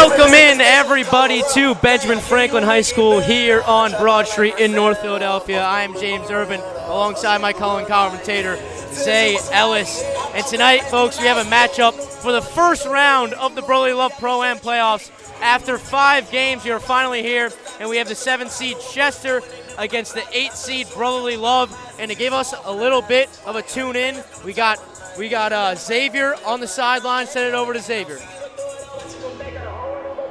Welcome in, everybody, to Benjamin Franklin High School here on Broad Street in North Philadelphia. I am James Urban, alongside my commentator, Zay Ellis. And tonight, folks, we have a matchup for the first round of the Brotherly Love Pro-Am playoffs. After 5 games, we are finally here, and we have the 7th seed Chester against the 8th seed Brotherly Love. And to give us a little bit of a tune-in, we got Xavier on the sideline. Send it over to Xavier.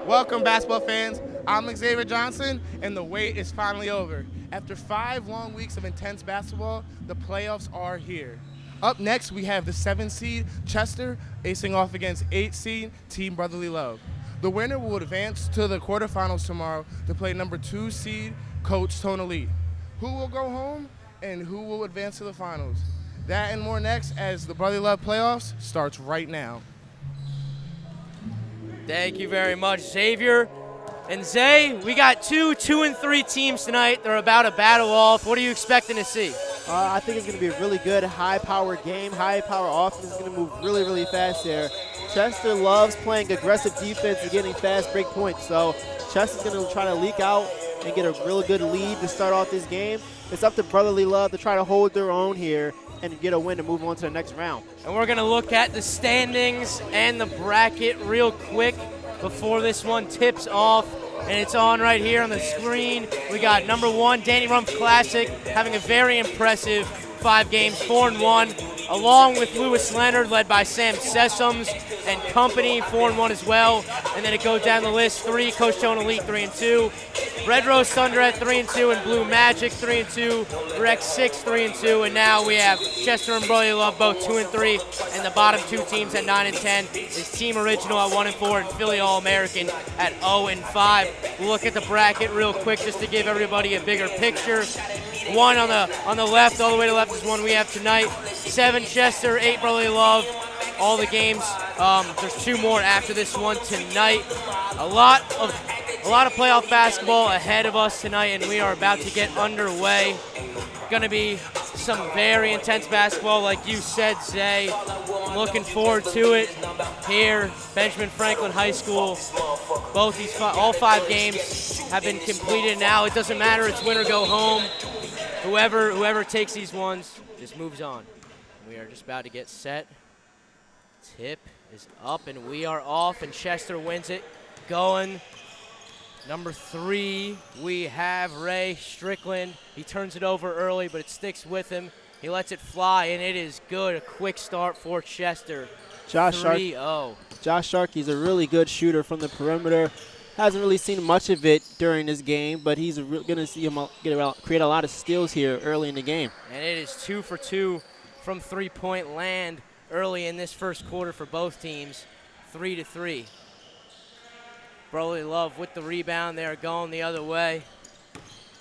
Welcome, basketball fans. I'm Xavier Johnson, and the wait is finally over. After 5 long weeks of intense basketball, the playoffs are here. Up next, we have the 7th seed Chester facing off against 8th seed Team Brotherly Love. The winner will advance to the quarterfinals tomorrow to play number 2 seed Coach Tona Lee. Who will go home and who will advance to the finals? That and more next as the Brotherly Love playoffs starts right now. Thank you very much, Xavier. And Zay, we got 2 and 3 teams tonight. They're about to battle off. What are you expecting to see? I think it's going to be a really good, high-powered game. High-power offense is going to move really, really fast there. Chester loves playing aggressive defense and getting fast break points. So Chester's going to try to leak out and get a really good lead to start off this game. It's up to Brotherly Love to try to hold their own here and get a win to move on to the next round. And we're going to look at the standings and the bracket real quick before this one tips off. And it's on right here on the screen. We got number 1, Danny Rumpf Classic, having a very impressive 5 games, 4-1, along with Lewis Leonard, led by Sam Sessoms and company, 4-1 as well. And then it goes down the list: 3, Coach Tona Lee, 3-2. Red Rose Thunder at 3-2, and Blue Magic 3-2, Rex 6, 3-2, and now we have Chester and Brotherly Love both 2-3, and the bottom 2 teams at 9-10 is Team Original at 1-4 and Philly All-American at 0-5. We'll look at the bracket real quick just to give everybody a bigger picture. 1 on the left, all the way to the left is one we have tonight. 7 Chester, 8 Brotherly Love. All the games. There's 2 more after this one tonight. A lot of playoff basketball ahead of us tonight, and we are about to get underway. Going to be some very intense basketball, like you said, Zay. I'm looking forward to it here, Benjamin Franklin High School. All 5 games have been completed now. It doesn't matter. It's win or go home. Whoever takes these ones just moves on. We are just about to get set. Tip is up, and we are off, and Chester wins it. Going. Number 3, we have Ray Strickland. He turns it over early, but it sticks with him. He lets it fly, and it is good. A quick start for Chester. 3-0. Josh Sharkey's a really good shooter from the perimeter. Hasn't really seen much of it during this game, but he's going to see him create a lot of steals here early in the game. And it is 2 for 2 from three-point land early in this first quarter for both teams, 3-3. Brotherly Love with the rebound. They're going the other way.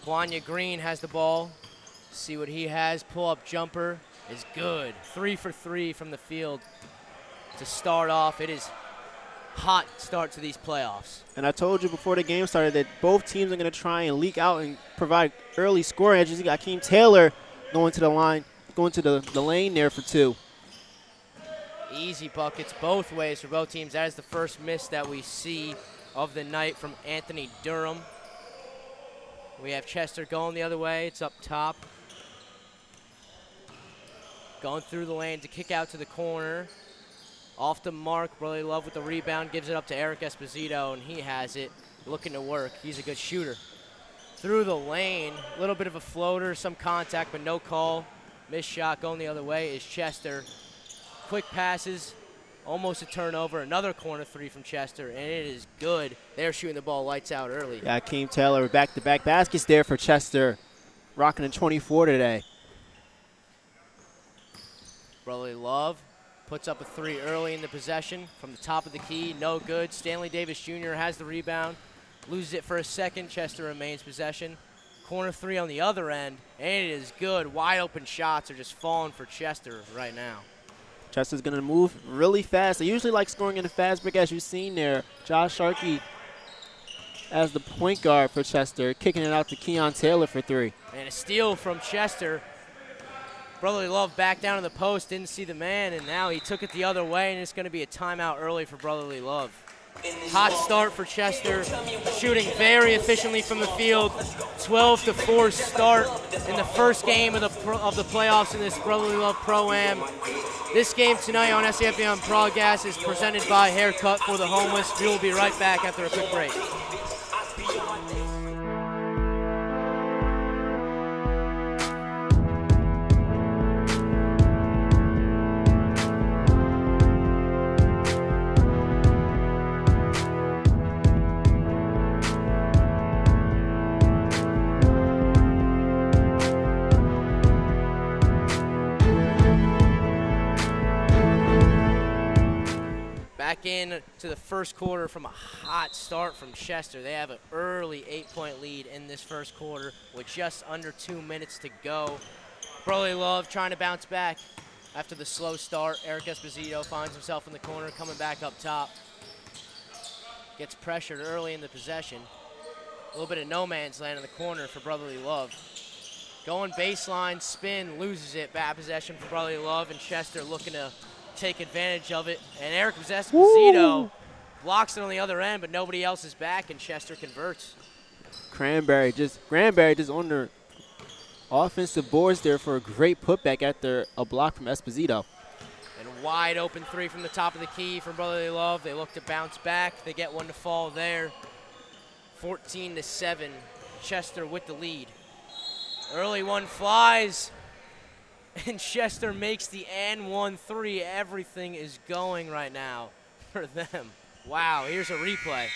Kwanya Green has the ball. See what he has. Pull-up jumper is good. 3 for 3 from the field to start off. It is hot start to these playoffs. And I told you before the game started that both teams are going to try and leak out and provide early scoring edges. You got Akeem Taylor going to the line, going to the lane there for 2. Easy buckets both ways for both teams. That is the first miss that we see of the night from Anthony Durham. We have Chester going the other way. It's up top. Going through the lane to kick out to the corner. Off the mark, Brotherly Love with the rebound, gives it up to Eric Esposito, and he has it, looking to work. He's a good shooter. Through the lane, a little bit of a floater, some contact, but no call. Missed shot going the other way is Chester. Quick passes. Almost a turnover, another corner 3 from Chester, and it is good. They're shooting the ball lights out early. Yeah, Akeem Taylor back-to-back baskets there for Chester, rocking a 24 today. Brotherly Love puts up a 3 early in the possession from the top of the key, no good. Stanley Davis Jr. has the rebound, loses it for a second. Chester remains possession. Corner 3 on the other end, and it is good. Wide open shots are just falling for Chester right now. Chester's going to move really fast. They usually like scoring in the fast break, as you've seen there. Josh Sharkey as the point guard for Chester, kicking it out to Keon Taylor for 3. And a steal from Chester. Brotherly Love back down in the post, didn't see the man, and now he took it the other way, and it's going to be a timeout early for Brotherly Love. Hot start for Chester, shooting very efficiently from the field. 12-4 start in the first game of the playoffs in this Brotherly Love Pro-Am. This game tonight on SAFBM Broadcast is presented by Haircut for the Homeless. We will be right back after a quick break. Back in to the first quarter from a hot start from Chester. They have an early 8-point lead in this first quarter with just under 2 minutes to go. Brotherly Love trying to bounce back after the slow start. Eric Esposito finds himself in the corner, coming back up top. Gets pressured early in the possession. A little bit of no man's land in the corner for Brotherly Love. Going baseline, spin, loses it. Bad possession for Brotherly Love, and Chester looking to take advantage of it, and Eric Esposito blocks it on the other end, but nobody else is back, and Chester converts. Granberry just on their offensive boards there for a great putback after a block from Esposito. And a wide open three from the top of the key from Brotherly Love. They look to bounce back. They get one to fall there. 14-7, Chester with the lead. Early one flies. And Chester makes the and 1-3. Everything is going right now for them. Wow, here's a replay.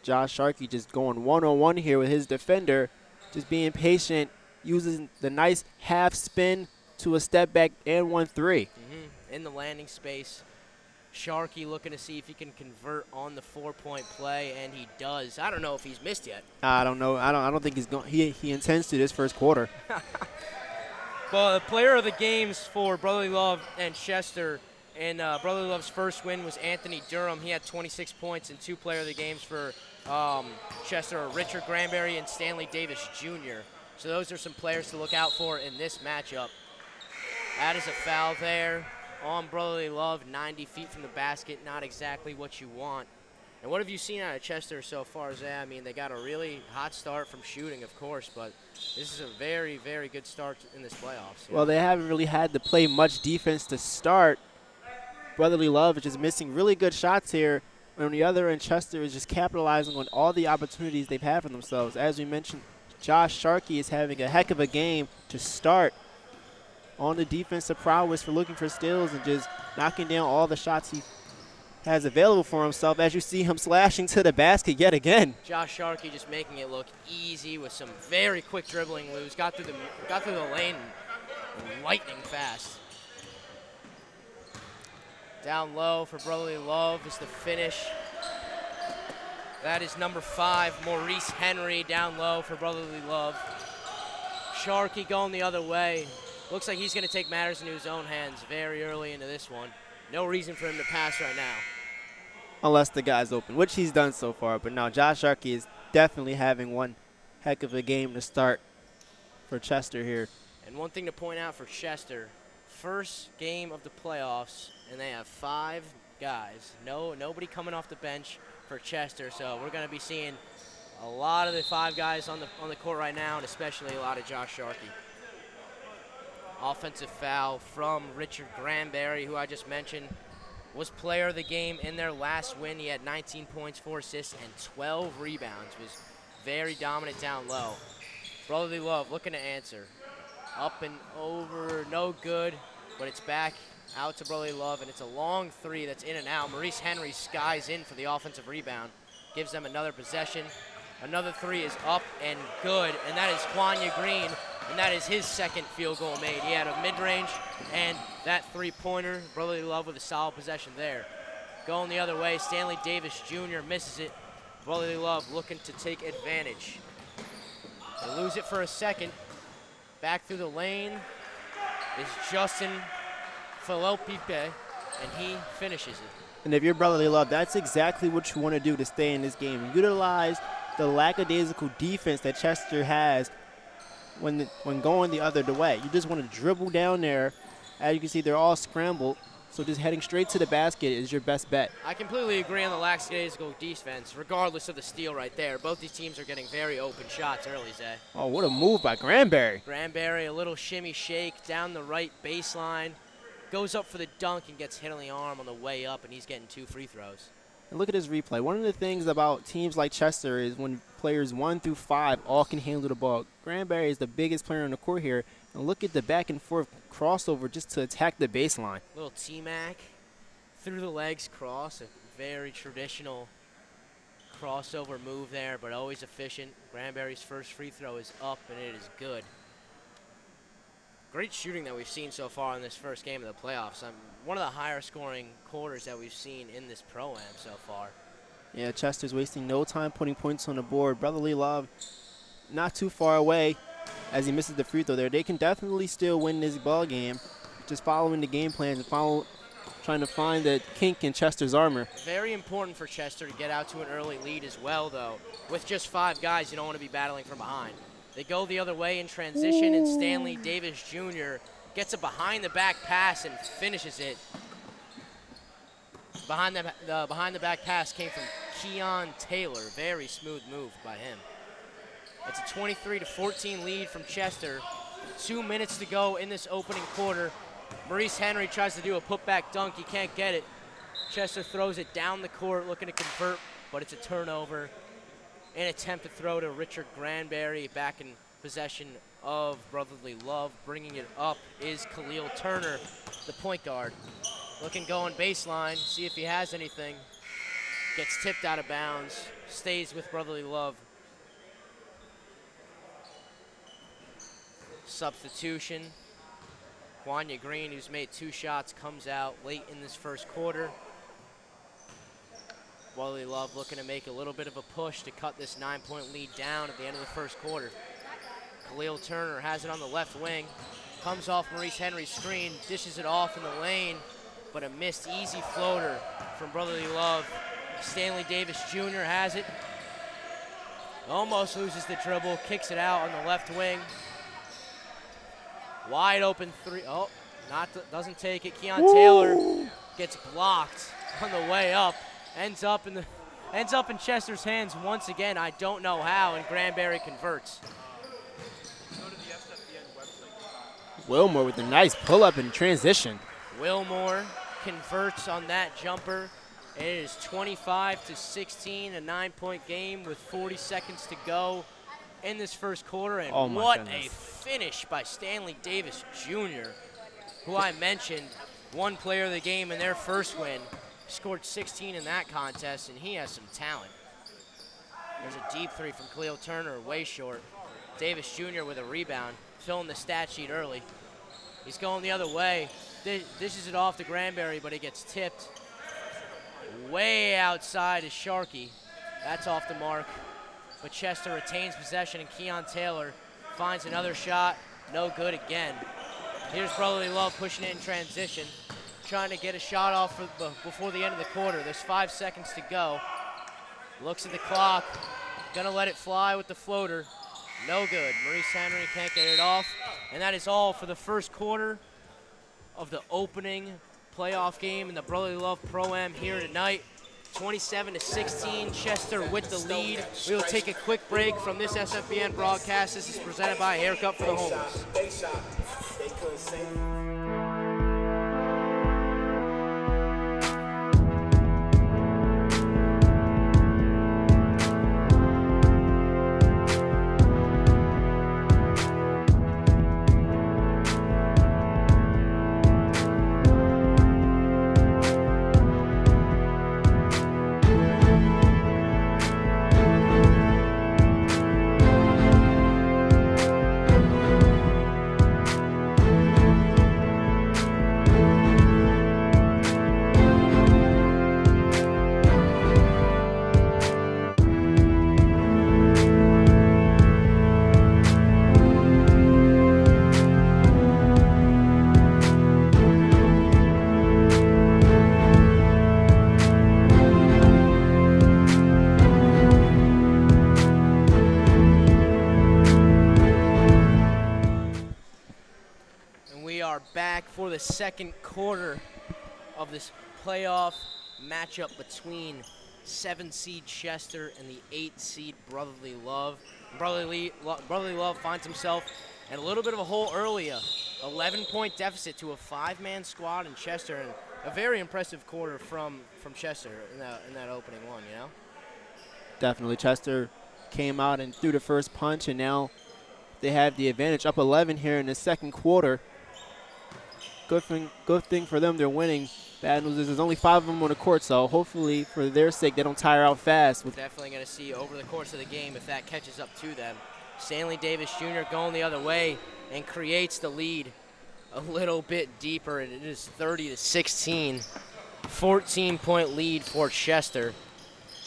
Josh Sharkey just going one-on-one here with his defender, just being patient, using the nice half spin to a step back and 1-3. In the landing space. Sharkey looking to see if he can convert on the 4-point play, and he does. I don't know if he's missed yet. I don't know. I don't think he's going. He intends to this first quarter. Well, the player of the games for Brotherly Love and Chester, and Brotherly Love's first win was Anthony Durham. He had 26 points, and 2 player of the games for Chester are Richard Granberry and Stanley Davis Jr. So those are some players to look out for in this matchup. That is a foul there on Brotherly Love, 90 feet from the basket, not exactly what you want. And what have you seen out of Chester so far, Zay? I mean, they got a really hot start from shooting, of course, but this is a very, very good start in this playoffs. Well, they haven't really had to play much defense to start. Brotherly Love is just missing really good shots here. And on the other end, Chester is just capitalizing on all the opportunities they've had for themselves. As we mentioned, Josh Sharkey is having a heck of a game to start on the defensive prowess for looking for steals and just knocking down all the shots he has available for himself, as you see him slashing to the basket yet again. Josh Sharkey just making it look easy with some very quick dribbling moves. Got through the lane lightning fast. Down low for Brotherly Love is the finish. That is number 5, Maurice Henry, down low for Brotherly Love. Sharkey going the other way. Looks like he's going to take matters into his own hands very early into this one. No reason for him to pass right now. Unless the guy's open, which he's done so far. But now Josh Sharkey is definitely having one heck of a game to start for Chester here. And one thing to point out for Chester, first game of the playoffs, and they have 5 guys. Nobody coming off the bench for Chester, so we're going to be seeing a lot of the 5 guys on the court right now, and especially a lot of Josh Sharkey. Offensive foul from Richard Granberry, who I just mentioned was player of the game in their last win. He had 19 points, 4 assists, and 12 rebounds. Was very dominant down low. Brotherly Love looking to answer. Up and over, no good, but it's back out to Brotherly Love, and it's a long 3 that's in and out. Maurice Henry skies in for the offensive rebound, gives them another possession. Another 3 is up and good, and that is Quanya Green, and that is his second field goal made. He had a mid-range and that 3-pointer. Brotherly Love with a solid possession there. Going the other way, Stanley Davis Jr. misses it. Brotherly Love looking to take advantage. They lose it for a second. Back through the lane is Justin Falopipe, and he finishes it. And if you're Brotherly Love, that's exactly what you want to do to stay in this game. Utilize the lackadaisical defense that Chester has when going the other way. You just want to dribble down there. As you can see, they're all scrambled, So just heading straight to the basket is your best bet. I completely agree on the lackadaisical defense, regardless of the steal right there. Both these teams are getting very open shots early, Zay. Oh, what a move by Granberry. Granberry, a little shimmy shake down the right baseline, goes up for the dunk and gets hit on the arm on the way up, and he's getting 2 free throws. And look at his replay. One of the things about teams like Chester is when players 1 through 5 all can handle the ball. Granberry is the biggest player on the court here. And look at the back and forth crossover just to attack the baseline. Little T-Mac through the legs cross, a very traditional crossover move there, but always efficient. Granberry's first free throw is up, and it is good. Great shooting that we've seen so far in this first game of the playoffs. One of the higher scoring quarters that we've seen in this Pro-Am so far. Yeah, Chester's wasting no time putting points on the board. Brotherly Love not too far away as he misses the free throw there. They can definitely still win this ball game, just following the game plans and trying to find the kink in Chester's armor. Very important for Chester to get out to an early lead as well, though. With just 5 guys, you don't want to be battling from behind. They go the other way in transition, and Stanley Davis Jr. gets a behind-the-back pass and finishes it. The behind-the-back pass came from Keon Taylor. Very smooth move by him. It's a 23-14 lead from Chester. 2 minutes to go in this opening quarter. Maurice Henry tries to do a putback dunk. He can't get it. Chester throws it down the court, looking to convert, but it's a turnover. An attempt to throw to Richard Granberry, back in possession of Brotherly Love. Bringing it up is Khalil Turner, the point guard. Looking going baseline, see if he has anything. Gets tipped out of bounds, stays with Brotherly Love. Substitution. Quanya Green, who's made 2 shots, comes out late in this first quarter. Brotherly Love looking to make a little bit of a push to cut this 9-point lead down at the end of the first quarter. Khalil Turner has it on the left wing. Comes off Maurice Henry's screen, dishes it off in the lane, but a missed easy floater from Brotherly Love. Stanley Davis Jr. has it. Almost loses the dribble, kicks it out on the left wing. Wide open 3. Oh, doesn't take it. Keon Taylor gets blocked on the way up. Ends up in Chester's hands once again. I don't know how, and Granberry converts. Wilmore with a nice pull-up in transition. Wilmore converts on that jumper. It is 25-16, a 9-point game with 40 seconds to go in this first quarter. And what a finish by Stanley Davis Jr., who I mentioned, one player of the game in their first win. Scored 16 in that contest, and he has some talent. There's a deep 3 from Khalil Turner, way short. Davis Jr. with a rebound, filling the stat sheet early. He's going the other way. Dishes it off to Granberry, but it gets tipped. Way outside is Sharkey. That's off the mark. But Chester retains possession, and Keon Taylor finds another shot. No good again. Here's Brotherly Love pushing it in transition, trying to get a shot off before the end of the quarter. There's 5 seconds to go. Looks at the clock. Gonna let it fly with the floater. No good. Maurice Henry can't get it off. And that is all for the first quarter of the opening playoff game in the Brotherly Love Pro-Am here tonight. 27-16, Chester with the lead. We will take a quick break from this SFBN broadcast. This is presented by Haircut for the Homeless. For the second quarter of this playoff matchup between 7-seed Chester and the 8-seed Brotherly Love. Brotherly Love finds himself in a little bit of a hole early, a 11-point deficit to a 5-man squad in Chester, and a very impressive quarter from Chester in that opening one, you know? Definitely. Chester came out and threw the first punch, and now they have the advantage, up 11 here in the second quarter. Good thing for them, they're winning. Bad news is there's only 5 of them on the court, so hopefully for their sake they don't tire out fast. Definitely going to see over the course of the game if that catches up to them. Stanley Davis Jr. going the other way and creates the lead a little bit deeper, and it is 30-16. 14-point lead for Chester,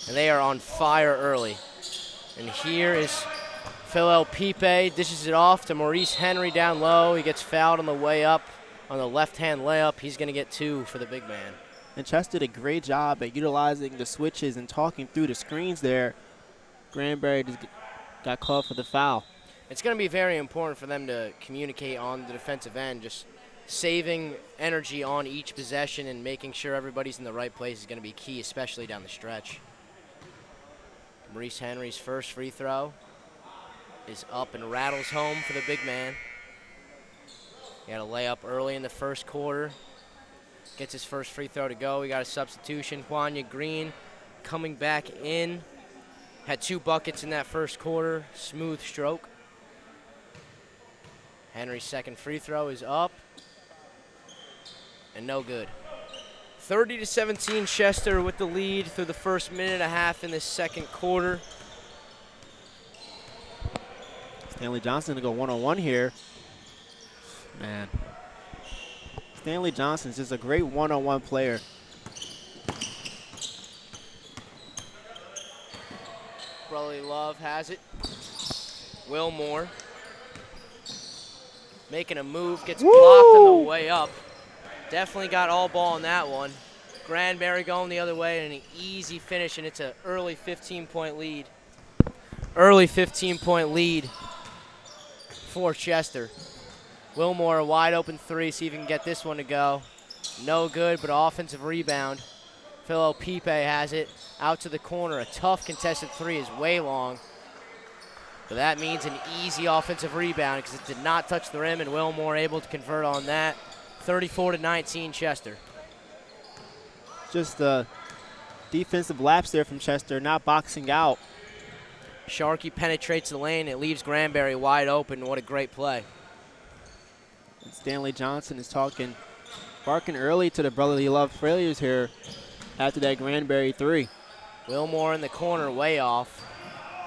and they are on fire early. And here is Phil Pipe, dishes it off to Maurice Henry down low. He gets fouled on the way up on the left-hand layup. He's going to get 2 for the big man. And Chester did a great job at utilizing the switches and talking through the screens there. Granbury just got called for the foul. It's going to be very important for them to communicate on the defensive end, just saving energy on each possession and making sure everybody's in the right place is going to be key, especially down the stretch. Maurice Henry's first free throw is up and rattles home for the big man. He had a layup early in the first quarter. Gets his first free throw to go. We got a substitution. Juanya Green coming back in. Had 2 buckets in that first quarter. Smooth stroke. Henry's second free throw is up. And no good. 30-17 Chester with the lead through the first minute and a half in this second quarter. Stanley Johnson to go one-on-one here. Man. Stanley Johnson's just a great one-on-one player. Brotherly Love has it. Wilmore making a move, gets blocked on the way up. Definitely got all ball on that one. Granbury going the other way and an easy finish, and it's an early 15-point lead. Early 15-point lead for Chester. Wilmore, a wide open 3, see if he can get this one to go. No good, but offensive rebound. Phil Pipe has it out to the corner. A tough contested 3 is way long. But that means an easy offensive rebound because it did not touch the rim, and Wilmore able to convert on that. 34-19 Chester. Just a defensive lapse there from Chester, not boxing out. Sharkey penetrates the lane. It leaves Granbury wide open. What a great play. And Stanley Johnson is barking early to the Brotherly Love failures here after that Granbury 3. Wilmore in the corner, way off.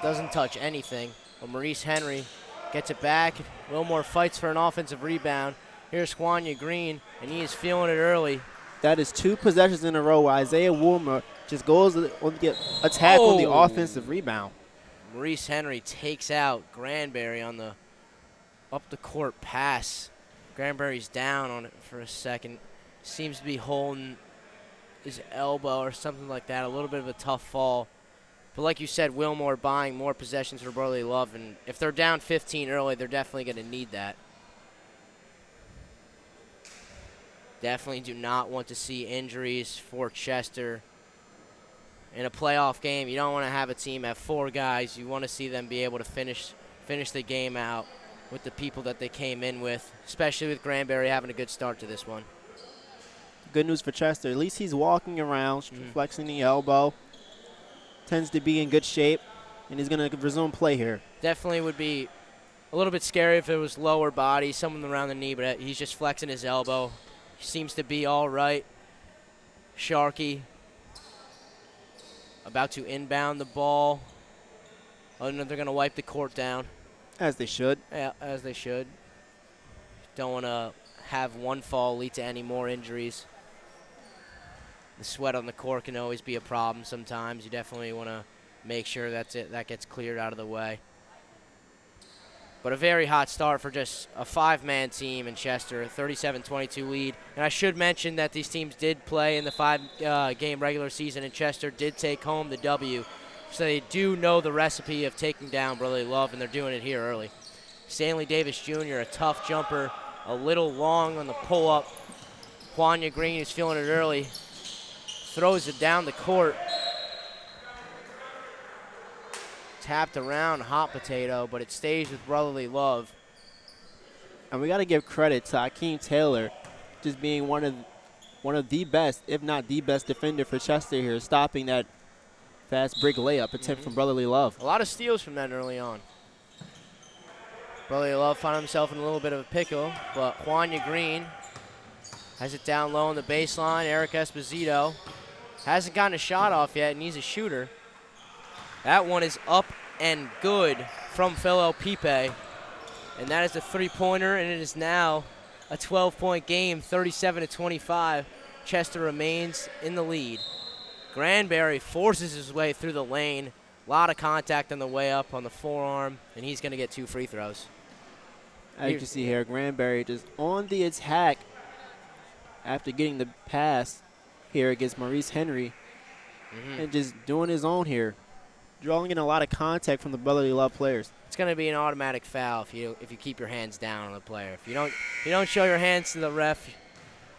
Doesn't touch anything. But Maurice Henry gets it back. Wilmore fights for an offensive rebound. Here's Juanya Green, and he is feeling it early. That is 2 possessions in a row where Isaiah Wilmore just goes to get attacked on the offensive rebound. Maurice Henry takes out Granbury on the up-the-court pass. Granbury's down on it for a second. Seems to be holding his elbow or something like that. A little bit of a tough fall. But like you said, Wilmore buying more possessions for Brotherly Love, and if they're down 15 early, they're definitely going to need that. Definitely do not want to see injuries for Chester. In a playoff game, you don't want to have a team have 4 guys. You want to see them be able to finish the game out with the people that they came in with, especially with Granbury having a good start to this one. Good news for Chester. At least he's walking around, flexing the elbow. Tends to be in good shape, and he's going to resume play here. Definitely would be a little bit scary if it was lower body, someone around the knee, but he's just flexing his elbow. He seems to be all right. Sharkey about to inbound the ball. Oh, no, they're going to wipe the court down. As they should. Yeah, as they should. Don't want to have one fall lead to any more injuries. The sweat on the court can always be a problem sometimes. You definitely want to make sure that gets cleared out of the way. But a very hot start for just a 5-man team in Chester, a 37-22 lead. And I should mention that these teams did play in the 5-game regular season, and Chester did take home the W. So they do know the recipe of taking down Brotherly Love, and they're doing it here early. Stanley Davis Jr., a tough jumper, a little long on the pull-up. Juanya Green is feeling it early. Throws it down the court. Tapped around hot potato, but it stays with Brotherly Love. And we got to give credit to Akeem Taylor just being one of the best, if not the best defender for Chester here, stopping that fast break layup attempt from Brotherly Love. A lot of steals from that early on. Brotherly Love found himself in a little bit of a pickle, but Juanya Green has it down low on the baseline. Eric Esposito hasn't gotten a shot off yet, needs a shooter. That one is up and good from Philo Pipe. And that is a three-pointer, and it is now a 12-point game, 37-25. Chester remains in the lead. Granberry forces his way through the lane. A lot of contact on the way up on the forearm, and he's going to get 2 free throws. As you can see here, Granberry just on the attack after getting the pass here against Maurice Henry and just doing his own here, drawing in a lot of contact from the Brotherly Love players. It's going to be an automatic foul if you keep your hands down on the player. If you don't show your hands to the ref,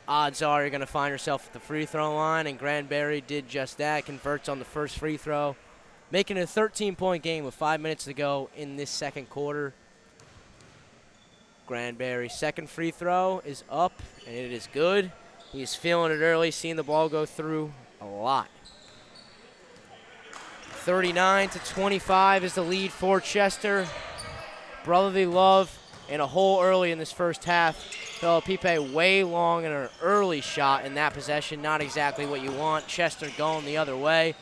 odds are you're going to find yourself at the free throw line, and Granberry did just that, converts on the first free throw, making it a 13-point game with 5 minutes to go in this second quarter. Granberry's second free throw is up, and it is good. He's feeling it early, seeing the ball go through a lot. 39-25 is the lead for Chester. Brotherly Love in a hole early in this first half. Philo Pipe way long in an early shot in that possession. Not exactly what you want. Chester going the other way.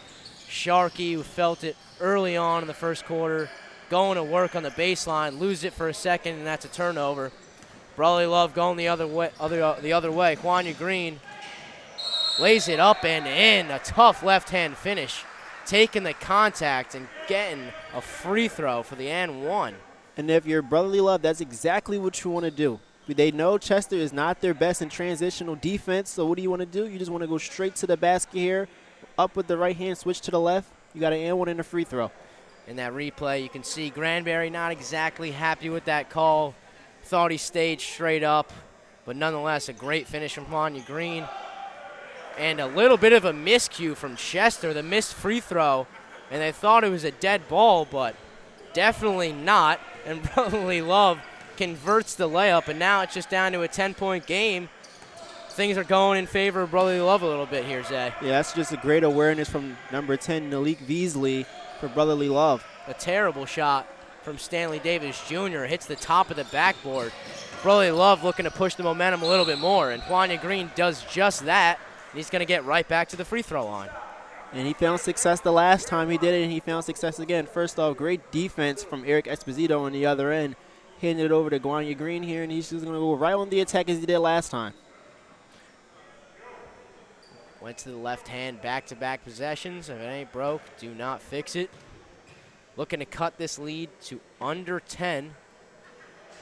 Sharkey, who felt it early on in the first quarter, going to work on the baseline, lose it for a second, and that's a turnover. Brotherly Love going the other way. Juanya Green lays it up and in. A tough left-hand finish, taking the contact and getting a free throw for the and one. And if you're Brotherly Love, that's exactly what you want to do. They know Chester is not their best in transitional defense, so what do you want to do? You just want to go straight to the basket here, up with the right hand, switch to the left. You got an and one and a free throw. In that replay, you can see Granberry not exactly happy with that call. Thought he stayed straight up, but nonetheless, a great finish from Juanya Green. And a little bit of a miscue from Chester, the missed free throw, and they thought it was a dead ball, but definitely not. And Brotherly Love converts the layup, and now it's just down to a 10-point game. Things are going in favor of Brotherly Love a little bit here, Zay. Yeah, that's just a great awareness from number 10, Malik Beasley, for Brotherly Love. A terrible shot from Stanley Davis Jr. Hits the top of the backboard. Brotherly Love looking to push the momentum a little bit more, and Juanya Green does just that. He's going to get right back to the free throw line. And he found success the last time he did it, and he found success again. First off, great defense from Eric Esposito on the other end, hitting it over to Juanya Green here, and he's just going to go right on the attack as he did last time. Went to the left hand, back-to-back possessions. If it ain't broke, do not fix it. Looking to cut this lead to under 10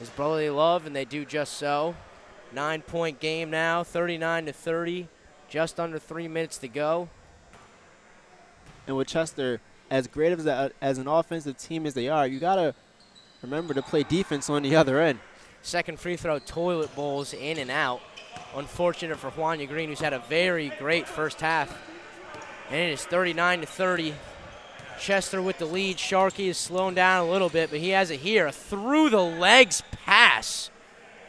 is Brotherly Love, and they do just so. 9-point game now, 39-30. Just under 3 minutes to go. And with Chester, as great as an offensive team as they are, you got to remember to play defense on the other end. Second free throw, toilet bowls in and out. Unfortunate for Juanya Green, who's had a very great first half. And it is 39-30. Chester with the lead. Sharkey is slowing down a little bit, but he has it here. A through-the-legs pass.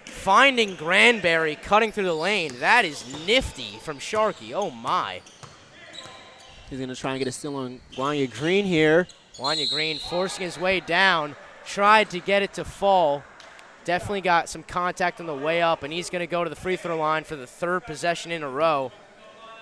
Finding Granberry, cutting through the lane. That is nifty from Sharkey. Oh, my. He's going to try and get a steal on Juanya Green here. Juanya Green forcing his way down. Tried to get it to fall. Definitely got some contact on the way up, and he's going to go to the free throw line for the third possession in a row.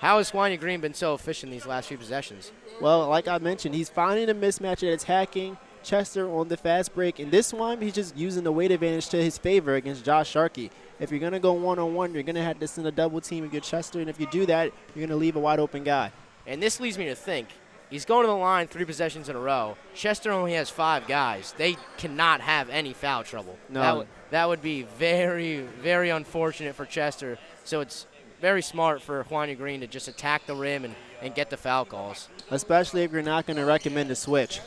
How has Juanya Green been so efficient these last few possessions? Well, like I mentioned, he's finding a mismatch at attacking Chester on the fast break. And this one, he's just using the weight advantage to his favor against Josh Sharkey. If you're going to go one-on-one, you're going to have to send a double team against Chester. And if you do that, you're going to leave a wide-open guy. And this leads me to think, he's going to the line 3 possessions in a row. Chester only has 5 guys. They cannot have any foul trouble. No. That would be very, very unfortunate for Chester. So it's very smart for Juanya Green to just attack the rim and get the foul calls. Especially if you're not going to recommend a switch.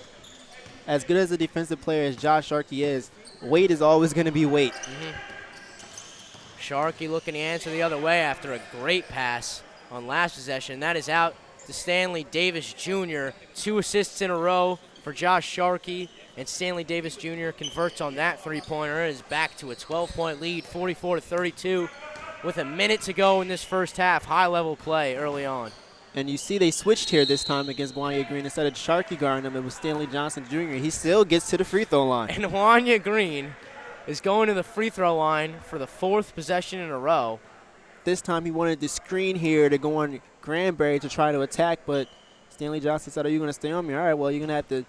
As good as a defensive player as Josh Sharkey is, weight is always going to be weight. Sharkey looking to answer the other way after a great pass on last possession. That is out to Stanley Davis Jr. 2 assists in a row for Josh Sharkey, and Stanley Davis Jr. converts on that three-pointer. It is back to a 12-point lead, 44-32, with a minute to go in this first half. High-level play early on. And you see they switched here this time against Wanya Green. Instead of Sharkey guarding him, it was Stanley Johnson Jr. He still gets to the free throw line. And Wanya Green is going to the free throw line for the 4th possession in a row. This time he wanted the screen here to go on Granberry to try to attack, but Stanley Johnson said, are you going to stay on me? All right, well, you're going to have to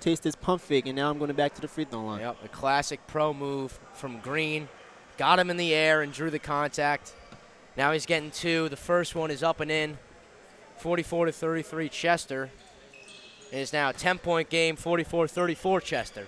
taste this pump fake, and now I'm going back to the free throw line. Yep, a classic pro move from Green. Got him in the air and drew the contact. Now he's getting 2. The first one is up and in. 44-33 Chester. It is now a 10-point game, 44-34 Chester.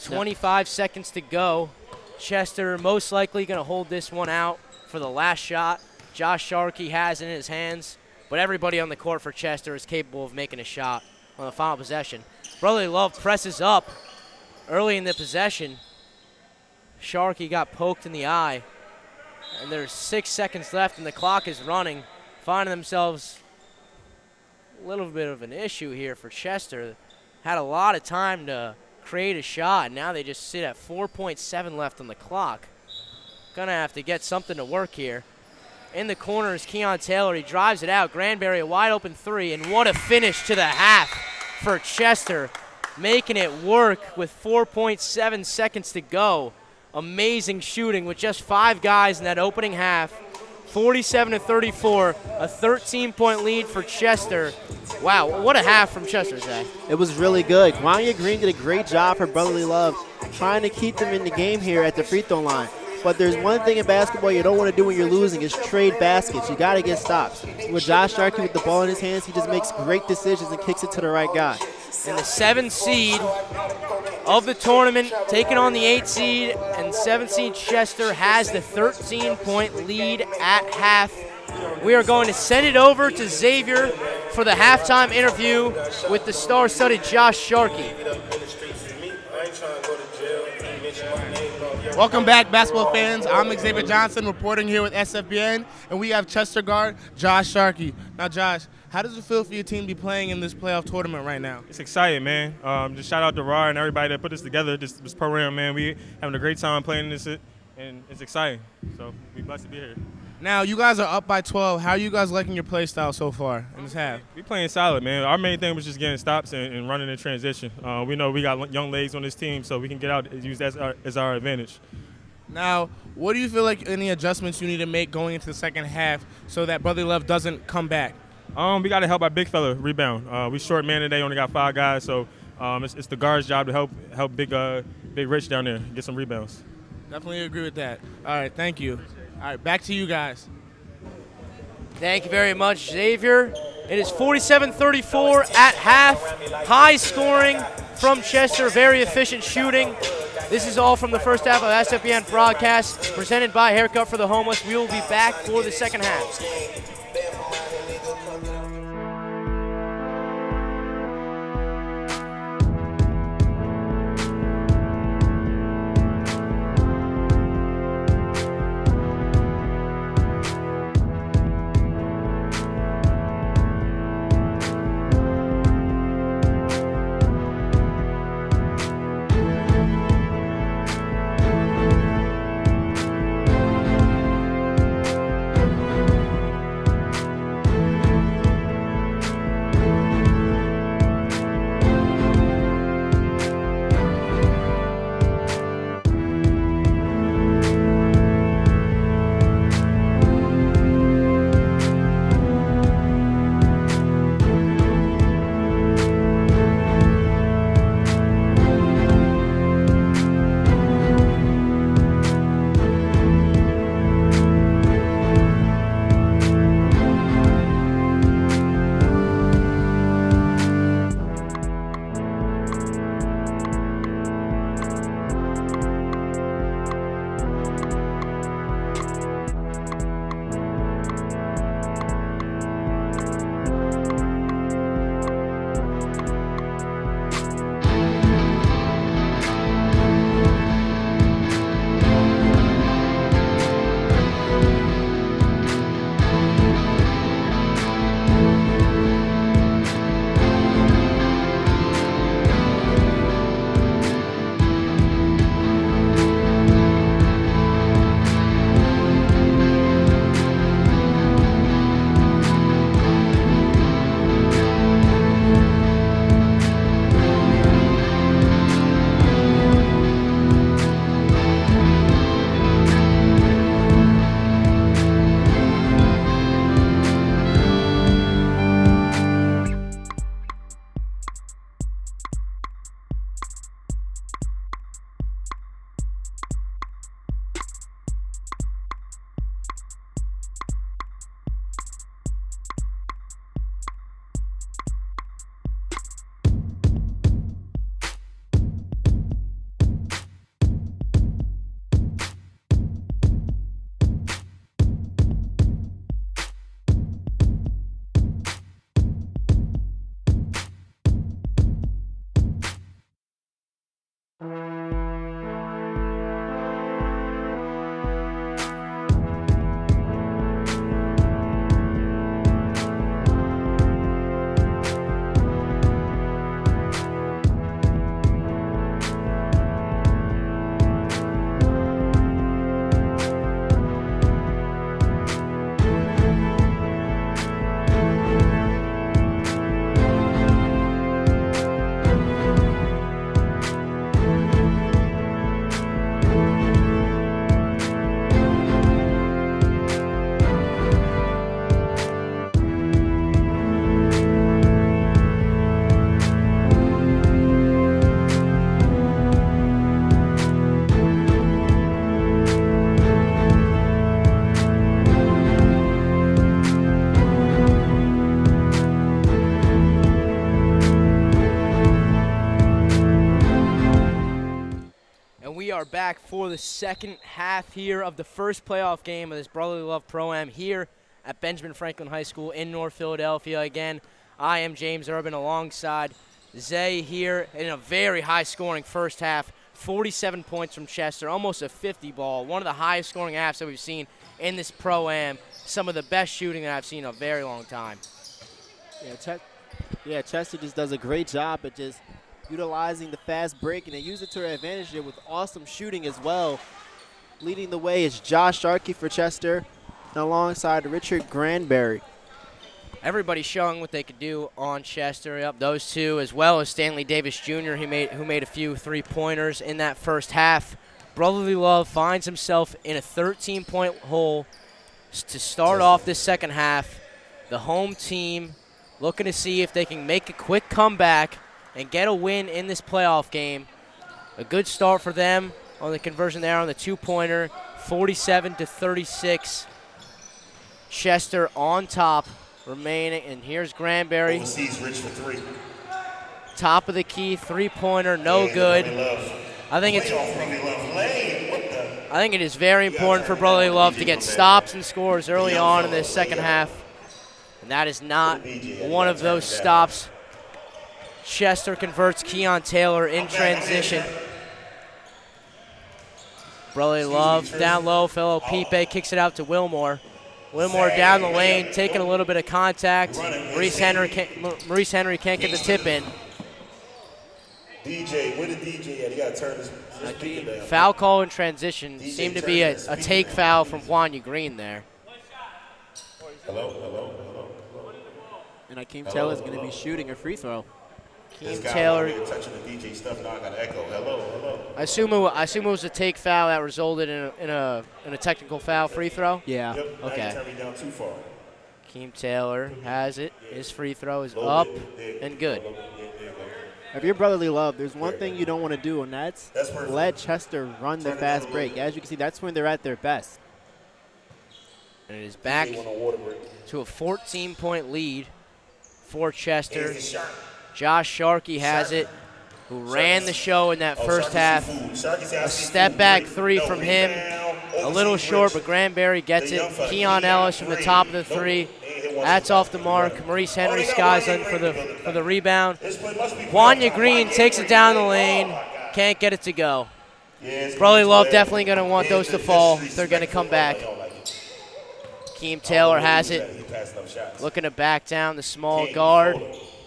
25 seconds to go. Chester most likely going to hold this one out for the last shot. Josh Sharkey has it in his hands, but everybody on the court for Chester is capable of making a shot on the final possession. Brotherly Love presses up early in the possession. Sharkey got poked in the eye, and there's 6 seconds left, and the clock is running, finding themselves a little bit of an issue here for Chester. Had a lot of time to create a shot. Now they just sit at 4.7 left on the clock. Gonna have to get something to work here. In the corner is Keon Taylor. He drives it out. Granberry, a wide open 3, and what a finish to the half for Chester. Making it work with 4.7 seconds to go. Amazing shooting with just 5 guys in that opening half. 47-34, a 13-point lead for Chester. Wow, what a half from Chester, Zay. It was really good. Wanya Green did a great job for Brotherly Love trying to keep them in the game here at the free throw line. But there's one thing in basketball you don't want to do when you're losing is trade baskets. You got to get stops. With Josh Sharkey with the ball in his hands, he just makes great decisions and kicks it to the right guy. And the 7th seed of the tournament, taking on the 8th seed, and 7th seed Chester has the 13-point lead at half. We are going to send it over to Xavier for the halftime interview with the star-studded Josh Sharkey. Welcome back, basketball fans. I'm Xavier Johnson reporting here with SFBN, and we have Chester guard Josh Sharkey. Now, Josh, how does it feel for your team to be playing in this playoff tournament right now? It's exciting, man. Just shout out to Ra and everybody that put this together, this program, man. We having a great time playing this, and it's exciting. So we blessed to be here. Now, you guys are up by 12. How are you guys liking your play style so far in this half? We playing solid, man. Our main thing was just getting stops and running in transition. We know we got young legs on this team, so we can get out and use that as our advantage. Now, what do you feel like any adjustments you need to make going into the second half so that Brotherly Love doesn't come back? We got to help our big fella rebound. We short man today, only got 5 guys, so it's the guard's job to help Big Rich down there get some rebounds. Definitely agree with that. All right, thank you. All right, back to you guys. Thank you very much, Xavier. It is 47-34 at half. High scoring from Chester, very efficient shooting. This is all from the first half of SFBN broadcast, presented by Haircut for the Homeless. We will be back for the second half. are back for the second half here of the first playoff game of this Brotherly Love Pro-Am here at Benjamin Franklin High School in North Philadelphia. Again, I am James Urban alongside Zay here in a very high-scoring first half. 47 points from Chester, almost a 50 ball. One of the highest-scoring halves that we've seen in this Pro-Am. Some of the best shooting that I've seen in a very long time. Yeah, Chester just does a great job at just utilizing the fast break, and they use it to their advantage here with awesome shooting as well. Leading the way is Josh Sharkey for Chester, and alongside Richard Granberry. Everybody showing what they could do on Chester. Yep, those two, as well as Stanley Davis Jr., who made a few three-pointers in that first half. Brotherly Love finds himself in a 13-point hole to start off this second half. The home team looking to see if they can make a quick comeback and get a win in this playoff game. A good start for them on the conversion there on the two-pointer, 47-36. Chester on top, remaining, and here's Granberry. Overseas Rich for three. Top of the key, three-pointer, no good. I think it is very important for Brotherly Love to get stops and scores early on in this second half, and that is not one of those stops. Chester converts Keon Taylor in transition. Brotherly Love down low, fellow Pipe kicks it out to Wilmore. Wilmore down the lane, taking a little bit of contact. Maurice Henry can't get the tip in. DJ, where the DJ at? You got to turn this speaker down. Foul call in transition. Seemed to be a take foul from Juanya Green there. Hello. And Akeem Taylor's going to be shooting a free throw. Keem Taylor. Touching the DJ stuff, now I got to echo. Hello. I assume it was a take foul that resulted in a technical foul free throw. Yeah. Yep, now Okay. you turn me down too far. Keem Taylor has it. His free throw is up and good. If you're Brotherly Love, there's one thing you don't want to do, and that's perfect. let Chester run the fast break. As you can see, that's when they're at their best. And it is back DJ on a water break. to a 14-point lead for Chester. Here's the shot. Josh Sharkey has it, who ran the show in that first half. A Step back three from him. A little short, but Granberry gets it. Keon Ellis from the top of the three. That's off the mark. Maurice Henry skies in for the rebound. Juanya Green takes it down the lane. Can't get it to go. Brotherly Love definitely going to want those to fall if they're going to come back. Keem Taylor has it. Looking to back down the small guard.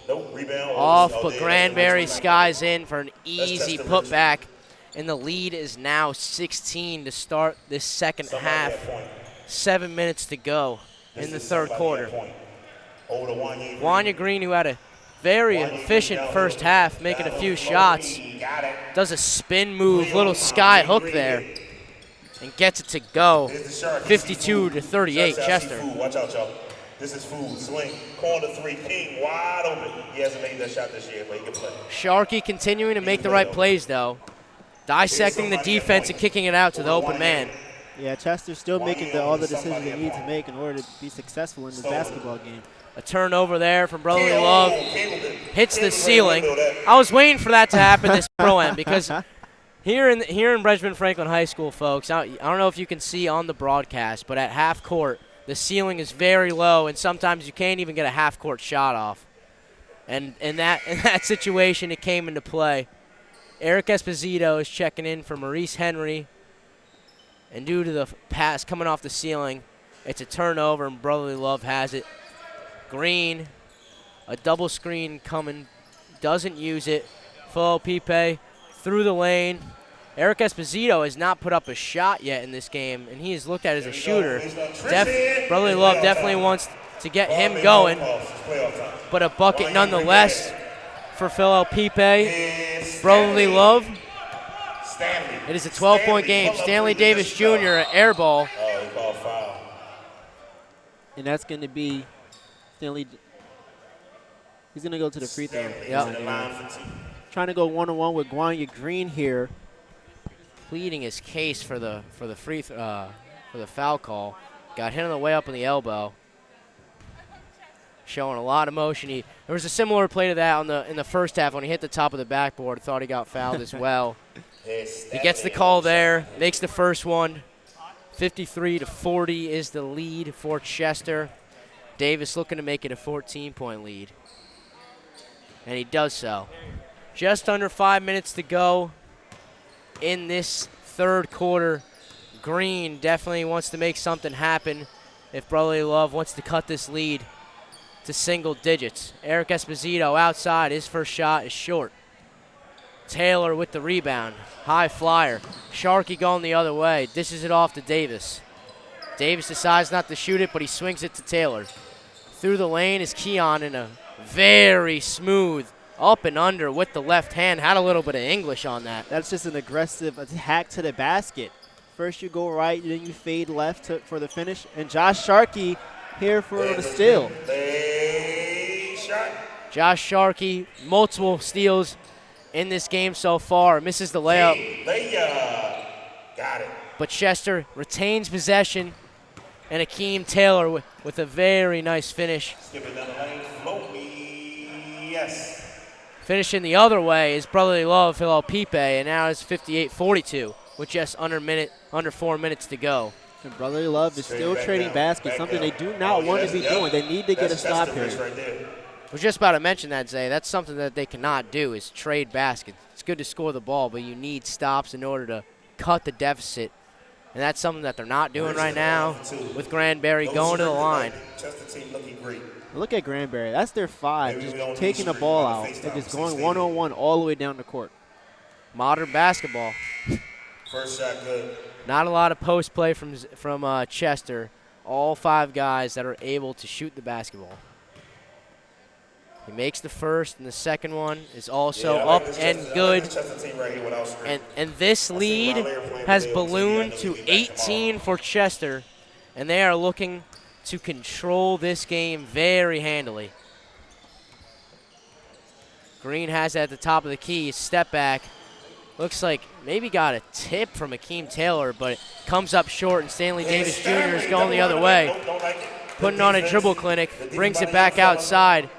Off, but Granberry skies in for an easy putback. And the lead is now 16 to start this second half. 7 minutes to go in the third quarter. Juanya Green, who had a very efficient first half, making a few shots, does a spin move, little sky hook there, and gets it to go. 52-38, Chester. Watch out, y'all. This is food. Swing. Corner three. King wide open. He hasn't made that shot this year, but he can play. Sharkey continuing to make the right plays, though. Dissecting the defense and kicking it out to the open man. Yeah, Chester's still making all the decisions they need to make in order to be successful in this basketball game. A turnover there from Brotherly Love. Hits the ceiling. I was waiting for that to happen this Pro-Am because here in Benjamin Franklin High School, folks, I don't know if you can see on the broadcast, but at half court, the ceiling is very low, and sometimes you can't even get a half-court shot off. And in that situation, it came into play. Eric Esposito is checking in for Maurice Henry. And due to the pass coming off the ceiling, it's a turnover, and Brotherly Love has it. Green, a double screen coming, doesn't use it. Full Pipe through the lane. Eric Esposito has not put up a shot yet in this game, and he is looked at as a shooter. Brotherly Love definitely wants to get him going, but a bucket nonetheless for Philo Pipe. Brotherly Love. It is a 12-point game. Stanley Davis Jr., an air ball. Oh, he called foul. And that's going to be Stanley. He's going to go to the free throw. Yep. Trying to go one-on-one with Juanya Green here. Pleading his case for the foul call. Got hit on the way up on the elbow. Showing a lot of motion. There was a similar play to that in the first half when he hit the top of the backboard. Thought he got fouled as well. He gets the call there, makes the first one. 53-40 is the lead for Chester. Davis looking to make it a 14-point lead. And he does so. Just under 5 minutes to go in this third quarter. Green definitely wants to make something happen if Brotherly Love wants to cut this lead to single digits. Eric Esposito outside. His first shot is short. Taylor with the rebound. High flyer. Sharkey going the other way. Dishes it off to Davis. Davis decides not to shoot it, but he swings it to Taylor. Through the lane is Keon in a very smooth up and under with the left hand. Had a little bit of English on that. That's just an aggressive attack to the basket. First you go right, then you fade left for the finish. And Josh Sharkey here for the steal. Josh Sharkey, multiple steals in this game so far. Misses the layup. Got it. But Chester retains possession. And Akeem Taylor with a very nice finish. Skipping down the lane, float me, yes. Finishing the other way is Brotherly Love, Phil Pipe, and now it's 58-42 with just under 4 minutes to go. And Brotherly Love is still trading baskets, something they do not want to be doing. They need to get a stop here. I was just about to mention that, Zay. That's something that they cannot do is trade baskets. It's good to score the ball, but you need stops in order to cut the deficit. And that's something that they're not doing right now with Granbury going to the line. Look at Granbury. That's their 5, just taking the ball out and just going one-on-one all the way down the court. Modern basketball. First shot good. Not a lot of post play from Chester. All 5 guys that are able to shoot the basketball. He makes the first, and the second one is also up and good. And this lead has ballooned to 18 for Chester, and they are looking to control this game very handily. Green has it at the top of the key. Step back. Looks like maybe got a tip from Akeem Taylor, but it comes up short, and Stanley Davis Jr. is going the other way. Putting on a dribble clinic, brings it back outside.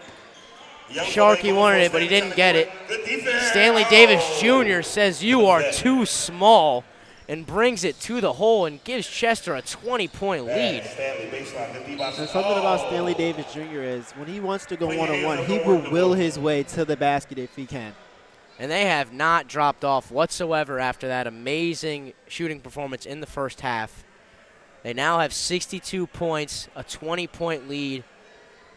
Sharkey wanted it, but he didn't get it. Stanley Davis Jr. says you are too small and brings it to the hole and gives Chester a 20-point lead. And something about Stanley Davis Jr. is when he wants to go one-on-one, he will will his way to the basket if he can. And they have not dropped off whatsoever after that amazing shooting performance in the first half. They now have 62 points, a 20-point lead.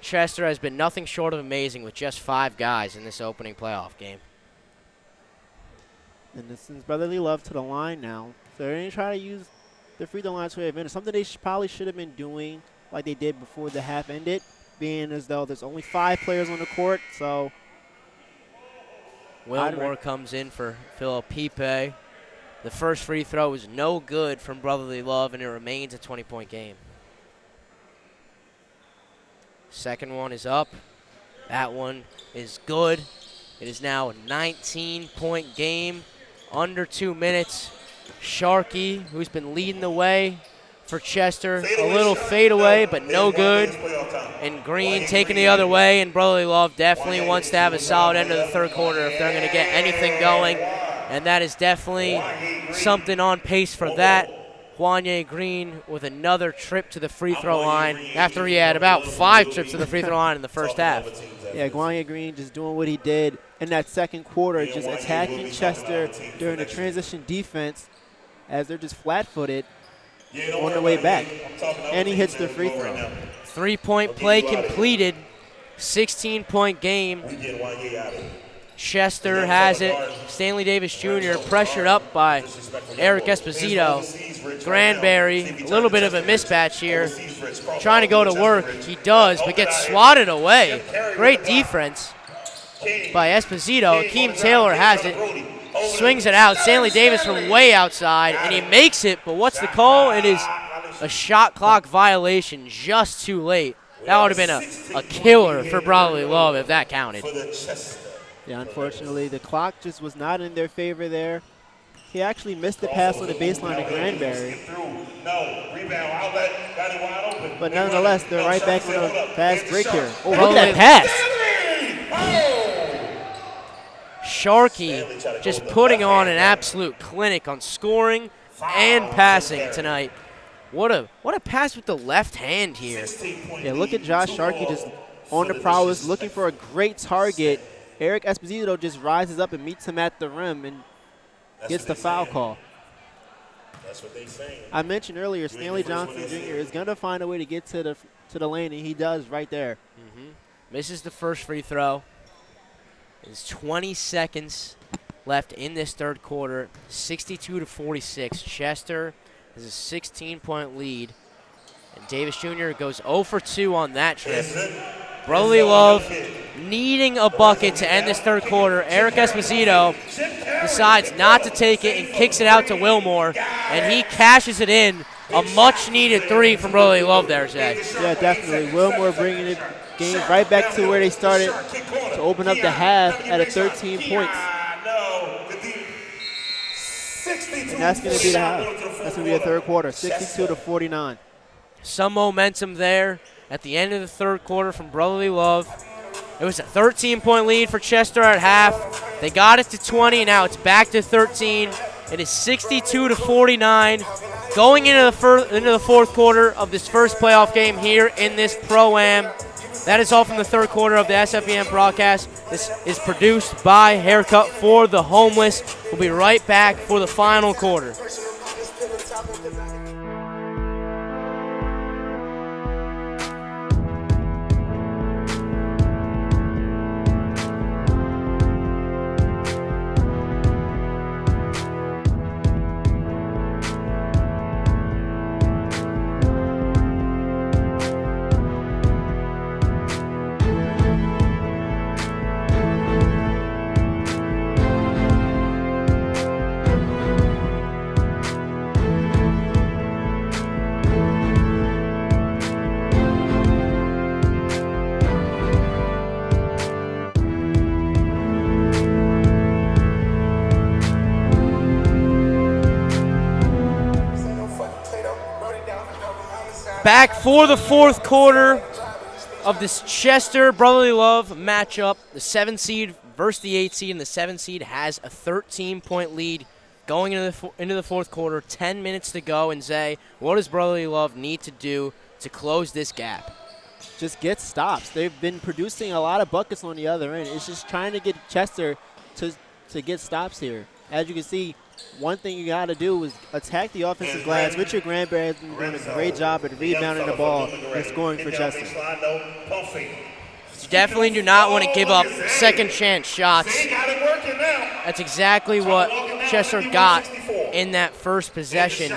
Chester has been nothing short of amazing with just 5 guys in this opening playoff game. And this is Brotherly Love to the line now. So they're going to try to use the free throw line to their advantage. Something they probably should have been doing like they did before the half ended, being as though there's only 5 players on the court. So Wilmore comes in for Philip Pipe. The first free throw was no good from Brotherly Love, and it remains a 20-point game. Second one is up. That one is good. It is now a 19-point game, under 2 minutes. Sharkey, who's been leading the way for Chester, a little fadeaway, but no good. And Green taking the other way, and Brotherly Love definitely wants to have a solid end of the third quarter if they're going to get anything going. And that is definitely something on pace for that. Juanye Green with another trip to the free throw line after he had about 5 trips to the free throw line in the first half. Yeah, Juanye Green just doing what he did in that second quarter, just attacking Chester during the transition defense as they're just flat-footed on the way back. And he hits the free throw. 3-point play completed, 16-point game. Chester has it. Stanley Davis Jr. pressured up by Eric Esposito. Granbury, a little bit of a mismatch here. Trying to go to work. He does, but gets swatted away. Great defense by Esposito. Akeem Taylor has it. Swings it out. Stanley Davis from way outside, and he makes it, but what's the call? It is a shot clock violation just too late. That would have been a killer for Brotherly Love if that counted. Yeah, unfortunately, the clock just was not in their favor there. He actually missed the pass on the baseline to Granbury. But nonetheless, they're right back on a fast break here. Oh, look at that pass. Sharkey just putting on an absolute clinic on scoring and passing tonight. What a pass with the left hand here. Yeah, look at Josh Sharkey just on the prowess, looking for a great target. Eric Esposito just rises up and meets him at the rim and gets the foul call. That's what they saying. I mentioned earlier, Stanley Johnson Jr. is going to find a way to get to the lane, and he does right there. Misses the first free throw. There's 20 seconds left in this third quarter. 62-46. Chester has a 16-point lead. And Davis Jr. goes 0 for 2 on that trip. Brotherly Love needing a bucket to end this third quarter. Eric Esposito decides not to take it and kicks it out to Wilmore, and he cashes it in. A much-needed three from Brotherly Love there, Zach. Yeah, definitely. Wilmore bringing the game right back to where they started to open up the half at a 13 points. And that's going to be the half. That's going to be the third quarter, 62-49. Some momentum there at the end of the third quarter from Brotherly Love. It was a 13-point lead for Chester at half. They got it to 20, and now it's back to 13. It is 62-49. Going into the fourth quarter of this first playoff game here in this Pro-Am. That is all from the third quarter of the SFBM broadcast. This is produced by Haircut for the Homeless. We'll be right back for the final quarter. Back for the fourth quarter of this Chester Brotherly Love matchup. The 7 seed versus the 8 seed, and the 7 seed has a 13-point lead going into the fourth quarter. 10 minutes to go, and Zay, what does Brotherly Love need to do to close this gap? Just get stops. They've been producing a lot of buckets on the other end. It's just trying to get Chester to get stops here. As you can see, one thing you got to do is attack the offensive glass. Richard Granberry has been doing a great job at rebounding the ball and scoring for Chester. You definitely do not want to give up second chance shots. That's exactly what Chester got in that first possession.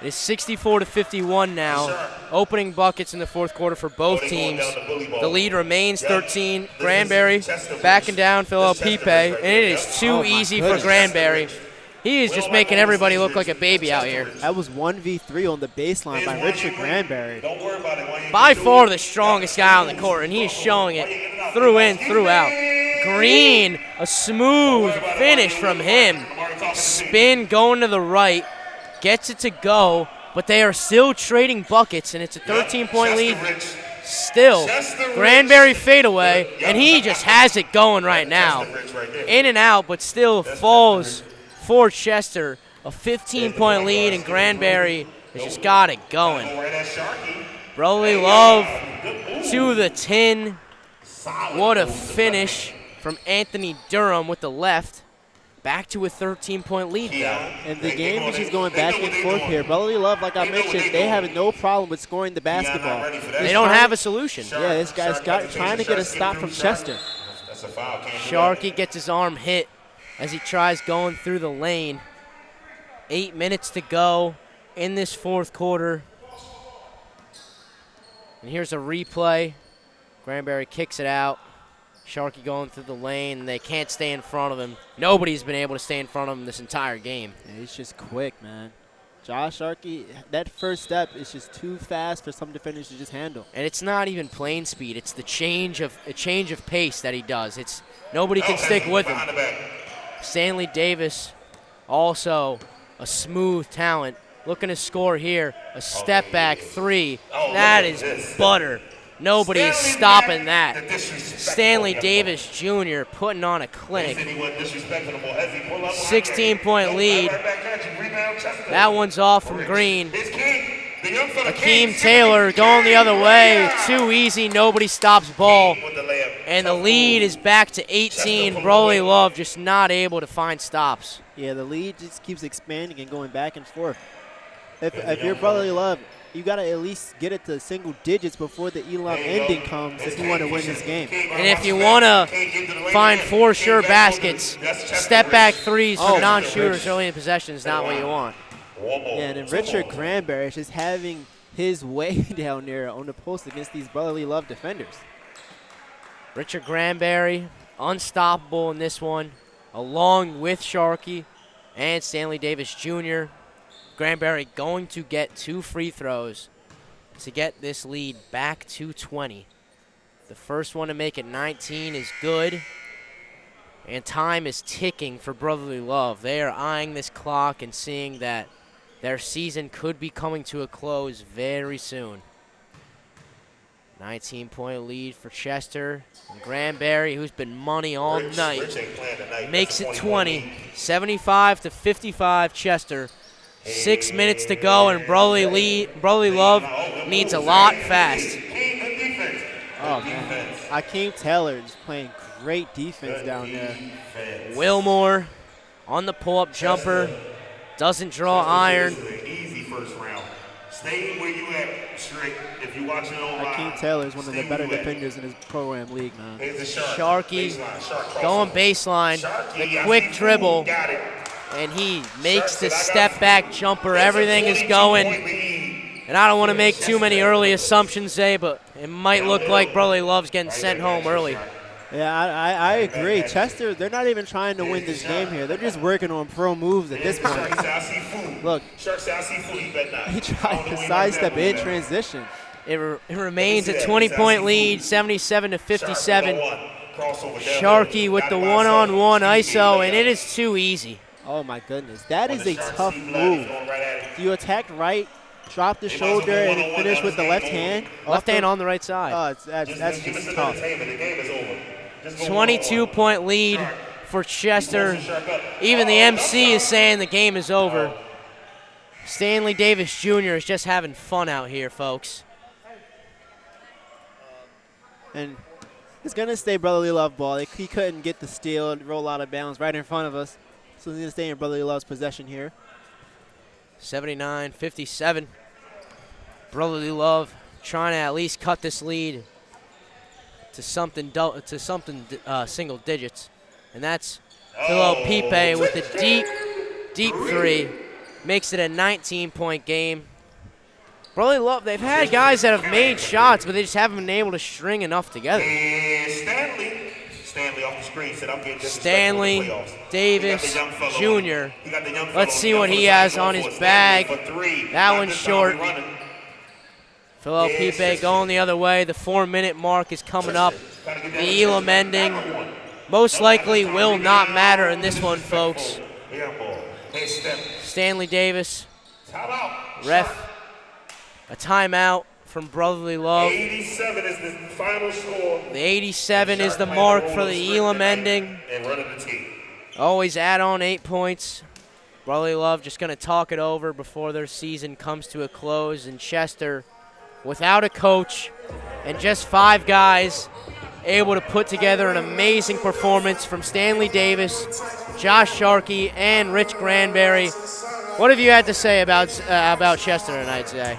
It is 64-51 now. Opening buckets in the fourth quarter for both teams. The lead remains 13. Granberry backing down Phil Pipe, and it is too easy for Granberry. He is just making everybody look like a baby out here. That was 1v3 on the baseline by Richard Granberry. By far the strongest guy on the court, and he is showing it through in, through out. Green, a smooth finish from him. Spin going to the right, gets it to go, but they are still trading buckets, and it's a 13-point lead. Still, Granberry fadeaway, and he just has it going right now. In and out, but still falls for Chester. A 15-point lead, and Granberry has just got it going. Brotherly Love to the tin. What a finish from Anthony Durham with the left. Back to a 13-point lead, though. And the game is just going back and forth here. Brotherly Love, like I mentioned, they have no problem with scoring the basketball. They don't have a solution. Yeah, this guy's trying to get a stop from Chester. Sharkey gets his arm hit as he tries going through the lane. 8 minutes to go in this fourth quarter. And here's a replay. Granberry kicks it out. Sharkey going through the lane, and they can't stay in front of him. Nobody's been able to stay in front of him this entire game. Yeah, he's just quick, man. Josh Sharkey, that first step is just too fast for some defenders to just handle. And it's not even plane speed. It's the change of pace that he does. It's nobody can stick with him. Stanley Davis, also a smooth talent, looking to score here. A step back three. That is butter. Nobody is stopping that. Stanley Davis Jr. putting on a clinic. 16-point lead. That one's off from Green. Akeem Taylor going the other way. Too easy. Nobody stops ball. And the lead is back to 18. Broly Love just not able to find stops. Yeah, the lead just keeps expanding and going back and forth. If you're Brotherly Love, you got to at least get it to single digits before the Elam ending comes if you want to win this game. And if you want to find 4 sure baskets, step back threes from non-shooters early in possession is not what you want. Yeah, and then Richard Granberry is just having his way down there on the post against these Brotherly Love defenders. Richard Granberry, unstoppable in this one, along with Sharkey and Stanley Davis Jr. Granberry going to get 2 free throws to get this lead back to 20. The first one to make it 19 is good. And time is ticking for Brotherly Love. They are eyeing this clock and seeing that their season could be coming to a close very soon. 19-point lead for Chester. And Granberry, who's been money all night, makes it 20. 75-55 Chester. 6 minutes to go, and Brotherly Love needs a lot fast. Oh, man. Akeem Taylor is playing great defense down there. Wilmore on the pull-up jumper. Doesn't draw iron. Easy first round. Stay where you at, Strick. If you watching it online. Akeem Taylor is one of the better defenders in his program league, man. Sharkey going baseline. The quick dribble. And he makes the step-back jumper. Everything is going. And I don't want to make too many early assumptions, but it might look like Brotherly Love's getting sent home early. Yeah, I agree. Chester, they're not even trying to win this game here. They're just working on pro moves at this point. Look, he tried to sidestep in transition. It remains a 20-point lead, 77-57. Sharkey with the one-on-one ISO, and it is too easy. Oh, my goodness. That is a tough move. You attack right, drop the shoulder, and then finish with the left hand. Left hand on the right side. Oh, that's just tough. 22-point lead for Chester. Even the MC is saying the game is over. Stanley Davis Jr. is just having fun out here, folks. And it's going to stay Brotherly Love ball. He couldn't get the steal and roll out of bounds right in front of us. So he's going to stay in Brotherly Love's possession here. 79-57. Brotherly Love trying to at least cut this lead to something single digits. And that's Philo Pipe with the deep three. Makes it a 19-point game. Brotherly Love, they've had guys that have made shots, but they just haven't been able to string enough together. Stanley off the screen said, I'm getting Stanley Davis Jr. Let's see what he has on his bag. That one's short. Philo Pipe going the other way. The 4-minute mark is coming up. The Elam ending most likely will not matter in this one, folks. Stanley Davis, ref, a timeout from Brotherly Love. 87 is the final score. The 87 is the mark for the Elam ending. Always add on 8 points. Brotherly Love just going to talk it over before their season comes to a close. And Chester, without a coach and just 5 guys, able to put together an amazing performance from Stanley Davis, Josh Sharkey, and Rich Granberry. What have you had to say about Chester tonight today?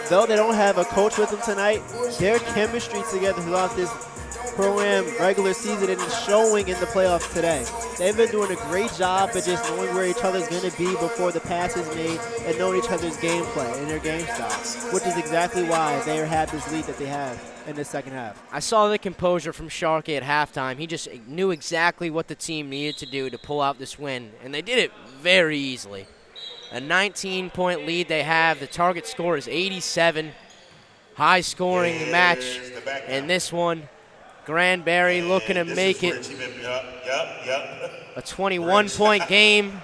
Though they don't have a coach with them tonight, their chemistry together throughout this program regular season and is showing in the playoffs today. They've been doing a great job of just knowing where each other's going to be before the pass is made and knowing each other's gameplay and their game style, which is exactly why they have this lead that they have in the second half. I saw the composure from Sharkey at halftime. He just knew exactly what the team needed to do to pull out this win, and they did it very easily. A 19-point lead they have. The target score is 87. High-scoring match. And this one, Granberry looking to make it a 21-point game.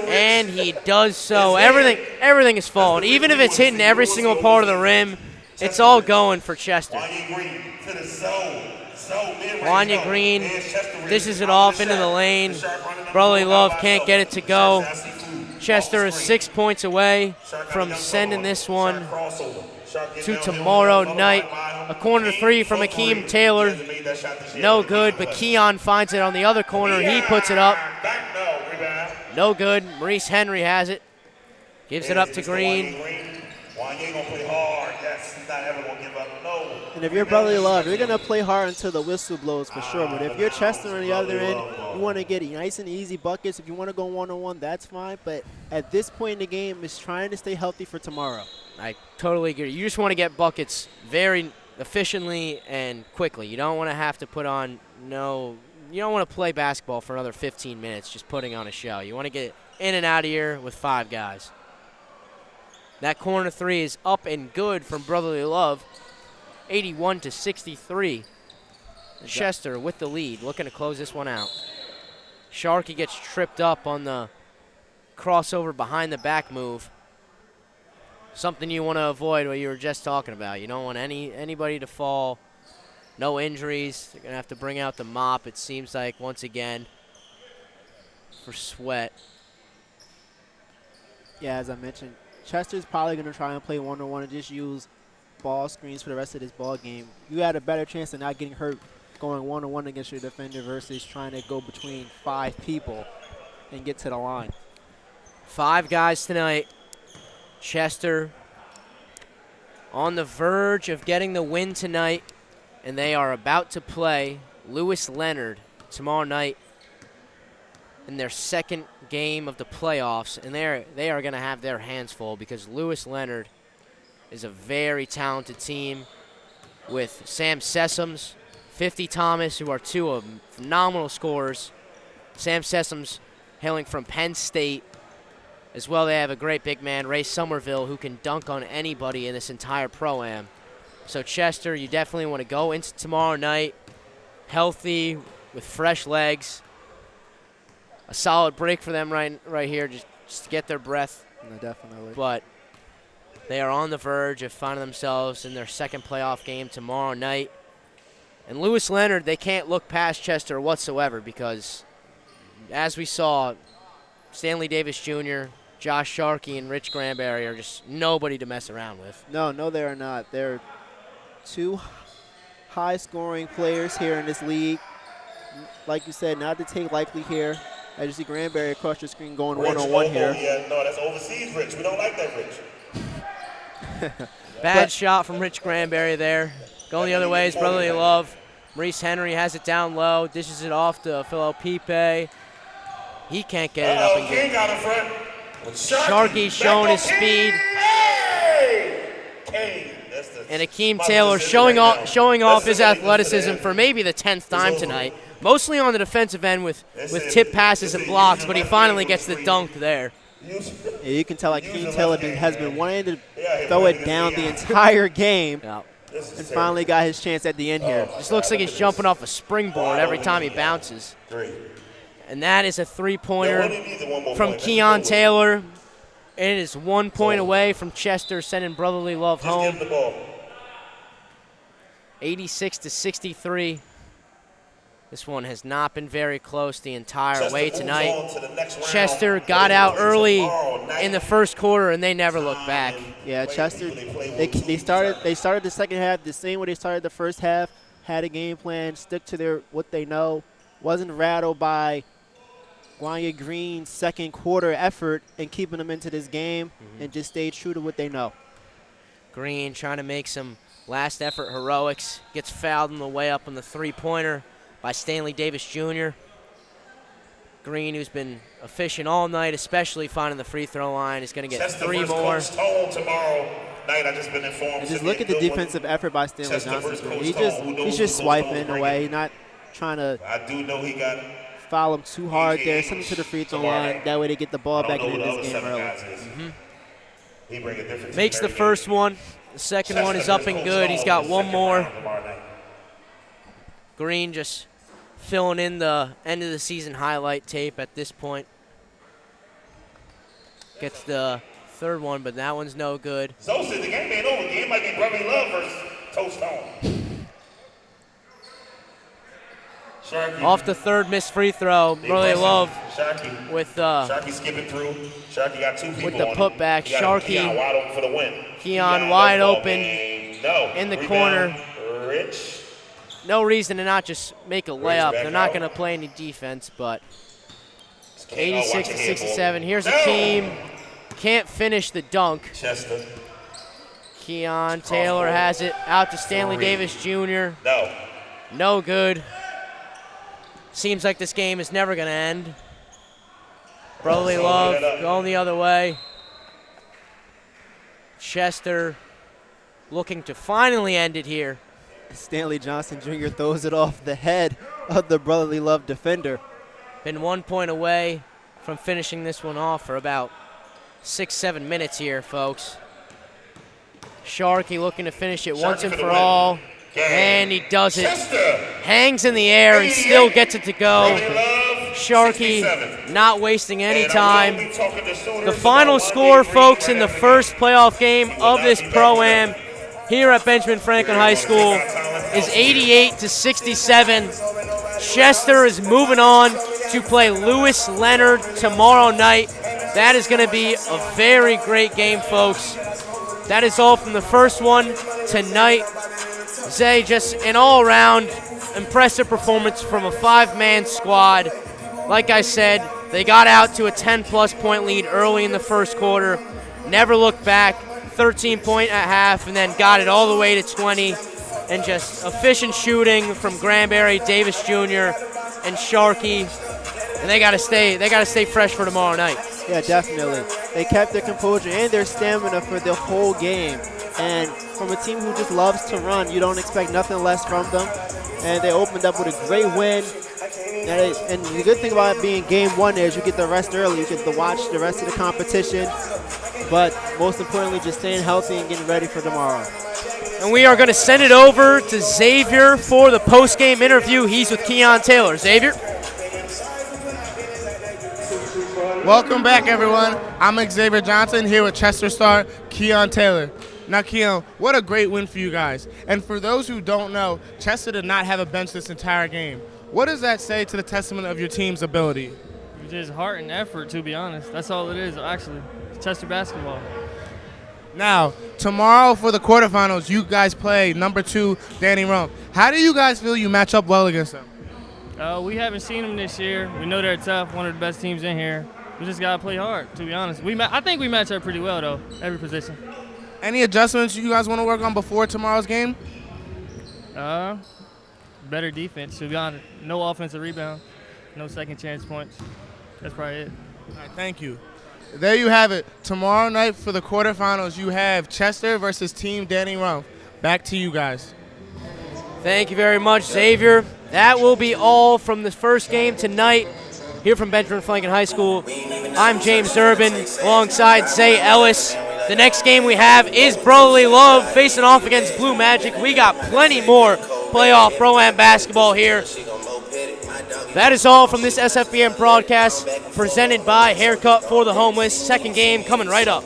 And he does so. Everything is falling. Even if it's hitting every single part of the rim, It's all going for Chester. Wanya Green to the zone. Wanya Green dishes it off into the lane. Brotherly Love can't get it to go. Chester is 6 points away from sending this one to tomorrow night. A corner three from Akeem Taylor. No good, but Keon finds it on the other corner. He puts it up. No good. Maurice Henry has it. Gives it up to Green. Wanya gonna play hard. Yes, he's not ever gonna give up. No. And if you're Brotherly Love, you're going to play hard until the whistle blows for sure. But if you're Chester on the other end, you want to get nice and easy buckets. If you want to go one-on-one, that's fine. But at this point in the game, it's trying to stay healthy for tomorrow. I totally agree. You just want to get buckets very efficiently and quickly. You don't want to have to put on you don't want to play basketball for another 15 minutes just putting on a show. You want to get in and out of here with 5 guys. That corner three is up and good from Brotherly Love, 81-63. Chester with the lead, looking to close this one out. Sharkey gets tripped up on the crossover behind the back move. Something you want to avoid, what you were just talking about. You don't want anybody to fall. No injuries. They're going to have to bring out the mop, it seems like, once again, for Sweat. Yeah, as I mentioned, Chester's probably going to try and play one-on-one and just use ball screens for the rest of this ball game. You had a better chance of not getting hurt going one-on-one against your defender versus trying to go between 5 people and get to the line. 5 guys tonight. Chester on the verge of getting the win tonight, and they are about to play Lewis Leonard tomorrow night in their second game of the playoffs, and they are going to have their hands full because Lewis Leonard is a very talented team with Sam Sessoms, 50 Thomas, who are 2 phenomenal scorers. Sam Sessoms hailing from Penn State. As well, they have a great big man, Ray Somerville, who can dunk on anybody in this entire Pro-Am. So Chester, you definitely want to go into tomorrow night healthy, with fresh legs. A solid break for them right here, just to get their breath. No, definitely. But they are on the verge of finding themselves in their second playoff game tomorrow night. And Lewis Leonard, they can't look past Chester whatsoever because, as we saw, Stanley Davis Jr., Josh Sharkey, and Rich Granberry are just nobody to mess around with. No, they are not. They're 2 high-scoring players here in this league. Like you said, not to take lightly here. I just see Granberry across your screen going one-on-one here. Yeah, no, that's overseas Rich. We don't like that Rich. Bad shot from Rich Granberry there. Going the other way is Brotherly Love. Maurice Henry has it down low, dishes it off to Phil Pipe. He can't get it up and King out in front. Sharkey showing his speed. And Akeem Taylor showing off his athleticism for maybe the 10th time tonight. Mostly on the defensive end with tip passes and blocks, but he finally gets the dunk there. Yeah, you can tell Akeem Taylor has been wanting to throw it down the entire game. Yeah. And finally got his chance at the end here. Just looks like he's jumping off a springboard every time he bounces. And that is a 3-pointer from Keon Taylor. It is 1 point away from Chester sending Brotherly Love home. 86-63. This one has not been very close the entire way tonight. Chester got out early in the first quarter, and they never looked back. Yeah, Chester, they started the second half the same way they started the first half, had a game plan, stick to what they know, wasn't rattled by Wanya Green's second quarter effort and keeping them into this game, and just stayed true to what they know. Green trying to make some last effort heroics, gets fouled on the way up on the 3-pointer by Stanley Davis Jr. Green, who's been efficient all night, especially finding the free throw line, is going to get 3 more. Tomorrow night, I just been informed. And just look at the defensive effort by Stanley Johnson. He's just swiping away, not trying to foul him too hard there. Send him to the free throw line. That way they get the ball back into this game early. Makes the first one. The second one is up and good. He's got 1 more. Green just filling in the end of the season highlight tape at this point. Gets the third one, but that one's no good. Zoe said the game ain't over. The game might be Brotherly Love versus Toast Home. Sharky. Off the third missed free throw, Brotherly Love Sharky. with Sharky skipping through. Sharky got 2 people with the on putback. him. He got Sharky. Keon wide open for the win. Keon wide ball open game. No. in the Rebound, corner. Rich. No reason to not just make a layup. back They're not out. going to play any defense, but King, watch 86 your to head, boy. 67. Here's No. Akeem. Can't finish the dunk. Chester. Keon Taylor has it out to Stanley Davis Jr. No. No good. Seems like this game is never going to end. Brotherly Love going the other way. Chester looking to finally end it here. Stanley Johnson Jr. throws it off the head of the Brotherly Love defender. Been 1 point away from finishing this one off for about 6-7 minutes here, folks. Sharky looking to finish it once and for all. And he does it. Hangs in the air and still gets it to go. Sharky not wasting any time. The final score, folks, in the first playoff game of this Pro-Am here at Benjamin Franklin High School is 88 to 67. Chester is moving on to play Lewis Leonard tomorrow night. That is going to be a very great game, folks. That is all from the first one tonight. Zay, just an all-around impressive performance from a 5-man squad. Like I said, they got out to a 10-plus point lead early in the first quarter, never looked back, 13 point at half, and then got it all the way to 20. And just efficient shooting from Granberry, Davis Jr., and Sharky. And they gotta stay fresh for tomorrow night. Yeah, definitely. They kept their composure and their stamina for the whole game. And from a team who just loves to run, you don't expect nothing less from them. And they opened up with a great win. And the good thing about it being game one is you get the rest early. You get to watch the rest of the competition. But most importantly, just staying healthy and getting ready for tomorrow. And we are going to send it over to Xavier for the post-game interview. He's with Keon Taylor. Xavier? Welcome back, everyone. I'm Xavier Johnson here with Chester star Keon Taylor. Now, Keon, what a great win for you guys. And for those who don't know, Chester did not have a bench this entire game. What does that say to the testament of your team's ability? Just heart and effort, to be honest. That's all it is, actually. It's Chester basketball. Now, tomorrow for the quarterfinals, you guys play number 2, Danny Rump. How do you guys feel you match up well against them? We haven't seen them this year. We know they're tough, one of the best teams in here. We just got to play hard, to be honest. I think we match up pretty well, though, every position. Any adjustments you guys want to work on before tomorrow's game? Better defense, to be honest. No offensive rebound, no second chance points. That's probably it. All right, thank you. There you have it. Tomorrow night for the quarterfinals, you have Chester versus Team Danny Rump. Back to you guys. Thank you very much, Xavier. That will be all from the first game tonight here from Benjamin Franklin High School. I'm James Durbin alongside Zay Ellis. The next game we have is Brotherly Love facing off against Blue Magic. We got plenty more playoff Pro-Am basketball here. That is all from this SFBM broadcast presented by Haircut for the Homeless. Second game coming right up.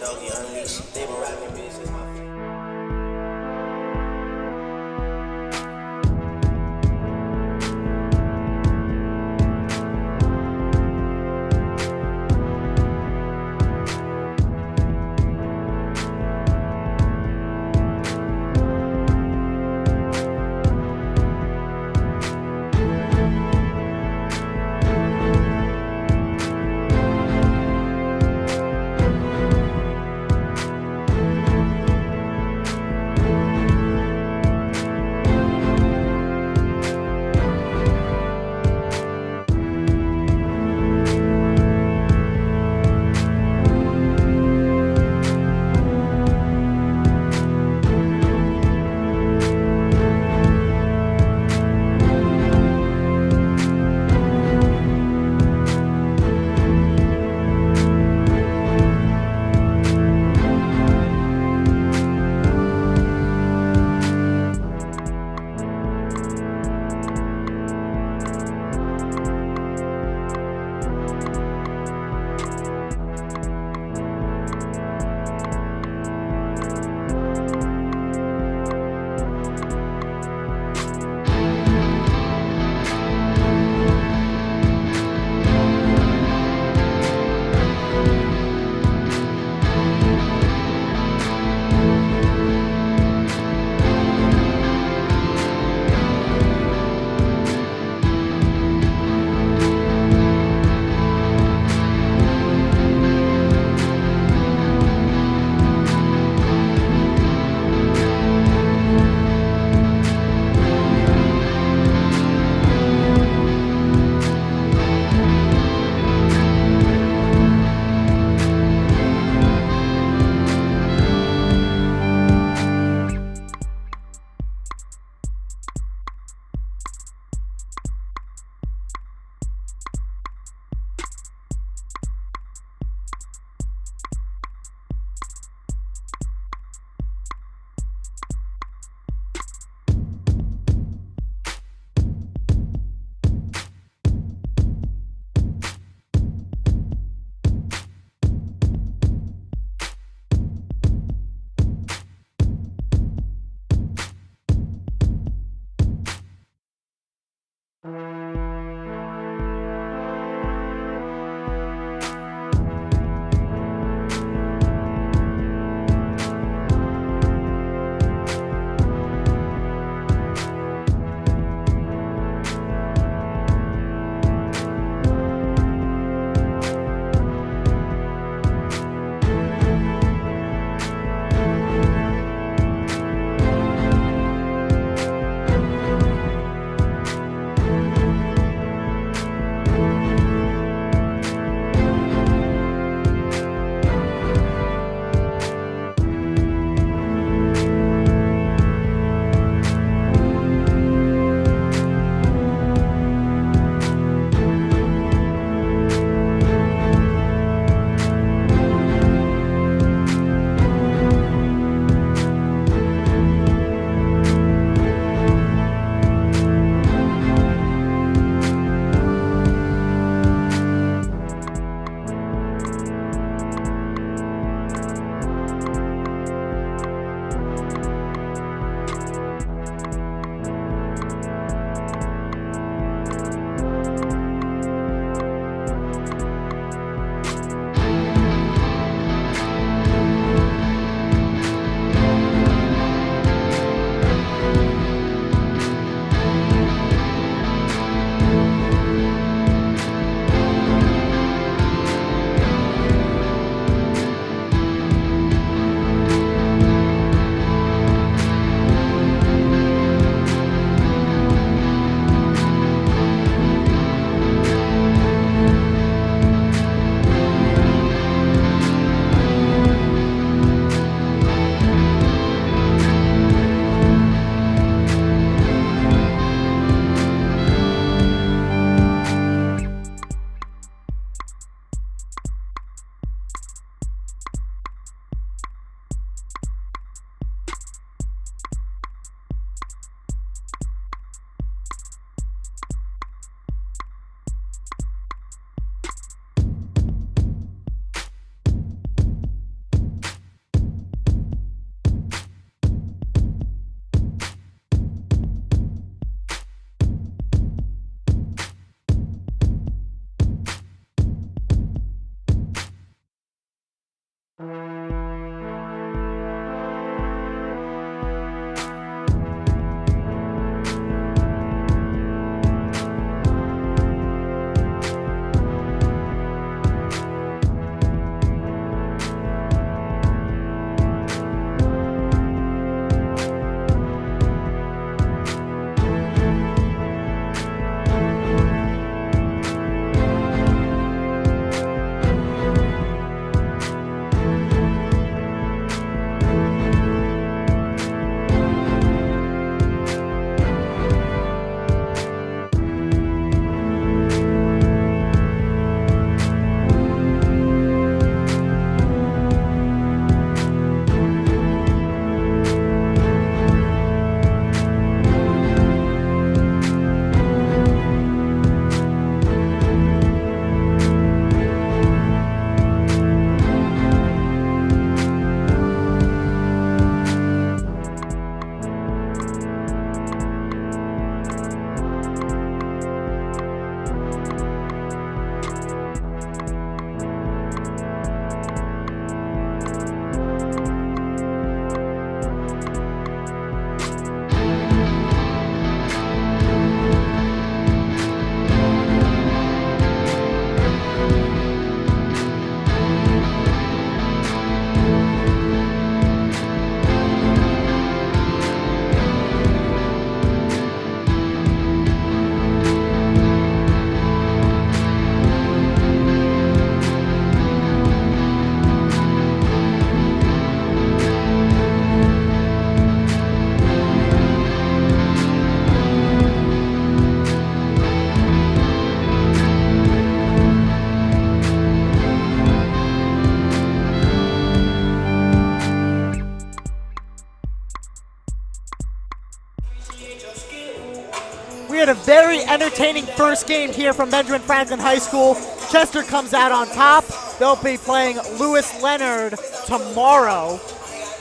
We had a very entertaining first game here from Benjamin Franklin High School. Chester comes out on top. They'll be playing Lewis Leonard tomorrow.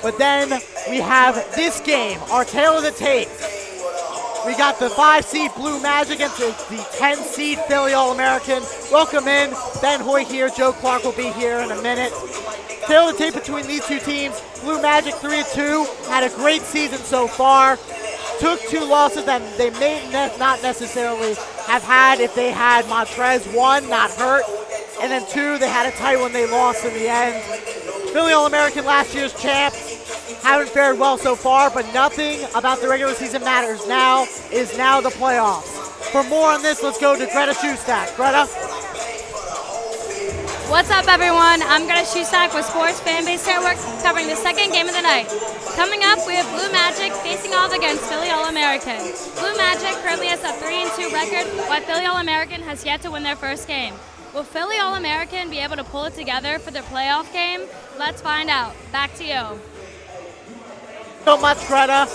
But then we have this game, our tail of the tape. We got the 5-seed Blue Magic against the 10-seed Philly All-American. Welcome in. Ben Hoy here. Joe Clark will be here in a minute. Tail of the tape between these two teams. Blue Magic 3-2. Had a great season so far. Took 2 losses that they may not necessarily have had if they had Montrez, 1, not hurt. And then 2, they had a tight one they lost in the end. Philly All-American, last year's champs. Haven't fared well so far, but nothing about the regular season matters now. It is now the playoffs. For more on this, let's go to Greta Shoestack. Greta? What's up, everyone? I'm Greta Shoestack with Sports Fanbase Network, covering the second game of the night. Coming up, we have Blue Magic facing off against Philly All-American. Blue Magic currently has a 3-2 record, while Philly All-American has yet to win their first game. Will Philly All-American be able to pull it together for their playoff game? Let's find out. Back to you. So much, Greta.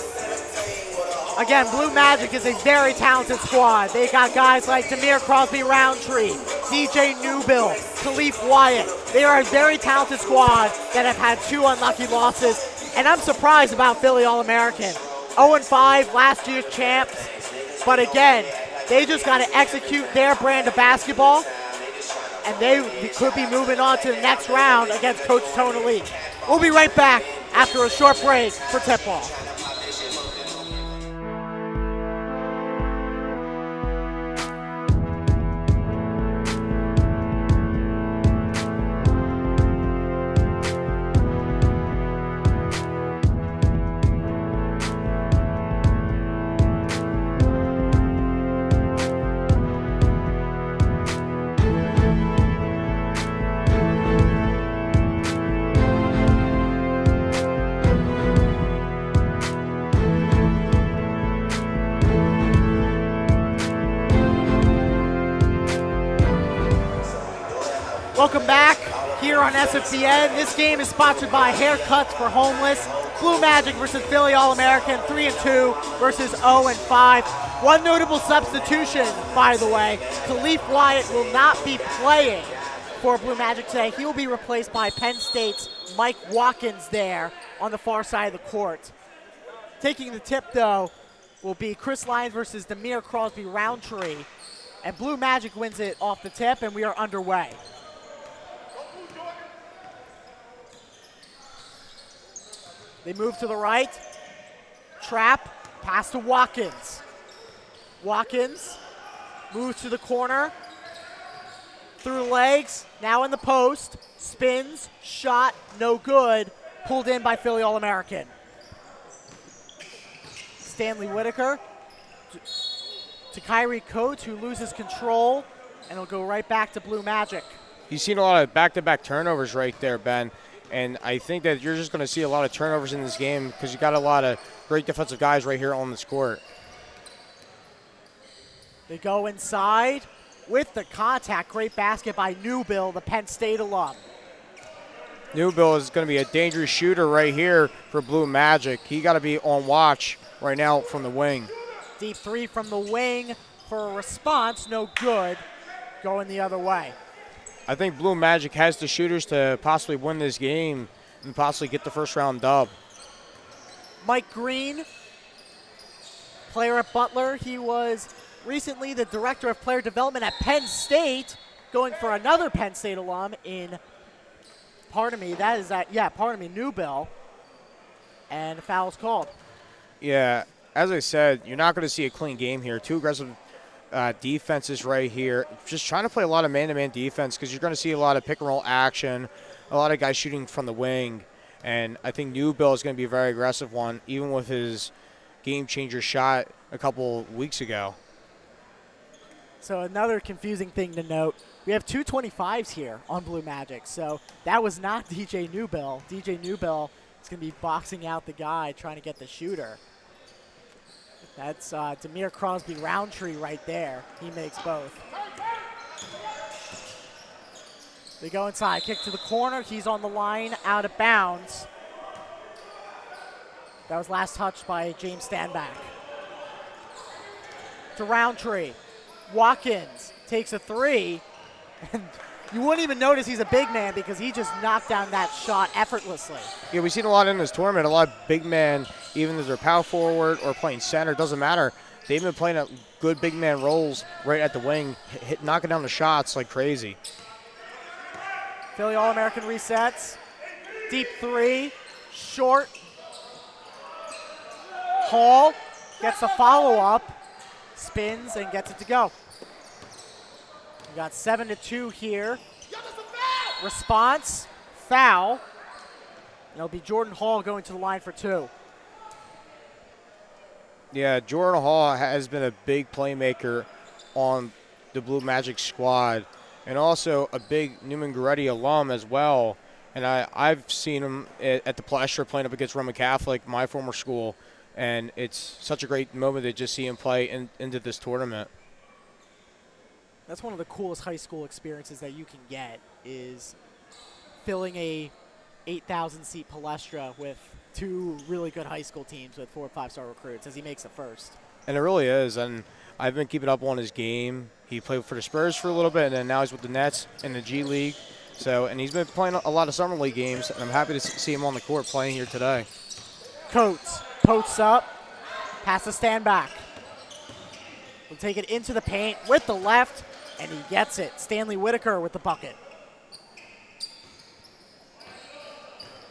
Again, Blue Magic is a very talented squad. They got guys like Demir Crosby Roundtree, DJ Newbill, Khalif Wyatt. They are a very talented squad that have had 2 unlucky losses. And I'm surprised about Philly All-American. 0-5, last year's champs. But again, they just got to execute their brand of basketball. And they could be moving on to the next round against Coach Tony Lee. We'll be right back after a short break for tip-off. Welcome back here on SFBN. This game is sponsored by Haircuts for Homeless. Blue Magic versus Philly All-American, 3-2 versus 0-5. One notable substitution, by the way, Khalif Wyatt will not be playing for Blue Magic today. He will be replaced by Penn State's Mike Watkins there on the far side of the court. Taking the tip, though, will be Chris Lyons versus Demir Crosby Roundtree. And Blue Magic wins it off the tip, and we are underway. They move to the right. Trap, pass to Watkins. Watkins moves to the corner. Through legs, now in the post. Spins, shot, no good. Pulled in by Philly All-American. Stanley Whitaker to Kyrie Coates, who loses control, and it'll go right back to Blue Magic. You've seen a lot of back-to-back turnovers right there, Ben. And I think that you're just going to see a lot of turnovers in this game because you got a lot of great defensive guys right here on this court. They go inside with the contact. Great basket by Newbill, the Penn State alum. Newbill is going to be a dangerous shooter right here for Blue Magic. He got to be on watch right now from the wing. Deep 3 from the wing for a response, no good. Going the other way. I think Blue Magic has the shooters to possibly win this game and possibly get the first round dub. Mike Green, player at Butler. He was recently the director of player development at Penn State, going for another Penn State alum in, Newbill. And a foul's called. Yeah, as I said, you're not going to see a clean game here. 2 aggressive defenses right here. Just trying to play a lot of man-to-man defense because you're going to see a lot of pick-and-roll action, a lot of guys shooting from the wing, and I think Newbill is going to be a very aggressive one, even with his game-changer shot a couple weeks ago. So another confusing thing to note, we have 2 25s here on Blue Magic, so that was not DJ Newbill. DJ Newbill is going to be boxing out the guy trying to get the shooter. That's Demir Crosby Roundtree right there. He makes both. They go inside, kick to the corner. He's on the line, out of bounds. That was last touched by James Stanback. to Roundtree. Watkins takes a three, and you wouldn't even notice he's a big man because he just knocked down that shot effortlessly. Yeah, we've seen a lot in this tournament. A lot of big men, even if they're power forward or playing center, doesn't matter. They've been playing good big man roles right at the wing, knocking down the shots like crazy. Philly All-American resets. Deep three, short. Hall gets the follow-up, spins, and gets it to go. We got 7-2 here. Response, foul. It'll be Jordan Hall going to the line for two. Yeah, Jordan Hall has been a big playmaker on the Blue Magic squad, and also a big Newman Goretti alum as well. And I've seen him at the Plaster playing up against Roman Catholic, my former school, and it's such a great moment to just see him play into this tournament. That's one of the coolest high school experiences that you can get, is filling a 8,000-seat Palestra with two really good high school teams with 4 or 5-star recruits as he makes it first. And it really is, and I've been keeping up on his game. He played for the Spurs for a little bit, and then now he's with the Nets in the G League. So, and he's been playing a lot of summer league games, and I'm happy to see him on the court playing here today. Coates posts up, pass the stand back. Will take it into the paint with the left, and he gets it. Stanley Whitaker with the bucket.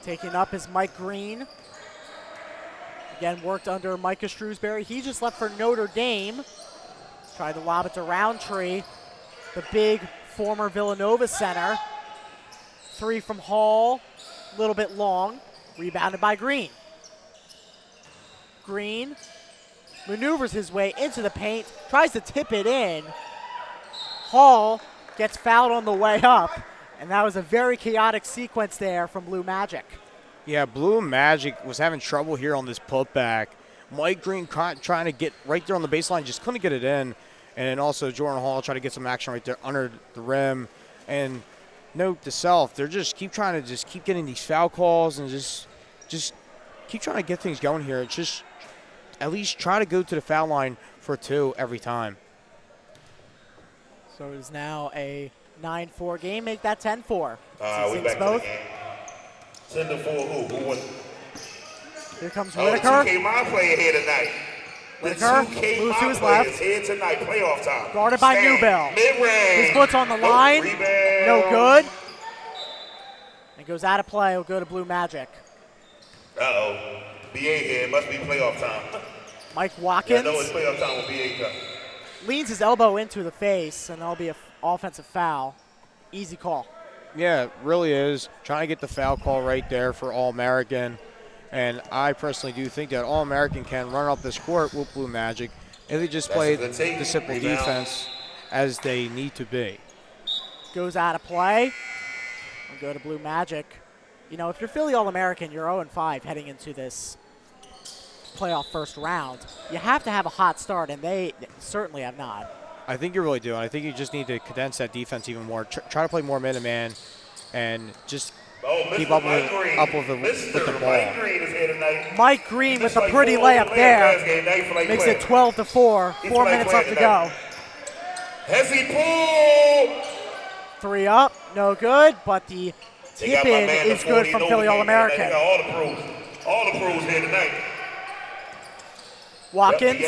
Taking up is Mike Green. Again, worked under Micah Shrewsbury. He just left for Notre Dame. Tried to lob it to Roundtree, the big former Villanova center. Three from Hall, a little bit long. Rebounded by Green. Green maneuvers his way into the paint, tries to tip it in. Hall gets fouled on the way up, and that was a very chaotic sequence there from Blue Magic. Yeah, Blue Magic was having trouble here on this putback. Mike Green trying to get right there on the baseline, just couldn't get it in. And then also Jordan Hall trying to get some action right there under the rim. And note to self, they're just keep getting these foul calls and just keep trying to get things going here. It's just at least try to go to the foul line for two every time. So it is now a 9-4 game. Make that 10-4. We back both. to the game. 10-4 who won? Here comes The Whitaker. 2K My player here tonight. The Whitaker 2K moves My to his players left. here tonight. Playoff time. Guarded by Stand. Newbell. Mid-range. His foot's on the Nope. line. Rebound. No good. It goes out of play. It'll go to Blue Magic. Uh-oh. BA here. It must be playoff time. Mike Yeah, Watkins no, it's playoff time with BA come. leans his elbow into the face, and that'll be an offensive foul. Easy call. Yeah, it really is. Trying to get the foul call right there for All-American. And I personally do think that All-American can run up this court with Blue Magic if they just play a good take. the simple Rebound. defense as they need to be. Goes out of play. We'll go to Blue Magic. You know, if you're Philly All-American, you're 0-5 heading into this playoff first round. You have to have a hot start, and they certainly have not. I think you really do. And I think you just need to condense that defense even more. Try to play more man-to-man and just keep up with the ball. Mike Green is here tonight. Mike Green with Just a pretty like layup there. last game, now he feel like Makes playing. it 12-4. He 4 feel like minutes left to go. playing Hesse Poole. 3 up, no good, but the They got tip my in man, is the good 40 from Nova Philly King, All-American. man. They got all the pros. All the pros here tonight. Watkins,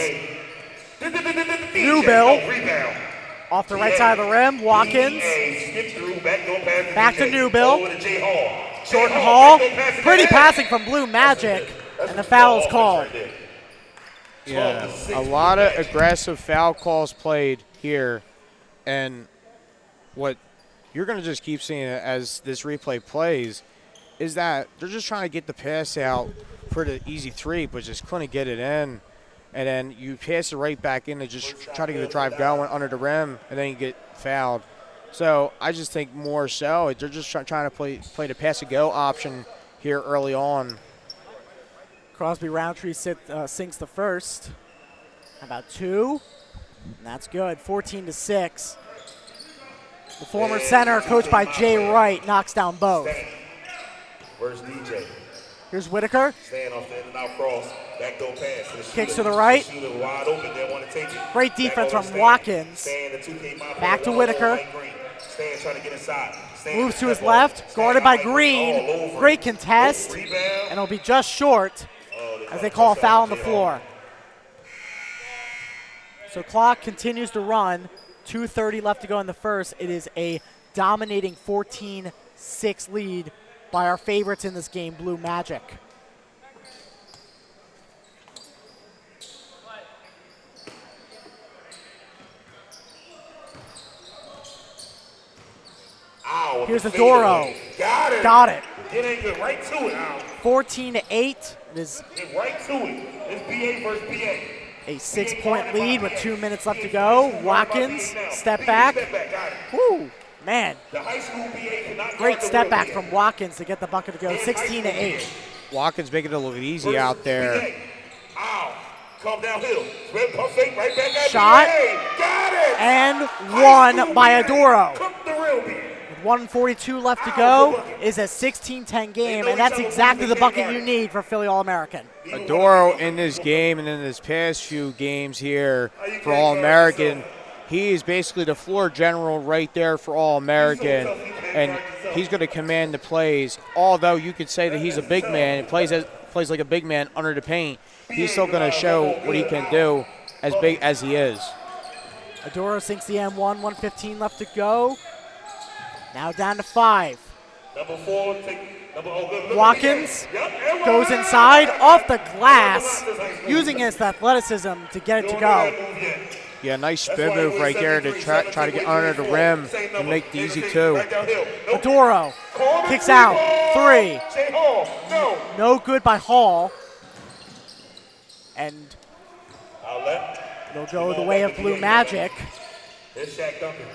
Newbell. Rebound. off the right side of the rim. Watkins, Skip through, backdoor pass back to DJ. Newbell. Over to J. Hall. Jordan J. Hall, backdoor pass to pretty the passing from Blue Magic, and the foul is called. Yeah, a lot of aggressive foul calls played here. And what you're going to just keep seeing as this replay plays is that they're just trying to get the pass out for the easy three, but just couldn't get it in. And then you pass it right back in to just try to get the drive going under the rim, and then you get fouled. So I just think more so they're just trying to play the pass-and-go option here early on. Crosby Roundtree sinks the first. How about 2? And that's good. 14-6. The former center, coached by Jay Wright, knocks down both. Where's DJ? Here's Whitaker. Stand off the in and out cross. Back door pass. The Kicks shooter- to the right. the shooter wide open. They want to take it. Great Back defense over from Stan. Watkins. Stan, the 2K mop Back to all Whitaker. over Mike Green. Stan trying to get inside. Stan Moves to his step off. left, Stan guarded by Mike all Green. over. Great contest, Rebound. and it'll be just short Oh, as they call a foul on the Jayhawk. floor. So clock continues to run. 2:30 left to go in the first. It is a dominating 14-6 lead by our favorites in this game, Blue Magic. Ow, Here's the Adoro. fadeaway. Got it. Got it. Get in, get right to it. Ow. 14-8. It is Get right to it. It's BA versus BA. a 6-point lead with 2 minutes left to go. Watkins, step back. Got it. Woo, man. The high school BA cannot Great guard the step real back BA. from Watkins to get the bucket to go. 16-8. Watkins making it look easy out there. BA. Ow. Come downhill. Spread pump fake right back at Shot. BA. Got it. And High school one by BA. Adoro. Cook the real BA. 1:42 left to go is a 16-10 game, and that's exactly the bucket you need for Philly All-American. Adoro in this game and in his past few games here for All-American, he is basically the floor general right there for All-American, and he's going to command the plays. Although you could say that he's a big man and plays like a big man under the paint, he's still going to show what he can do as big as he is. Adoro sinks the M1, 1:15 left to go. Now down to 5. Number 4, take number good. Watkins Yep, goes inside, off the glass, using his athleticism to get it to go. Yeah, nice spin move right there to try to get under the rim and make the easy two. Adoro kicks out, 3. No good by Hall. And it'll go the way of Blue Magic. Here's Shaq Duncan.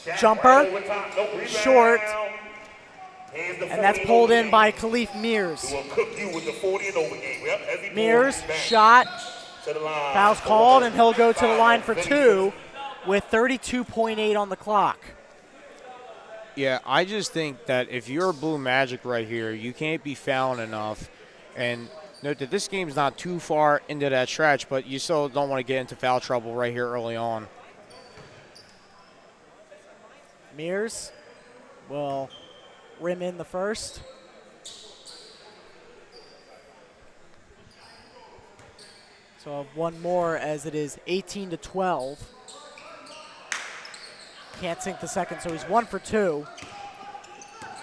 Shaq Jumper, right over top. Nope, rebound. short, Hands the and that's 40 pulled over in game. by Khalif Mears. We'll cook you with the 40 and over game. Yep, as he Mears, pulls back shot, to the line. foul's called, and he'll go to the line for 2 with 32.8 on the clock. Yeah, I just think that if you're Blue Magic right here, you can't be fouling enough. And note that this game's not too far into that stretch, but you still don't want to get into foul trouble right here early on. Mears will rim in the first. So I'll have one more as it is 18-12. Can't sink the second, so he's 1 for 2.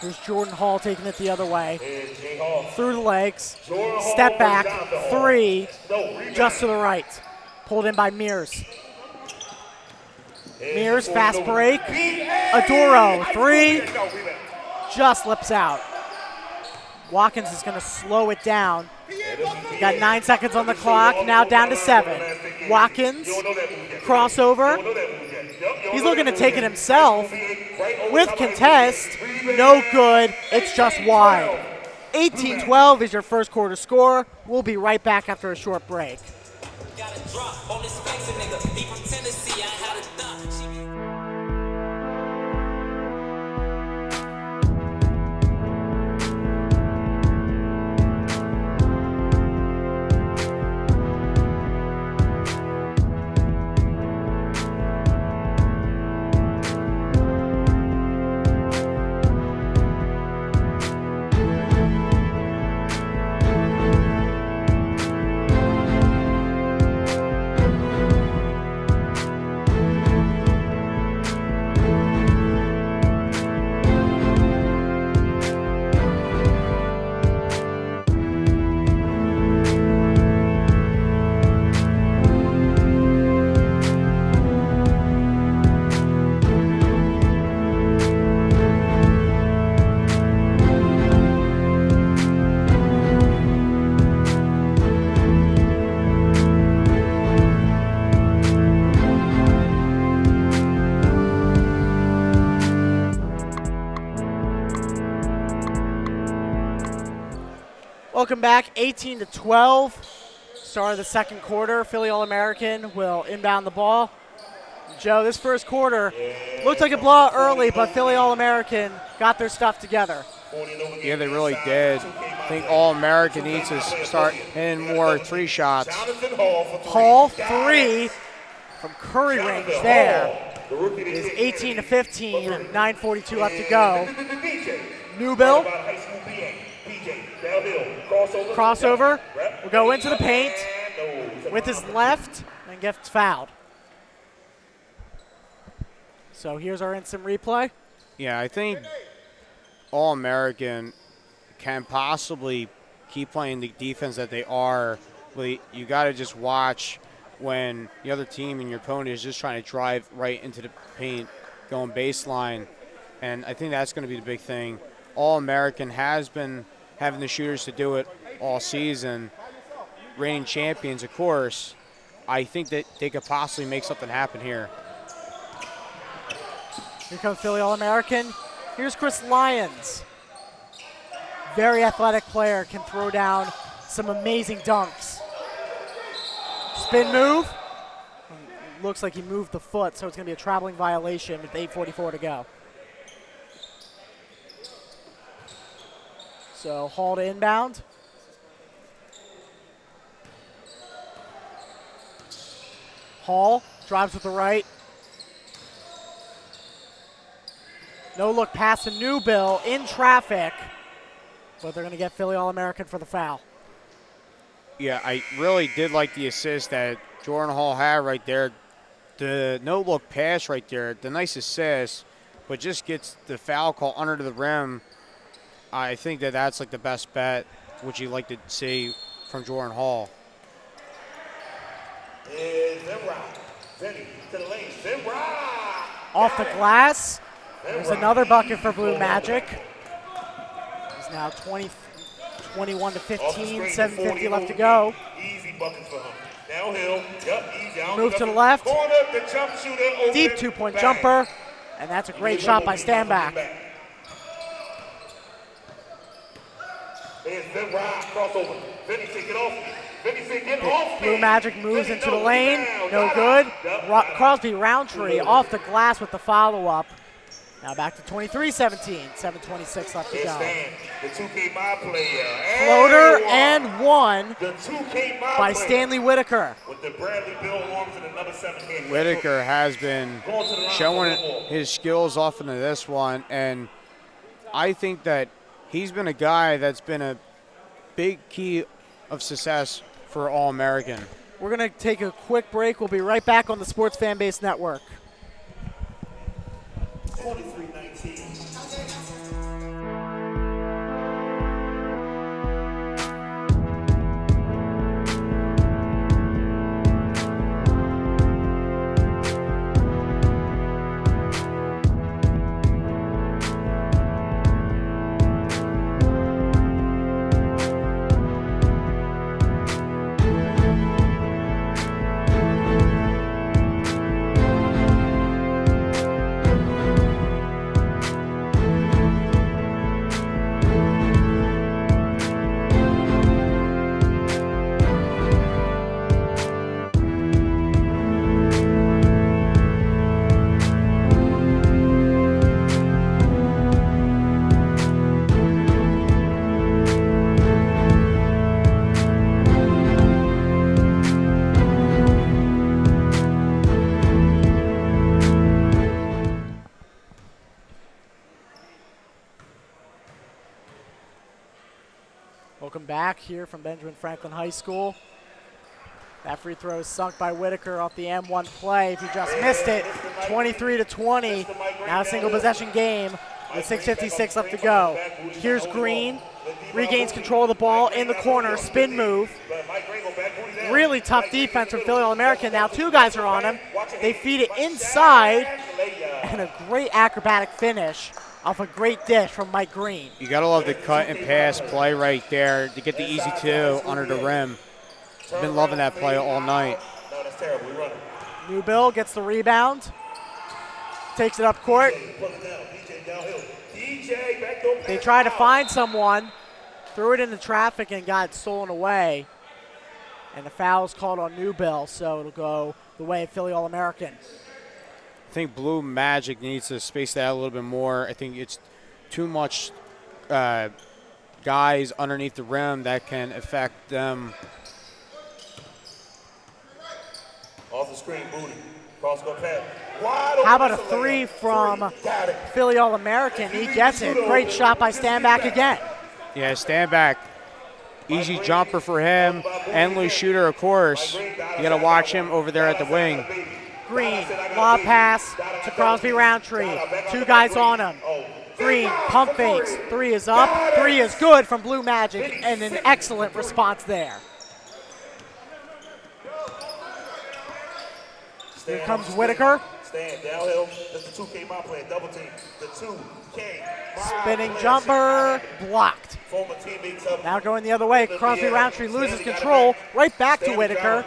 Here's Jordan Hall taking it the other way. Here's Jay Hall. Through the legs. Jordan Hall Step back. down to Hall. 3. No, rebound. Just to the right. Pulled in by Mears. Here's Mears, the fast 40 break. BA. Adoro, 3. No, rebound. Just slips out. Watkins is going to slow it down. We got 9 seconds on the clock. Now down to 7. Watkins, crossover. He's looking to take it himself. With contest, no good. It's just wide. 18-12 is your first quarter score. We'll be right back after a short break. Welcome back, 18-12. Start of the second quarter. Philly All-American will inbound the ball. Joe, this first quarter looked like a blowout early, but Philly All-American got their stuff together. Yeah, they really did. I think All-American needs to start hitting more 3 shots. Jonathan Hall for 3. Hall 3 from Curry range there. Is 18 to 15, 9:42 left to go. Newbill, crossover, will go into the paint with his left and gets fouled. So here's our instant replay. Yeah, I think All-American can possibly keep playing the defense that they are. But you got to just watch when the other team and your opponent is just trying to drive right into the paint, going baseline. And I think that's going to be the big thing. All-American has been having the shooters to do it all season. Reigning champions, of course. I think that they could possibly make something happen here. Here comes Philly All-American. Here's Chris Lyons. Very athletic player, can throw down some amazing dunks. Spin move. Looks like he moved the foot, so it's going to be a traveling violation with 8:44 to go. So Hall to inbound. Hall drives with the right. No look pass to Newbill in traffic, but they're going to get Philly All-American for the foul. Yeah, I really did like the assist that Jordan Hall had right there. The no-look pass right there, the nice assist, but just gets the foul call under the rim. I think that that's like the best bet, which you like to see from Jordan Hall. Off the glass. There's another bucket for Blue Magic. It's now 21 to 15, 7:50 left to go. Easy buckets for him. Downhill. Yep, easy. Move to the left. Corner, the jump shooter open. Deep 2-point Bang. jumper. And that's a great shot by Stanback. There's Vinny crossover. Vinny take it off. Vinny say get off. Blue Magic moves into the lane. No good. Crosby Roundtree off the glass with the follow-up. Now back to 23-17. 7:26 left to go. The 2K My player. Floater and one The 2K My by player. Stanley Whitaker. With the Bradley Bill arms and another 7 Whitaker has been showing his skills off into this one, and I think that he's been a guy that's been a big key of success for All-American. We're going to take a quick break. We'll be right back on the Sports Fanbase Network. 23-19. Welcome back here from Benjamin Franklin High School. That free throw is sunk by Whitaker off the M1 play. If you just missed it, 23-20. Now a single possession game with 6:56 left to go. Here's Green. Regains control of the ball in the corner. Spin move. Really tough defense from Philly All-American. Now 2 guys are on him. They feed it inside. And a great acrobatic finish off a great dish from Mike Green. You got to love the cut and pass play right there to get the easy 2 under the rim. I've been loving that play all night. No, that's terrible. We run it. Newbill gets the rebound. Takes it up court. DJ back door pass. They try to find someone. Threw it into traffic and got stolen away. And the foul is called on Newbill, so it'll go the way of Philly All-American. I think Blue Magic needs to space that out a little bit more. I think it's too much guys underneath the rim that can affect them. Off the screen, Booty. Cross go pass. Wide open. How about a three from Philly All-American? He gets it. Great shot by Standback again. Yeah, stand back. Easy jumper for him. Endless shooter, of course. You got to watch him over there at the wing. Green, lob pass to Crosby Roundtree. 2 guys on him. Green, pump fakes. 3 is up. 3 is good from Blue Magic, and an excellent response there. Here comes Whitaker. Stand downhill. That's the 2K my play. Double team. The 2K. Spinning jumper, blocked. Former teammates up. Now going the other way. Crosby Roundtree loses control. Right back to Whitaker.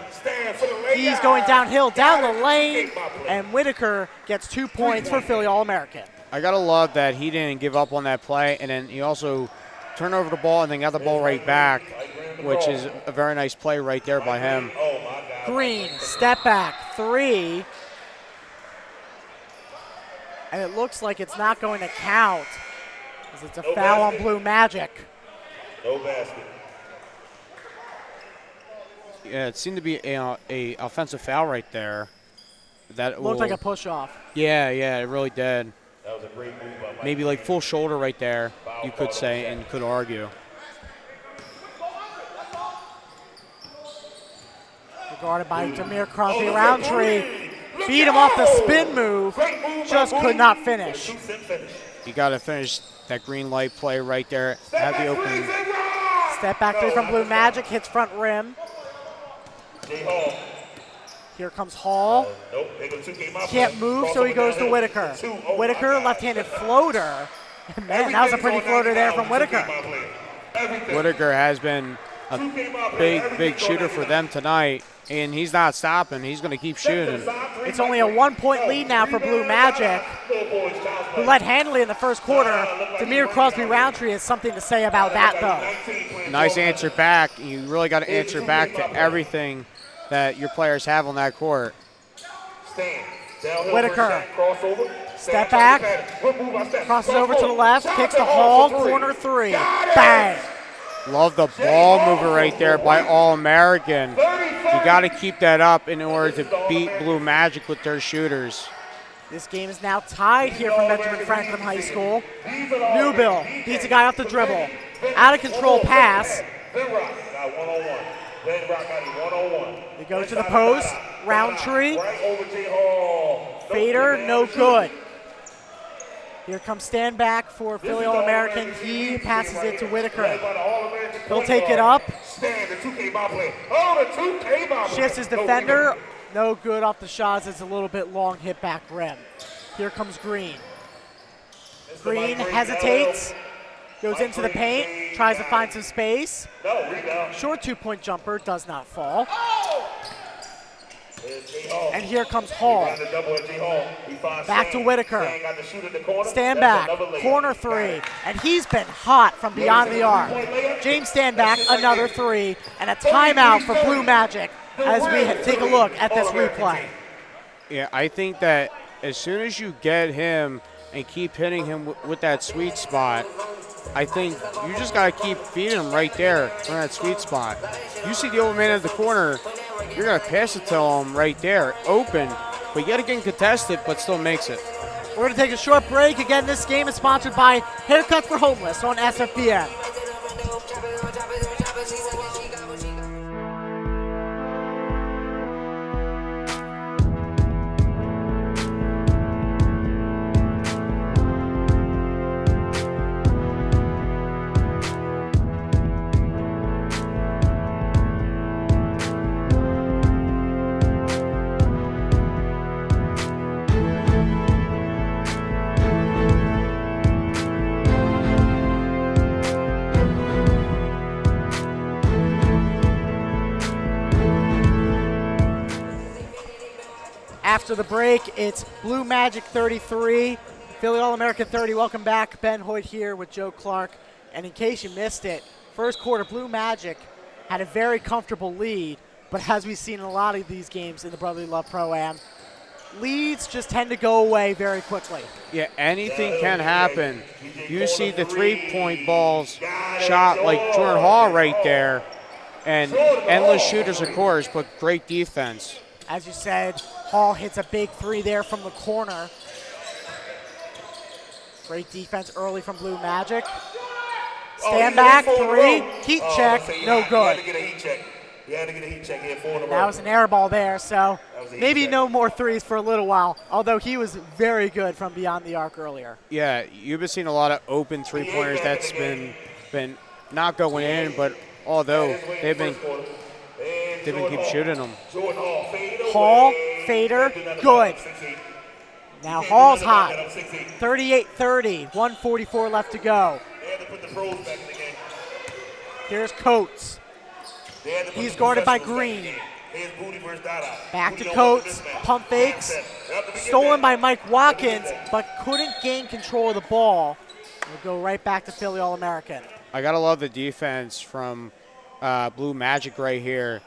He's going downhill, down the lane, and Whitaker gets 2 points for Philly All-American. I got to love that he didn't give up on that play, and then he also turned over the ball and then got the ball right back, which is a very nice play right there by him. Green, step back, 3. And it looks like it's not going to count, as it's a foul on Blue Magic. No basket. Yeah, it seemed to be a offensive foul right there. That Looked like a push-off. Yeah, it really did. That was a great move by Mike. Maybe like full shoulder right there, you could say, and could argue. Guarded by Demir Crosby Roundtree. Beat him off the spin move. Just could not finish. You got to finish that green light play right there. Have the opening. Step back 3 from Blue Magic. Hits front rim. Here comes Hall. Can't move, so he goes to Whitaker. Whitaker, left-handed floater. Man, that was a pretty floater there from Whitaker. Whitaker has been a big shooter for them tonight, and he's not stopping. He's going to keep shooting. It's only a 1-point lead now for Blue Magic, who led handily in the first quarter. Demir Crosby Roundtree has something to say about that, though. Nice answer back. You really got to answer back to everything that your players have on that court. Whitaker, step back, crosses over to the left, kicks to Hall, corner 3, bang. Love the ball mover right there by All-American. You got to keep that up in order to beat Blue Magic with their shooters. This game is now tied here from Benjamin Franklin High School. Newbill beats a guy off the dribble. Out of control pass. They go to the post. Roundtree. Fader, no good. Here comes stand back for Philly All-American. He passes it to Whitaker. He'll take it up. Shifts his defender. No good off the shots. It's a little bit long hit back rim. Here comes Green. Green hesitates. Goes into the paint. Tries to find some space. Short 2-point jumper. Does not fall. And here comes Hall. Back to Whitaker. Stand back. Corner 3. And he's been hot from beyond the arc. James Standback, another 3. And a timeout for Blue Magic as we take a look at this replay. Yeah, I think that as soon as you get him and keep hitting him with that sweet spot, I think you just got to keep feeding him right there on that sweet spot. You see the open man at the corner, you're going to pass it to him right there, open, but you got to get him contested, but still makes it. We're going to take a short break. Again, this game is sponsored by Haircuts for Homeless on SFBN. After the break, it's Blue Magic 33, Philly All-American 30. Welcome back. Ben Hoyt here with Joe Clark. And in case you missed it, first quarter, Blue Magic had a very comfortable lead, but as we've seen in a lot of these games in the Brotherly Love Pro-Am, leads just tend to go away very quickly. Yeah, anything can happen. You see the 3-point balls shot like Jordan Hall right there. And endless shooters, of course, but great defense. As you said, Hall hits a big three there from the corner. Great defense early from Blue Magic. Stand back, three, heat check, no good. He had to get a heat check here, 4 in a row. That was an air ball there, so was a heat maybe check. no more threes for a little while, although he was very good from beyond the arc earlier. Yeah, you've been seeing a lot of open three-pointers that's been not going in, but although they've been keep shooting them. Hall, fader, good. Now Hall's hot. 38-30, 1:44 left to go. Here's Coates. He's guarded by Green. Back to Coates, pump fakes. Stolen by Mike Watkins, but couldn't gain control of the ball. We'll go right back to Philly All-American. I gotta love the defense from Blue Magic right here.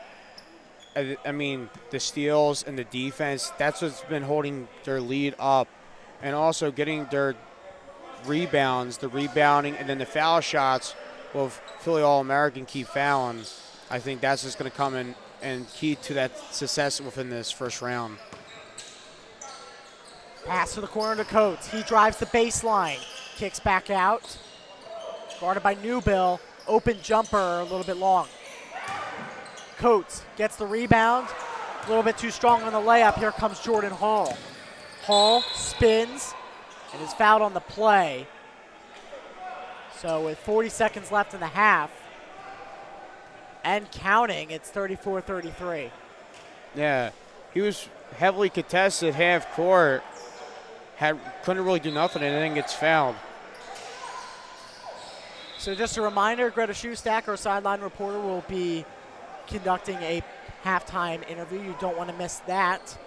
I mean, the steals and the defense, that's what's been holding their lead up. And also getting their rebounds, the rebounding, and then the foul shots. Well, if Philly All-American keep fouling, I think that's just going to come in and key to that success within this first round. Pass to the corner to Coates. He drives the baseline, kicks back out. Guarded by Newbill. Open jumper, a little bit long. Coates gets the rebound. A little bit too strong on the layup. Here comes Jordan Hall. Hall spins and is fouled on the play. So with 40 seconds left in the half, and counting, it's 34-33. Yeah, he was heavily contested half court. Couldn't really do nothing, and then gets fouled. So just a reminder, Greta Shoestack, our sideline reporter, will be conducting a halftime interview. You don't want to miss that.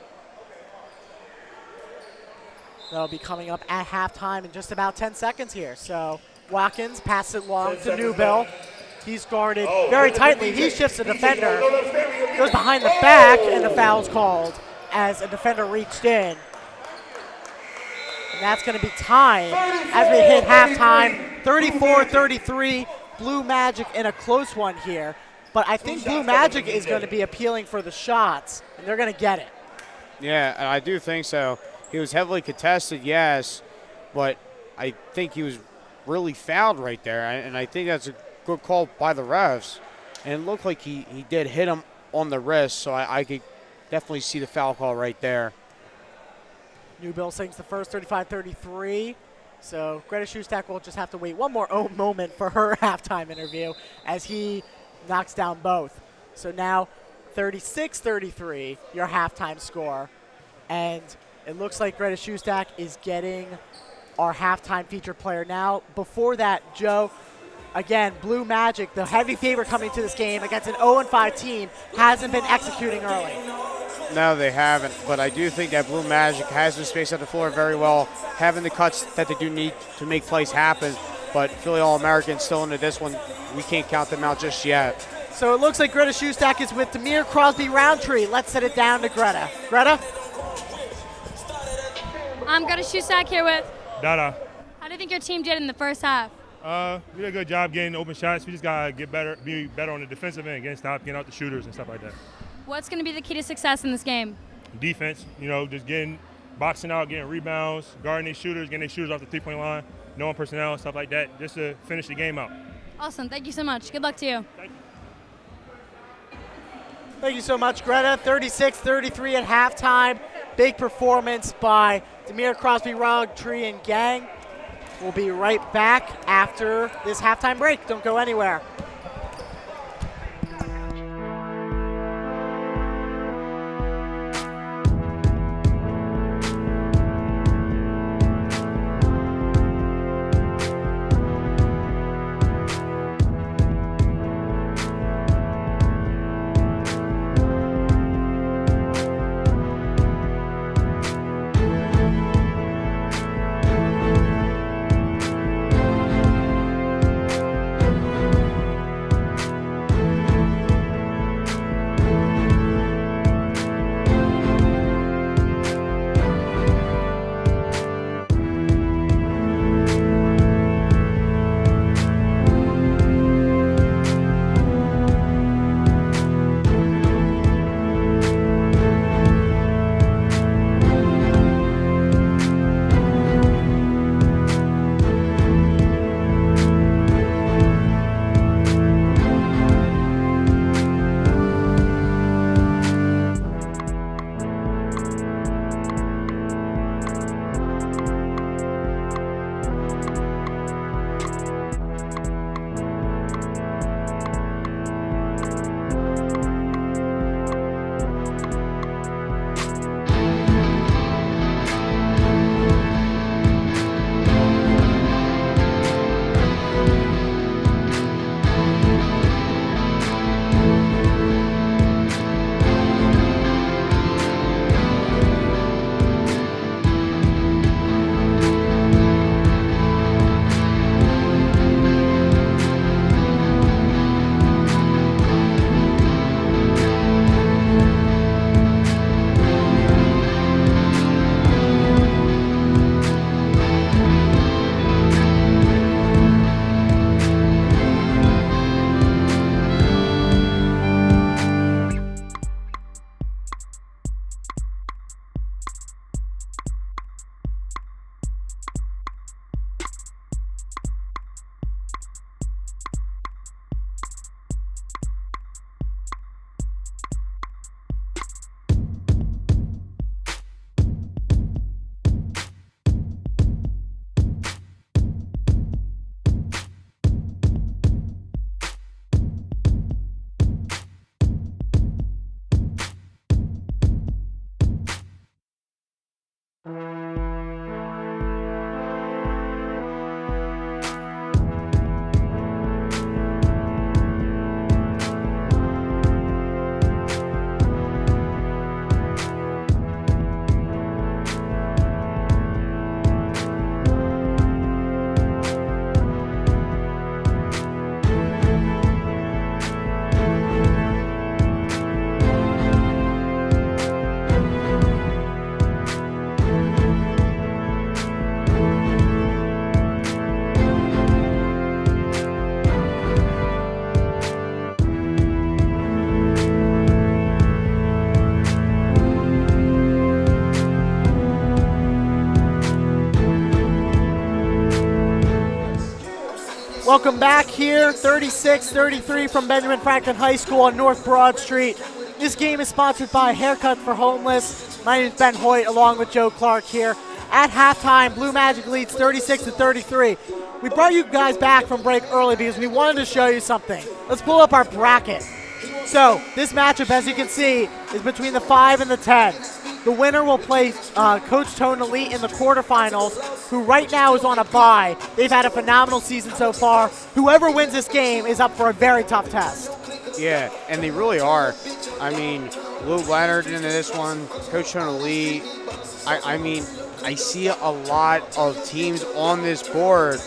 That'll be coming up at halftime in just about 10 seconds here. So Watkins passes it long to Newbill. He's guarded very tightly. He shifts the defender, goes behind the back, and the foul's called as a defender reached in. And that's going to be time as we hit halftime. 34-33, Blue Magic in a close one here. But I think Blue Magic is going to be appealing for the shots, and they're going to get it. Yeah, and I do think so. He was heavily contested, yes, but I think he was really fouled right there, and I think that's a good call by the refs. And it looked like he did hit him on the wrist, so I could definitely see the foul call right there. Newbill sinks the first, 35-33. So Greta Shoestack will just have to wait one more moment for her halftime interview as he knocks down both. So now 36-33, your halftime score. And it looks like Greta Shoestack is getting our halftime featured player now. Before that, Joe, again, Blue Magic, the heavy favorite coming to this game against an 0-5 team, hasn't been executing early. No, they haven't, but I do think that Blue Magic has been spaced out the floor very well, having the cuts that they do need to make plays happen. But Philly All-American still into this one. We can't count them out just yet. So it looks like Greta Shoestack is with Demir Crosby Roundtree. Let's set it down to Greta. Greta? I'm Greta Shoestack here with Dada. How do you think your team did in the first half? We did a good job getting open shots. We just got to get better, be better on the defensive end, getting out the shooters and stuff like that. What's going to be the key to success in this game? Defense, just boxing out, getting rebounds, guarding these shooters, getting their shooters off the three-point line, knowing personnel and stuff like that, just to finish the game out. Awesome. Thank you so much. Good luck to you. Thank you. Thank you so much, Greta. 36-33 at halftime. Big performance by Demir Crosby Roundtree and gang. We'll be right back after this halftime break. Don't go anywhere. Welcome back here, 36-33 from Benjamin Franklin High School on North Broad Street. This game is sponsored by Haircut for Homeless. My name is Ben Hoyt, along with Joe Clark here. At halftime, Blue Magic leads 36-33. We brought you guys back from break early because we wanted to show you something. Let's pull up our bracket. So this matchup, as you can see, is between the 5 and the 10. The winner will play Coach Tone Elite in the quarterfinals, who right now is on a bye. They've had a phenomenal season so far. Whoever wins this game is up for a very tough test. Yeah, and they really are. I mean, Lou Leonard into this one, Coach Tone Elite. I mean, I see a lot of teams on this board.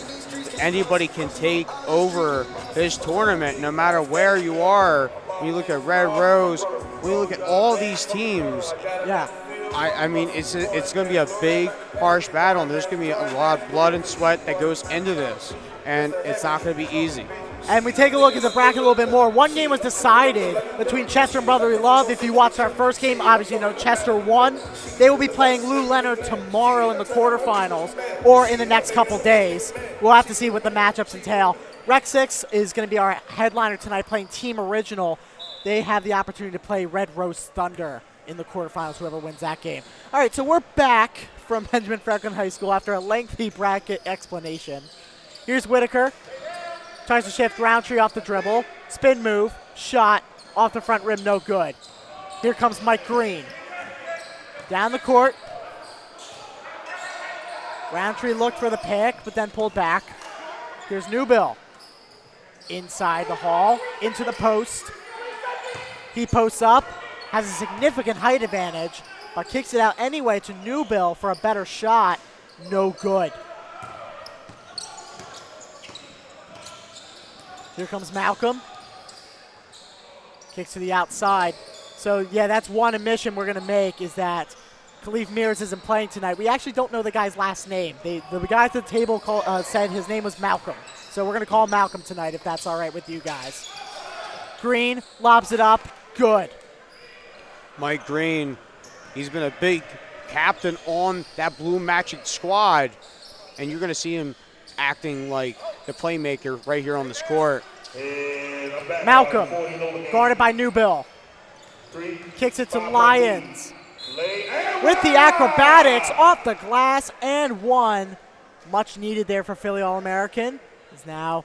Anybody can take over this tournament, no matter where you are. When you look at Red Rose, when you look at all these teams, yeah, I mean, it's going to be a big, harsh battle, and there's going to be a lot of blood and sweat that goes into this, and it's not going to be easy. And we take a look at the bracket a little bit more. One game was decided between Chester and Brotherly Love. If you watched our first game, obviously you know Chester won. They will be playing Lou Leonard tomorrow in the quarterfinals or in the next couple days. We'll have to see what the matchups entail. Rec 6 is going to be our headliner tonight, playing Team Original. They have the opportunity to play Red Rose Thunder in the quarterfinals, whoever wins that game. All right, so we're back from Benjamin Franklin High School after a lengthy bracket explanation. Here's Whitaker. Tries to shift Roundtree off the dribble. Spin move, shot, off the front rim, no good. Here comes Mike Green. Down the court. Roundtree looked for the pick, but then pulled back. Here's Newbill. Inside the hall, into the post. He posts up, has a significant height advantage, but kicks it out anyway to Newbill for a better shot. No good. Here comes Malcolm. Kicks to the outside. So, yeah, that's one admission we're going to make is that Khalif Mears isn't playing tonight. We actually don't know the guy's last name. The guy at the table said his name was Malcolm. So we're going to call him Malcolm tonight if that's all right with you guys. Green lobs it up. Good. Mike Green, he's been a big captain on that Blue Magic squad, and you're going to see him acting like the playmaker right here on this court. Malcolm, guarded by Newbill. Kicks it to Lyons. With the acrobatics, off the glass, and one. Much needed there for Philly All-American. It's now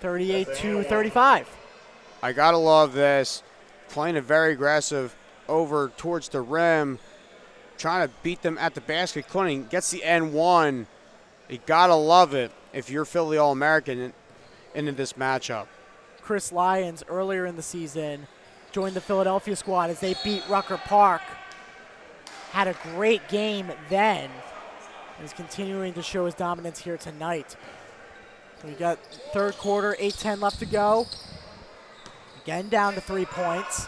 38-35. I got to love this. Playing it very aggressive over towards the rim. Trying to beat them at the basket. Couldn't. Gets the N1. You got to love it if you're Philly All-American into this matchup. Chris Lyons, earlier in the season, joined the Philadelphia squad as they beat Rucker Park. Had a great game then. He's continuing to show his dominance here tonight. We got third quarter, 8:10 left to go. Again down to 3 points.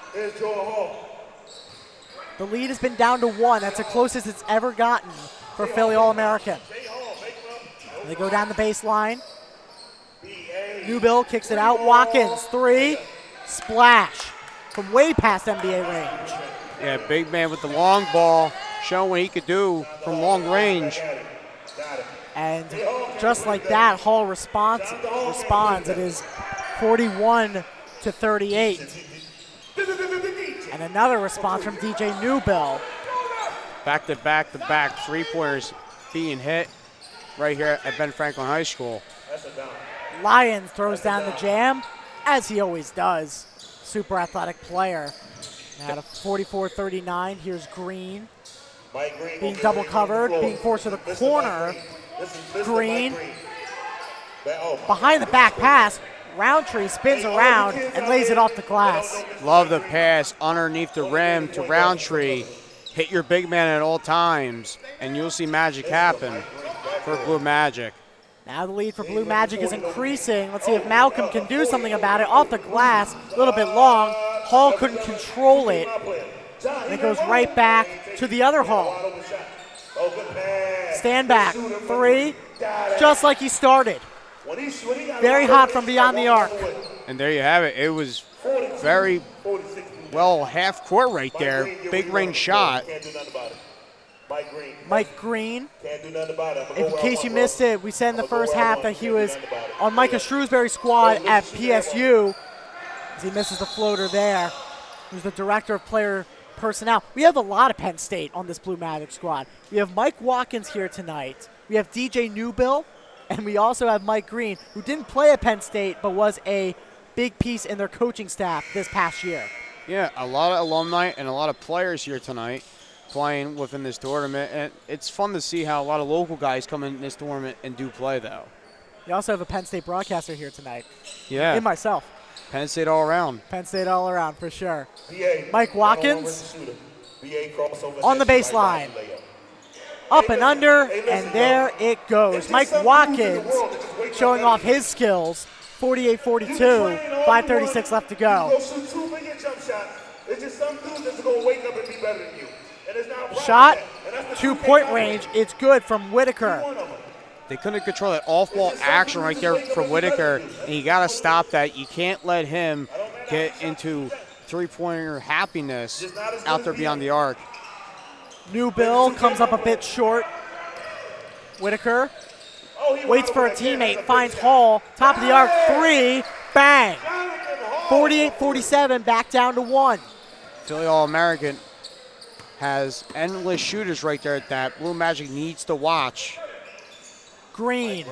The lead has been down to 1. That's the closest it's ever gotten for Philly All-American. They go down the baseline. Newbill kicks it out. Watkins, 3. Splash from way past NBA range. Yeah, big man with the long ball, showing what he could do from long range. And just like that, Hall responds. It is 41-38. And another response from DJ Newbill. Back-to-back-to-back three-pointers being hit right here at Ben Franklin High School. Lyons throws down the jam, as he always does. Super athletic player. Now to 44-39, here's Green. Being double covered, being forced to the corner. Green, behind the back pass, Roundtree spins around and lays it off the glass. Love the pass underneath the rim to Roundtree. Hit your big man at all times, and you'll see magic happen for Blue Magic. Now the lead for Blue Magic is increasing. Let's see if Malcolm can do something about it. Off the glass, a little bit long. Hall couldn't control it. And it goes right back to the other Hall. Stand back, 3, just like he started. Very hot from beyond the arc. And there you have it. It was very well half court right there. Big range shot. Mike Green. Can't do nothing about it. In case you missed it, we said in the first half that he was on Micah Shrewsbury's squad at PSU. As he misses the floater there. Who's the director of player personnel. We have a lot of Penn State on this Blue Magic squad. We have Mike Watkins here tonight. We have DJ Newbill. And we also have Mike Green, who didn't play at Penn State, but was a big piece in their coaching staff this past year. Yeah, a lot of alumni and a lot of players here tonight playing within this tournament. And it's fun to see how a lot of local guys come in this tournament and do play, though. You also have a Penn State broadcaster here tonight. Yeah. And myself. Penn State all around. Penn State all around, for sure. Mike Watkins on the baseline. Up and under, and there it goes. Mike Watkins showing off his skills. 48-42, 5:36 left to go. Shot, 2-point range. It's good from Whitaker. They couldn't control that off-ball action right there from Whitaker, and you got to stop that. You can't let him get into three-pointer happiness out there beyond the arc. Newbill comes up a bit short. Whitaker waits for a teammate, finds Hall, top of the arc, 3, bang. 48-47, back down to 1. Philly All-American has endless shooters right there that Blue Magic needs to watch. Green,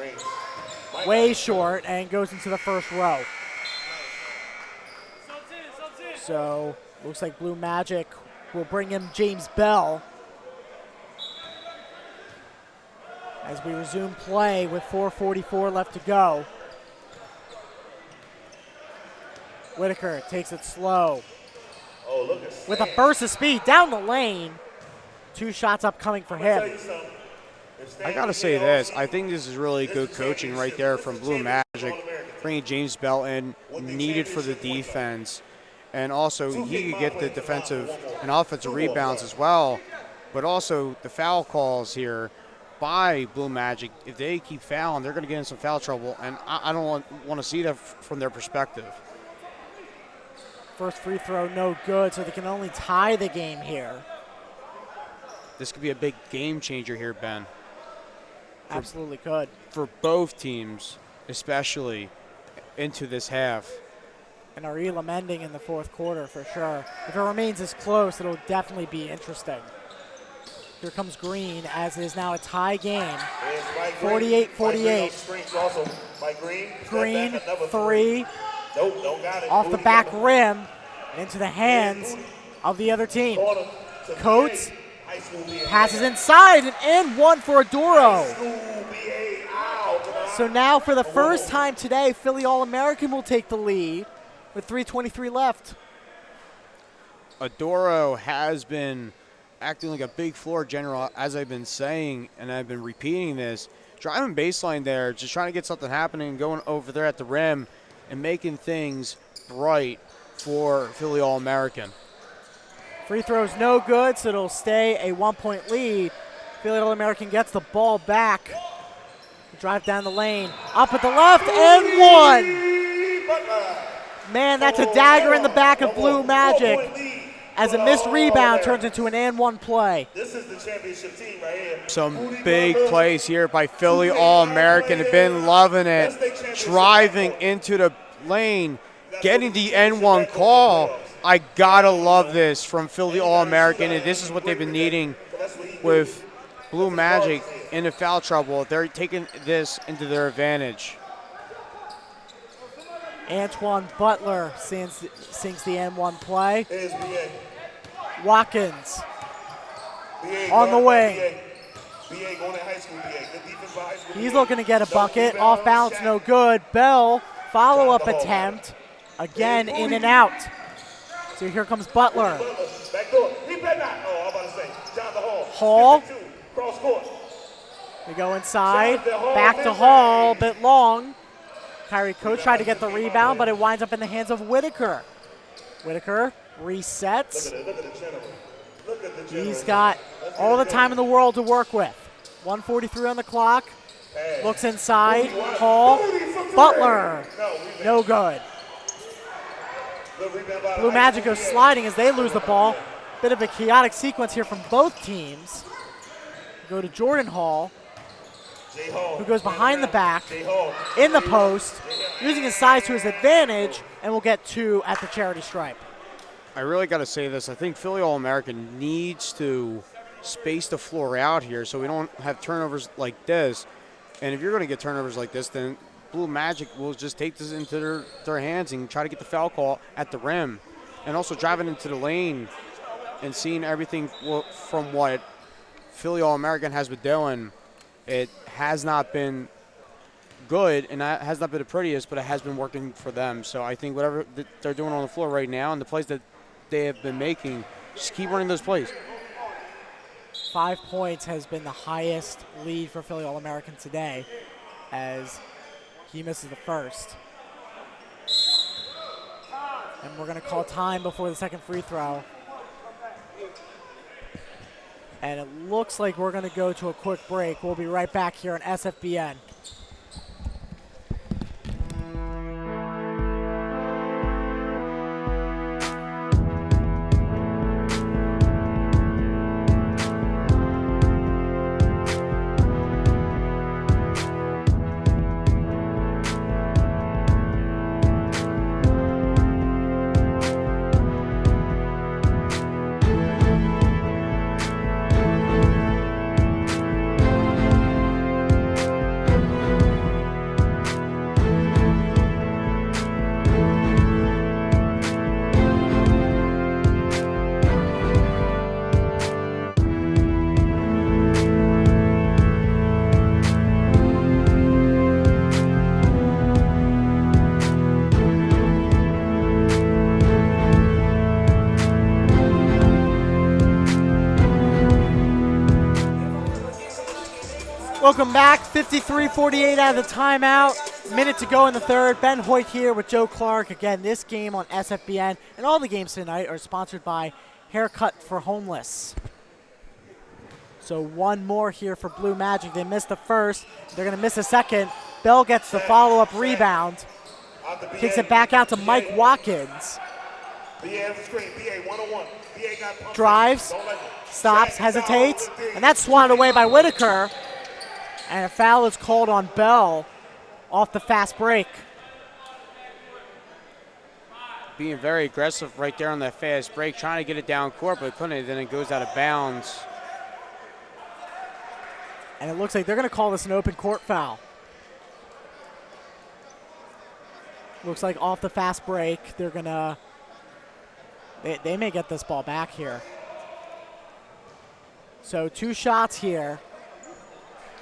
way short, and goes into the first row. So, looks like Blue Magic will bring in James Bell as we resume play with 4:44 left to go. Whitaker takes it slow. With a burst of speed down the lane. 2 shots upcoming for him. I got to say this. I think this is really good coaching right there from Blue Magic, bringing James Bell in, needed for the defense. And also, he could get the defensive and offensive rebounds as well. But also, the foul calls here by Blue Magic, if they keep fouling, they're going to get in some foul trouble. And I don't want to see that from their perspective. First free throw, no good, so they can only tie the game here. This could be a big game changer here, Ben. Absolutely could. For both teams, especially into this half. And our Elam ending in the fourth quarter for sure. If it remains this close, it'll definitely be interesting. Here comes Green, as it is now a tie game. 48-48. Green, 3. Off the back rim, into the hands of the other team. Coates passes inside, and 1 for Adoro. So now for the first time today, Philly All-American will take the lead with 3:23 left. Adoro has been acting like a big floor general, as I've been saying, and I've been repeating this. Driving baseline there, just trying to get something happening, going over there at the rim and making things bright for Philly All-American. Free throw's no good, so it'll stay a 1-point lead. Philly All-American gets the ball back. Drive down the lane, up at the left, and 1. Man, that's a dagger in the back of Blue Magic as a missed rebound turns into an and 1 play. This is the championship team right here. Some big plays here by Philly All-American. Have been loving it. Driving into the lane, getting the N1 call. I gotta love this from Philly All-American, and this is what they've been needing with Blue Magic into foul trouble. They're taking this into their advantage. Antoine Butler sings the N1 play. Watkins on the wing. He's looking to get a bucket. Off balance, no good. Bell, follow-up attempt. Again, in and out. So here comes Butler. Hall. They go inside. Back to Hall, a bit long. Kyrie Coates tried to get the rebound, but it winds up in the hands of Whitaker. Whitaker resets. He's got all the time in the world to work with. 1:43 on the clock. Looks inside. Hall. Butler. No good. Blue Magic goes sliding as they lose the ball. Bit of a chaotic sequence here from both teams. Go to Jordan Hall, J Hall. who goes behind the back J Hall. in the post, using his size to his advantage, and will get 2 at the charity stripe. I really got to say this. I think Philly All-American needs to space the floor out here so we don't have turnovers like this. And if you're going to get turnovers like this, then Blue Magic will just take this into their hands and try to get the foul call at the rim. And also driving into the lane and seeing everything from what Philly All-American has been doing. It has not been good, and that has not been the prettiest, but it has been working for them. So I think whatever they're doing on the floor right now and the plays that they have been making, just keep running those plays. 5 points has been the highest lead for Philly All-American today, as he misses the first. And we're going to call time before the second free throw. And it looks like we're going to go to a quick break. We'll be right back here on SFBN. Welcome back. 53-48 out of the timeout. Minute to go in the third. Ben Hoyt here with Joe Clark. Again, this game on SFBN and all the games tonight are sponsored by Haircut for Homeless. So one more here for Blue Magic. They missed the first. They're going to miss a second. Bell gets the follow-up rebound. Kicks it back out to Mike Watkins. Drives, stops, hesitates, and that's swatted away by Whitaker. And a foul is called on Bell off the fast break. Being very aggressive right there on that fast break, trying to get it down court, but couldn't. Then it goes out of bounds. And it looks like they're going to call this an open court foul. Looks like off the fast break, they're going to, they may get this ball back here. So 2 shots here,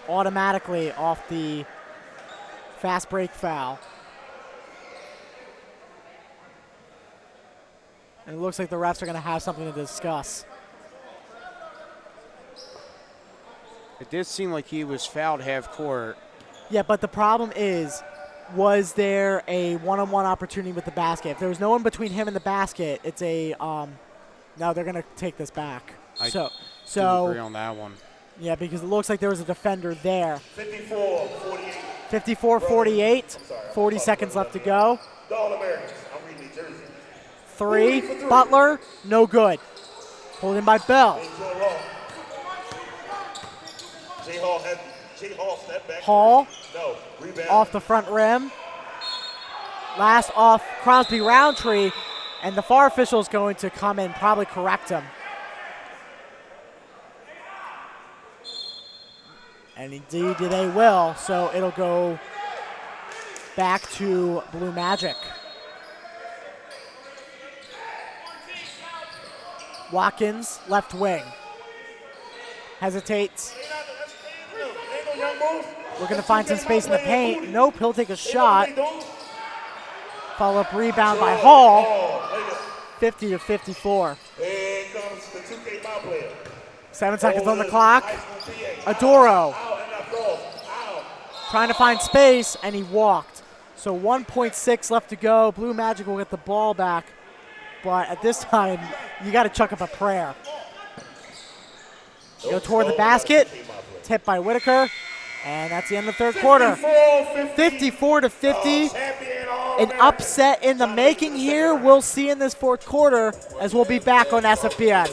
automatically off the fast break foul. And it looks like the refs are going to have something to discuss. It did seem like he was fouled half court. Yeah, but the problem is, was there a one-on-one opportunity with the basket? If there was no one between him and the basket, it's a no, they're going to take this back. I so agree on that one. Yeah, because it looks like there was a defender there. 54-48. 54-48, 40 seconds left to go. The All-Americans. I'm reading the jersey. 3, Butler, no good. Pulled in by Bell. J Hall step back. Hall, No, rebound. off the front rim. Last off Crosby Roundtree, and the VAR official is going to come and probably correct him. And indeed they will, so it'll go back to Blue Magic. Watkins, left wing. Hesitates. We're going to find some space in the paint. Nope, he'll take a shot. Follow-up rebound by Hall. 50-54. Here comes the 2K foul player. 7 seconds on the clock. Adoro trying to find space, and he walked. So 1.6 left to go. Blue Magic will get the ball back, but at this time, you got to chuck up a prayer. Go toward the basket, tipped by Whitaker, and that's the end of the third quarter. 54-50, an upset in the making here. We'll see in this fourth quarter as we'll be back on SFBN.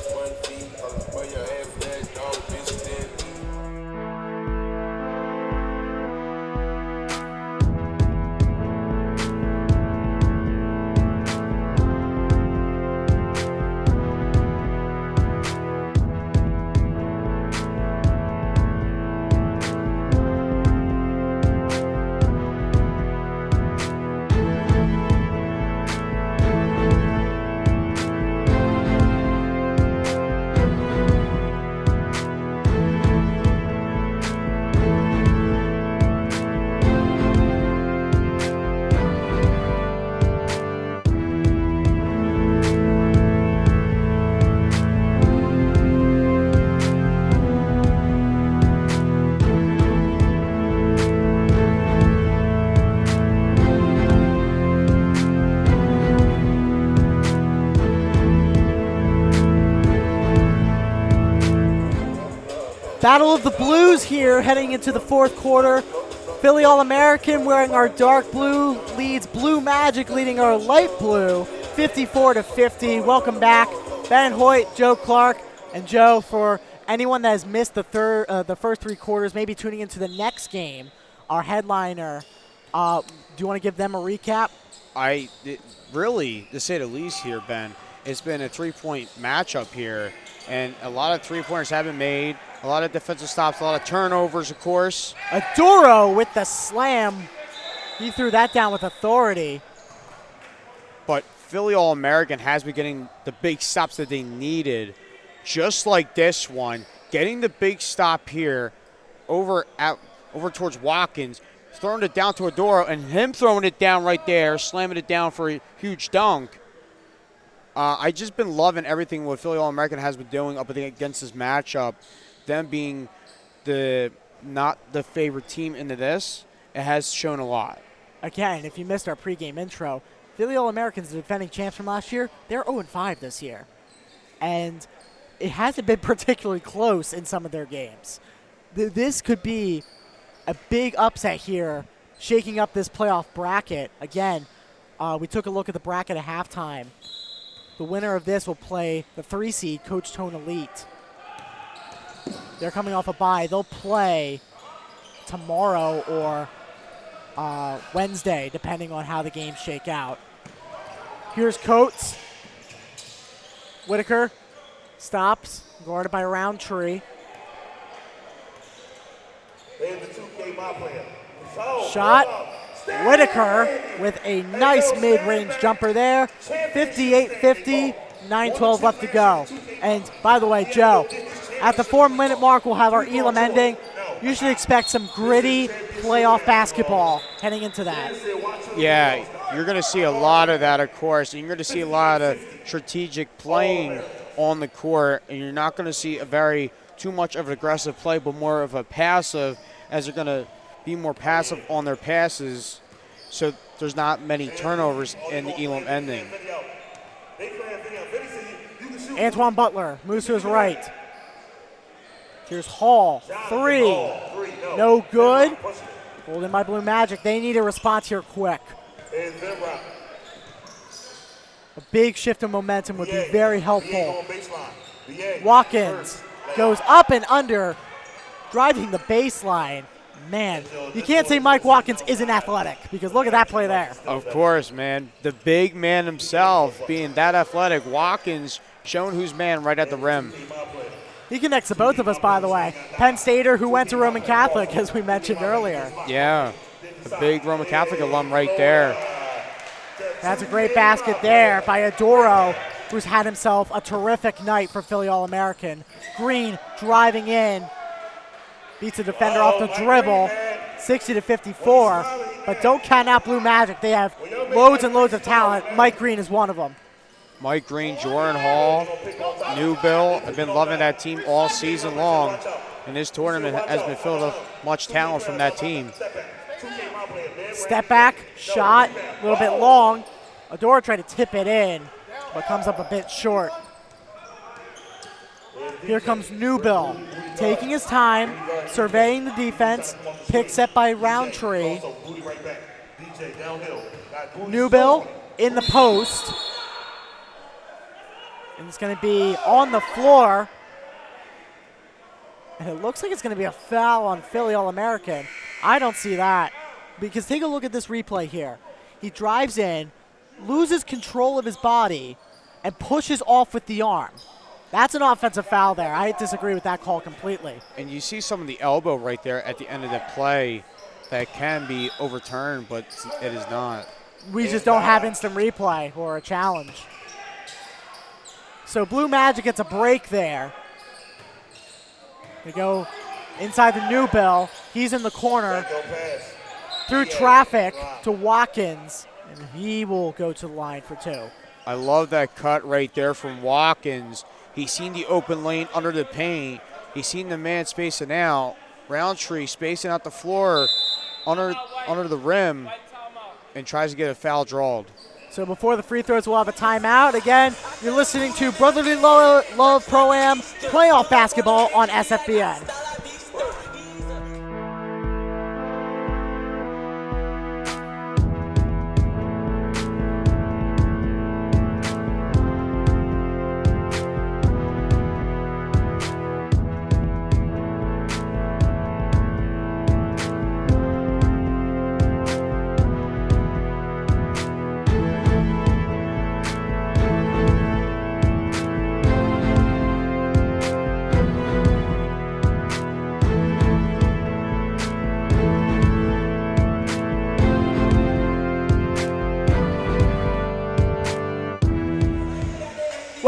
Battle of the Blues here heading into the fourth quarter. Philly All-American wearing our dark blue leads Blue Magic leading our light blue 54-50. Welcome back, Ben Hoyt, Joe Clark, and Joe, for anyone that has missed the first three quarters, maybe tuning into the next game, our headliner, do you want to give them a recap? Really, to say the least here, Ben, it's been a three-point matchup here, and a lot of three-pointers have been made, a lot of defensive stops, a lot of turnovers, of course. Adoro with the slam. He threw that down with authority. But Philly All-American has been getting the big stops that they needed, just like this one, getting the big stop here over towards Watkins, throwing it down to Adoro, and him throwing it down right there, slamming it down for a huge dunk. I just been loving everything what Philly All-American has been doing up against this matchup. Them being not the favorite team into this, it has shown a lot. Again, if you missed our pregame intro, Philly All-Americans, the defending champs from last year, they're 0-5 this year. And it hasn't been particularly close in some of their games. This could be a big upset here, shaking up this playoff bracket. Again, we took a look at the bracket at halftime. The winner of this will play the 3 seed, Coach Tone Elite. They're coming off a bye. They'll play tomorrow or Wednesday, depending on how the games shake out. Here's Coates. Whitaker stops, guarded by Roundtree. Shot. Whitaker with a nice mid-range jumper there. 58-50, 9:12 left to go. And by the way, Joe, at the 4-minute mark, we'll have our Elam ending. You should expect some gritty playoff basketball heading into that. Yeah, you're going to see a lot of that, of course, and you're going to see a lot of strategic playing on the court, and you're not going to see too much of an aggressive play, but more of a passive, as they're going to be more passive on their passes, so there's not many turnovers in the Elam ending. Antoine Butler moves to his right. Here's Hall, 3. No good. Pulled in by Blue Magic. They need a response here quick. A big shift of momentum would be very helpful. Watkins goes up and under, driving the baseline. Man, you can't say Mike Watkins isn't athletic, because look at that play there. Of course, man. The big man himself being that athletic. Watkins showing who's man right at the rim. He connects to both of us, by the way. Penn Stater, who went to Roman Catholic, as we mentioned earlier. Yeah, a big Roman Catholic alum right there. That's a great basket there by Adoro, who's had himself a terrific night for Philly All-American. Green driving in. Beats the defender off the dribble, 60-54. But don't count out Blue Magic. They have loads and loads of talent. Mike Green is one of them. Mike Green, Jordan Hall, Newbill. I've been loving that team all season long. And this tournament has been filled with much talent from that team. Step back, shot, a little bit long. Adora tried to tip it in, but comes up a bit short. Here comes Newbill, taking his time, surveying the defense, pick set by Roundtree. Newbill in the post. And it's going to be on the floor. And it looks like it's going to be a foul on Philly All-American. I don't see that. Because take a look at this replay here. He drives in, loses control of his body, and pushes off with the arm. That's an offensive foul there. I disagree with that call completely. And you see some of the elbow right there at the end of the play that can be overturned, but it is not. We just don't have instant replay or a challenge. So Blue Magic gets a break there. They go inside the Newbill. He's in the corner. Through traffic to Watkins, and he will go to the line for 2. I love that cut right there from Watkins. He's seen the open lane under the paint. He's seen the man spacing out. Roundtree spacing out the floor under the rim and tries to get a foul drawed. So before the free throws, we'll have a timeout. Again, you're listening to Brotherly Love Pro-Am Playoff Basketball on SFBN.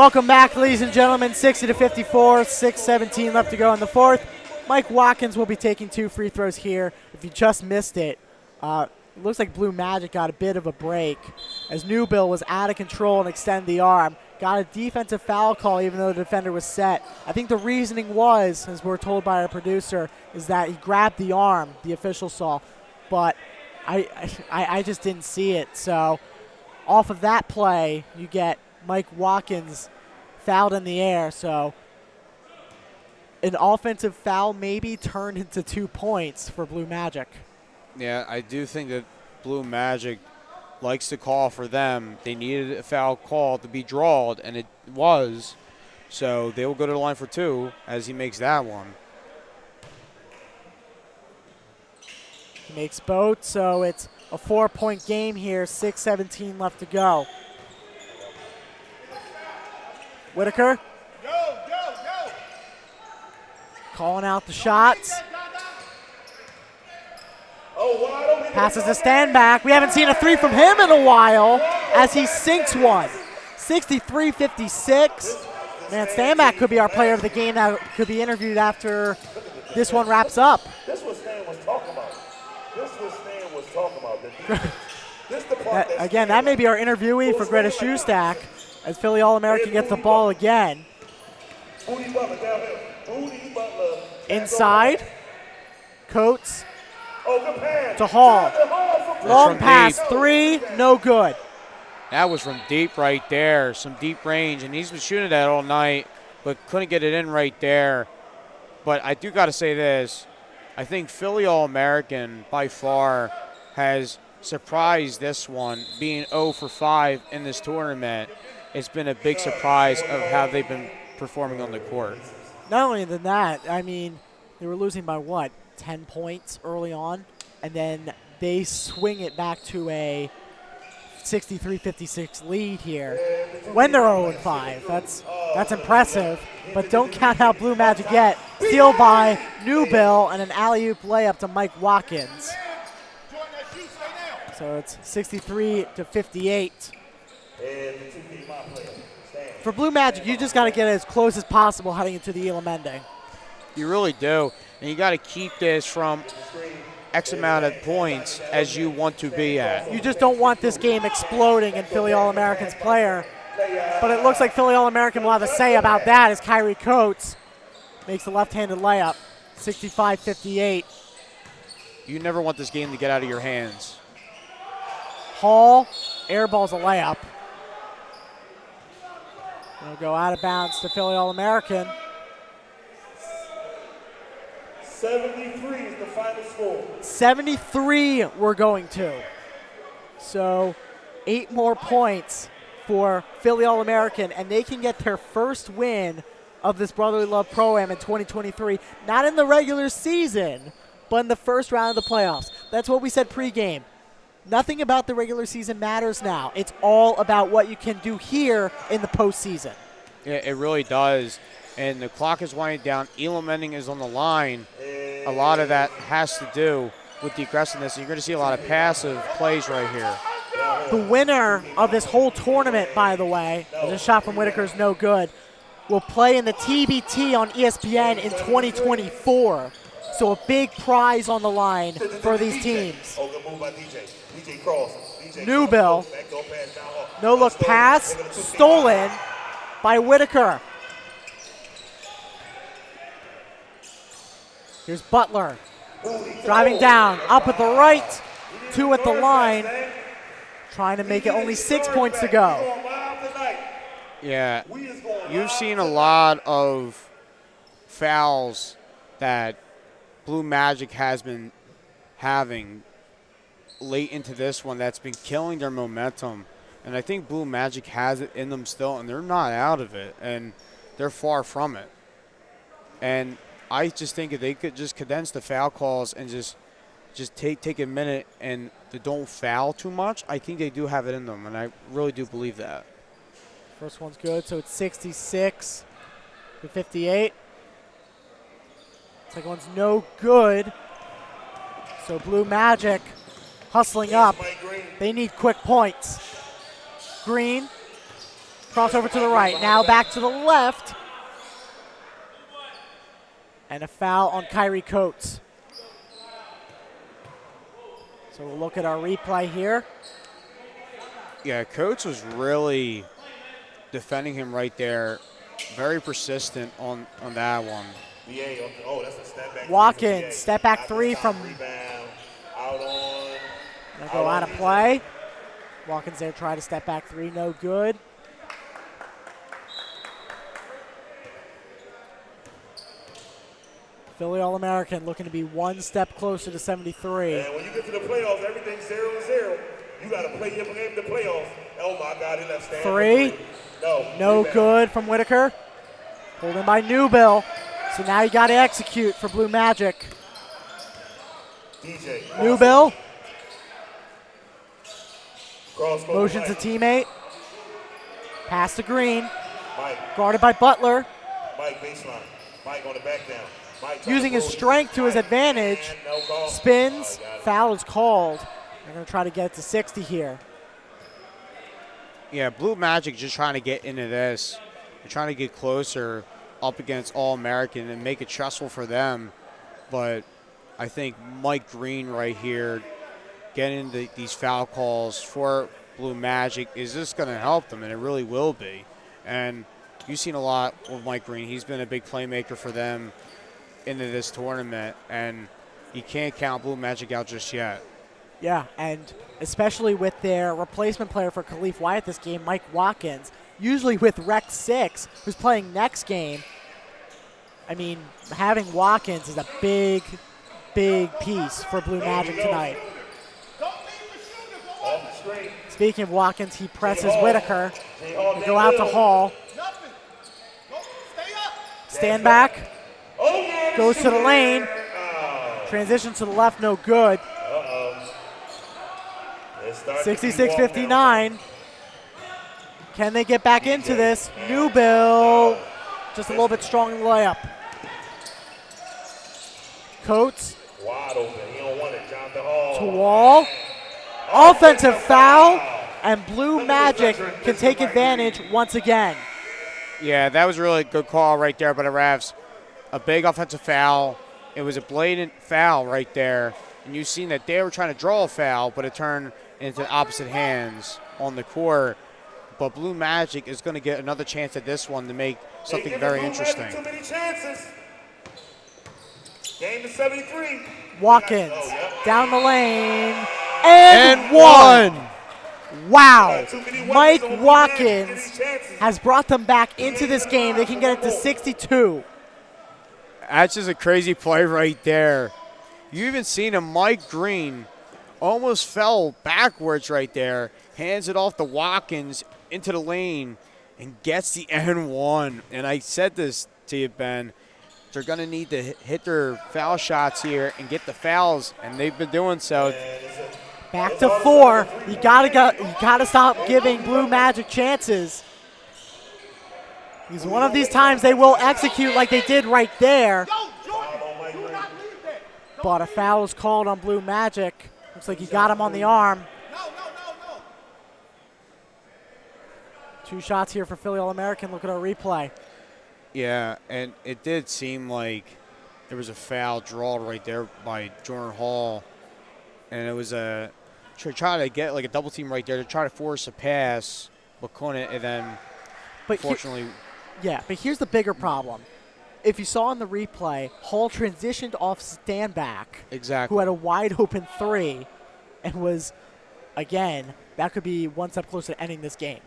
Welcome back, ladies and gentlemen. 60-54, 6:17 left to go in the fourth. Mike Watkins will be taking 2 free throws here. If you just missed it, it looks like Blue Magic got a bit of a break as Newbill was out of control and extended the arm. Got a defensive foul call even though the defender was set. I think the reasoning was, as we're told by our producer, is that he grabbed the arm, the official saw, but I just didn't see it. So off of that play, you get Mike Watkins fouled in the air. So an offensive foul maybe turned into 2 points for Blue Magic. Yeah, I do think that Blue Magic likes to call for them. They needed a foul call to be drawed, and it was. So they will go to the line for 2 as he makes that one. He makes both, so it's a 4-point game here, 6:17 left to go. Whitaker. Calling out the shots. Passes a stand back. We haven't seen a 3 from him in a while as he sinks one. 63-56. Man, stand back could be our player of the game that could be interviewed after this one wraps up. This was Stan was talking about. Again, that may be our interviewee for Greta Shoestack as Philly All-American gets the ball again. Inside. Coates to Hall. Long pass, 3, no good. That was from deep right there, some deep range, and he's been shooting that all night, but couldn't get it in right there. But I do got to say this. I think Philly All-American by far has surprised this one, being 0 for 5 in this tournament. It's been a big surprise of how they've been performing on the court. Not only than that, I mean, they were losing by what, 10 points early on, and then they swing it back to a 63-56 lead here when they're 0-5. That's impressive, but don't count out Blue Magic yet. Steal by Newbill and an alley-oop layup to Mike Watkins. So it's 63-58. For Blue Magic, you just got to get as close as possible heading into the Elam ending. You really do, and you got to keep this from X amount of points as you want to be at. You just don't want this game exploding in Philly All-American's player. But it looks like Philly All-American will have a say about that as Kyrie Coates makes the left-handed layup, 65-58. You never want this game to get out of your hands. Hall airballs a layup. It'll go out of bounds to Philly All-American. 73 is the final score. 73 we're going to. So 8 more points for Philly All-American, and they can get their first win of this Brotherly Love Pro-Am in 2023. Not in the regular season, but in the first round of the playoffs. That's what we said pregame. Nothing about the regular season matters now. It's all about what you can do here in the postseason. Yeah, it really does. And the clock is winding down. Elam ending is on the line. A lot of that has to do with the aggressiveness. You're going to see a lot of passive plays right here. The winner of this whole tournament, by the way, the shot from Whitaker is no good, will play in the TBT on ESPN in 2024. So a big prize on the line for these teams. Newbill, no look pass, stolen by Whitaker. Here's Butler, driving down, up at the right, 2 at the line, trying to make it only 6 points to go. Yeah, you've seen a lot of fouls that Blue Magic has been having late into this one that's been killing their momentum. And I think Blue Magic has it in them still, and they're not out of it, and they're far from it. And I just think if they could just condense the foul calls and just take a minute and they don't foul too much, I think they do have it in them, and I really do believe that. First one's good, so it's 66-58. Second one's no good. So Blue Magic hustling up. They need quick points. Green Crossover to the right. Now back to the left. And a foul on Kyrie Coates. So we'll look at our replay here. Yeah, Coates was really defending him right there. Very persistent on that one. That's a step back. Watkins, step back three from. Rebound. Out on. Gonna go out of play. Watkins there, try to step back three, no good. Philly All-American looking to be one step closer to 73. And when you get to the playoffs, everything's 0-0. You got to play your game in the playoffs. Oh my God, he left stand. Three. No rebound. good from Whitaker. Pulled in by Newbill. So now you got to execute for Blue Magic. DJ. Newbill. Cross Motions a teammate. Pass to Green. Mike. Guarded by Butler. Mike baseline. Mike on the back down. Mike Using his strength to his advantage. No call. Spins. Oh, Foul is called. They're going to try to get it to 60 here. Yeah, Blue Magic just trying to get into this. They're trying to get closer up against All-American and make it stressful for them. But I think Mike Green right here getting these foul calls for Blue Magic is just going to help them, and it really will be. And you've seen a lot with Mike Green. He's been a big playmaker for them into this tournament, and you can't count Blue Magic out just yet. Yeah, and especially with their replacement player for Khalif Wyatt this game, Mike Watkins, usually with Rec 6, who's playing next game. I mean, having Watkins is a big, big piece for Blue Magic tonight. Speaking of Watkins, he presses Whitaker. They go out to Hall. Stand back. Goes to the lane. Transition to the left, no good. 66-59. Can they get back into this? Newbill, just a little bit strong in the layup. Coates to Wall. Offensive foul, and Blue Magic can take advantage once again. Yeah, that was a really good call right there by the refs. A big offensive foul. It was a blatant foul right there. And you've seen that they were trying to draw a foul, but it turned into opposite hands on the court. But Blue Magic is going to get another chance at this one to make something very interesting. Too many chances. Game to 73. Watkins down the lane and one. Wow. Mike Watkins has brought them back into this game. They can get it to 62. That's just a crazy play right there. You even seen him, Mike Green almost fell backwards right there, hands it off to Watkins into the lane, and gets the N1. And I said this to you, Ben, they're going to need to hit their foul shots here and get the fouls, and they've been doing so. Back to 4. You gotta stop giving Blue Magic chances. Because one of these times they will execute like they did right there. But a foul is called on Blue Magic. Looks like he got him on the arm. 2 shots here for Philly All-American. Look at our replay. Yeah, and it did seem like there was a foul drawn right there by Jordan Hall. And it was a try to get like a double team right there to try to force a pass, but couldn't, and then fortunately. But here's the bigger problem. If you saw in the replay, Hall transitioned off Standback, exactly, who had a wide open 3, and was, again, that could be one step closer to ending this game.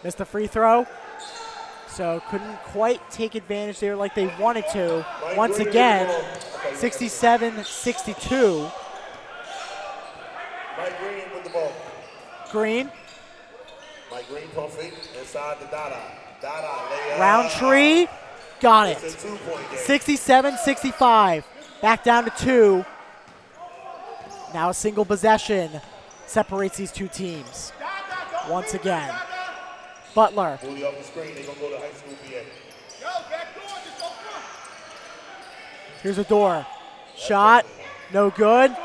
Missed the free throw, so couldn't quite take advantage there like they wanted to. Once again, 67-62. Mike Green with the ball. Green. Mike Green pump fake inside the Dada. Dada. Roundtree. Got it. 67-65. Back down to 2. Now a single possession separates these two teams. Once again. Butler. Here's a door. Shot. No good.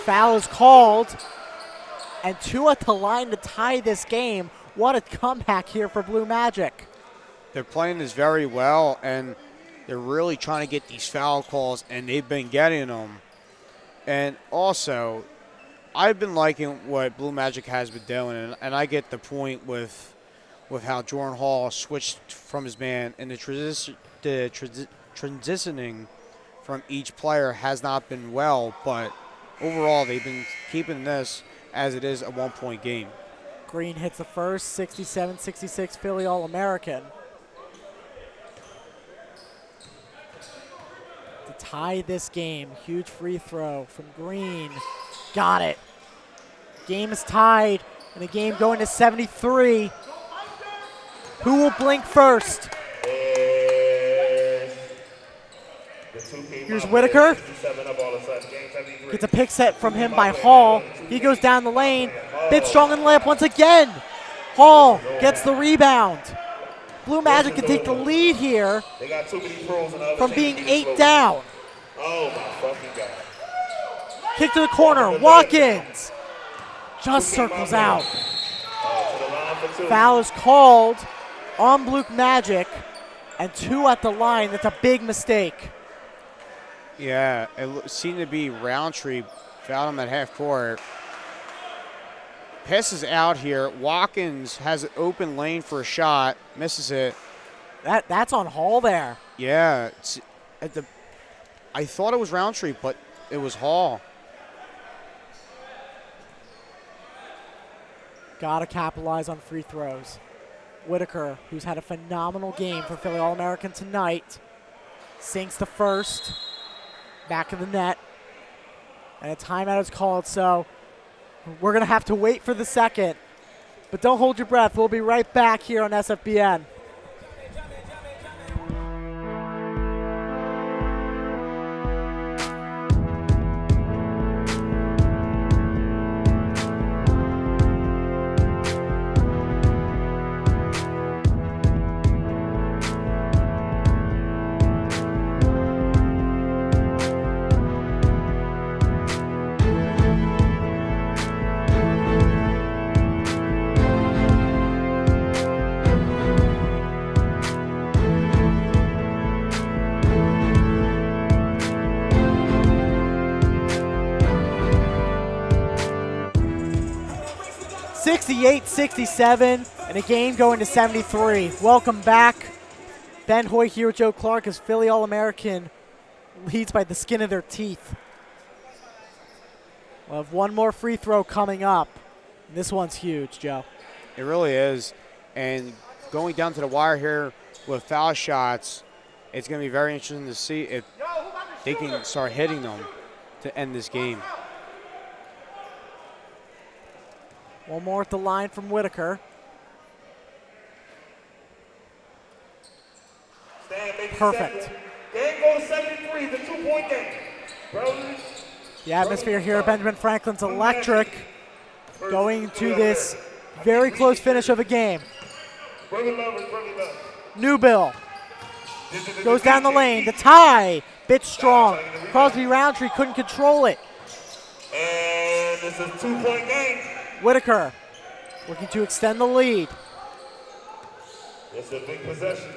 Foul is called and 2 at the line to tie this game. What a comeback here for Blue Magic. They're playing this very well, and they're really trying to get these foul calls, and they've been getting them. And also, I've been liking what Blue Magic has been doing, and I get the point with how Jordan Hall switched from his man, and the transitioning from each player has not been well, but overall they've been keeping this as it is a 1-point game. Green hits the first, 67-66 Philly All-American. To tie this game, huge free throw from Green. Got it. Game is tied, and the game going to 73. Who will blink first? Here's Whitaker. Gets a pick set from him by Hall. He goes down the lane. Bit strong in the layup once again. Hall gets the rebound. Blue Magic can take the lead here from being 8 down. Oh my fucking God. Kick to the corner. Watkins just circles out. Foul is called on Blue Magic, and 2 at the line. That's a big mistake. Yeah, it seemed to be Roundtree fouled him at half court. Passes out here. Watkins has an open lane for a shot. Misses it. That's on Hall there. Yeah. I thought it was Roundtree, but it was Hall. Got to capitalize on free throws. Whitaker, who's had a phenomenal game for Philly All-American tonight, sinks the first. Back of the net. And a timeout is called, so we're going to have to wait for the second. But don't hold your breath. We'll be right back here on SFBN. .67 and a game going to 73. Welcome back. Ben Hoy here with Joe Clark as Philly All-American leads by the skin of their teeth. We'll have one more free throw coming up. This one's huge, Joe. It really is. And going down to the wire here with foul shots, it's going to be very interesting to see if they can start hitting them to end this game. One more at the line from Whitaker. Perfect. Game goes 73, the 2-point game. Brothers. The atmosphere here at Benjamin Franklin's electric, going to this very close finish of a game. Newbill goes down the lane. The tie, bit strong. Crosby Roundtree couldn't control it. And this is a 2-point game. Whitaker looking to extend the lead. It's a big possession.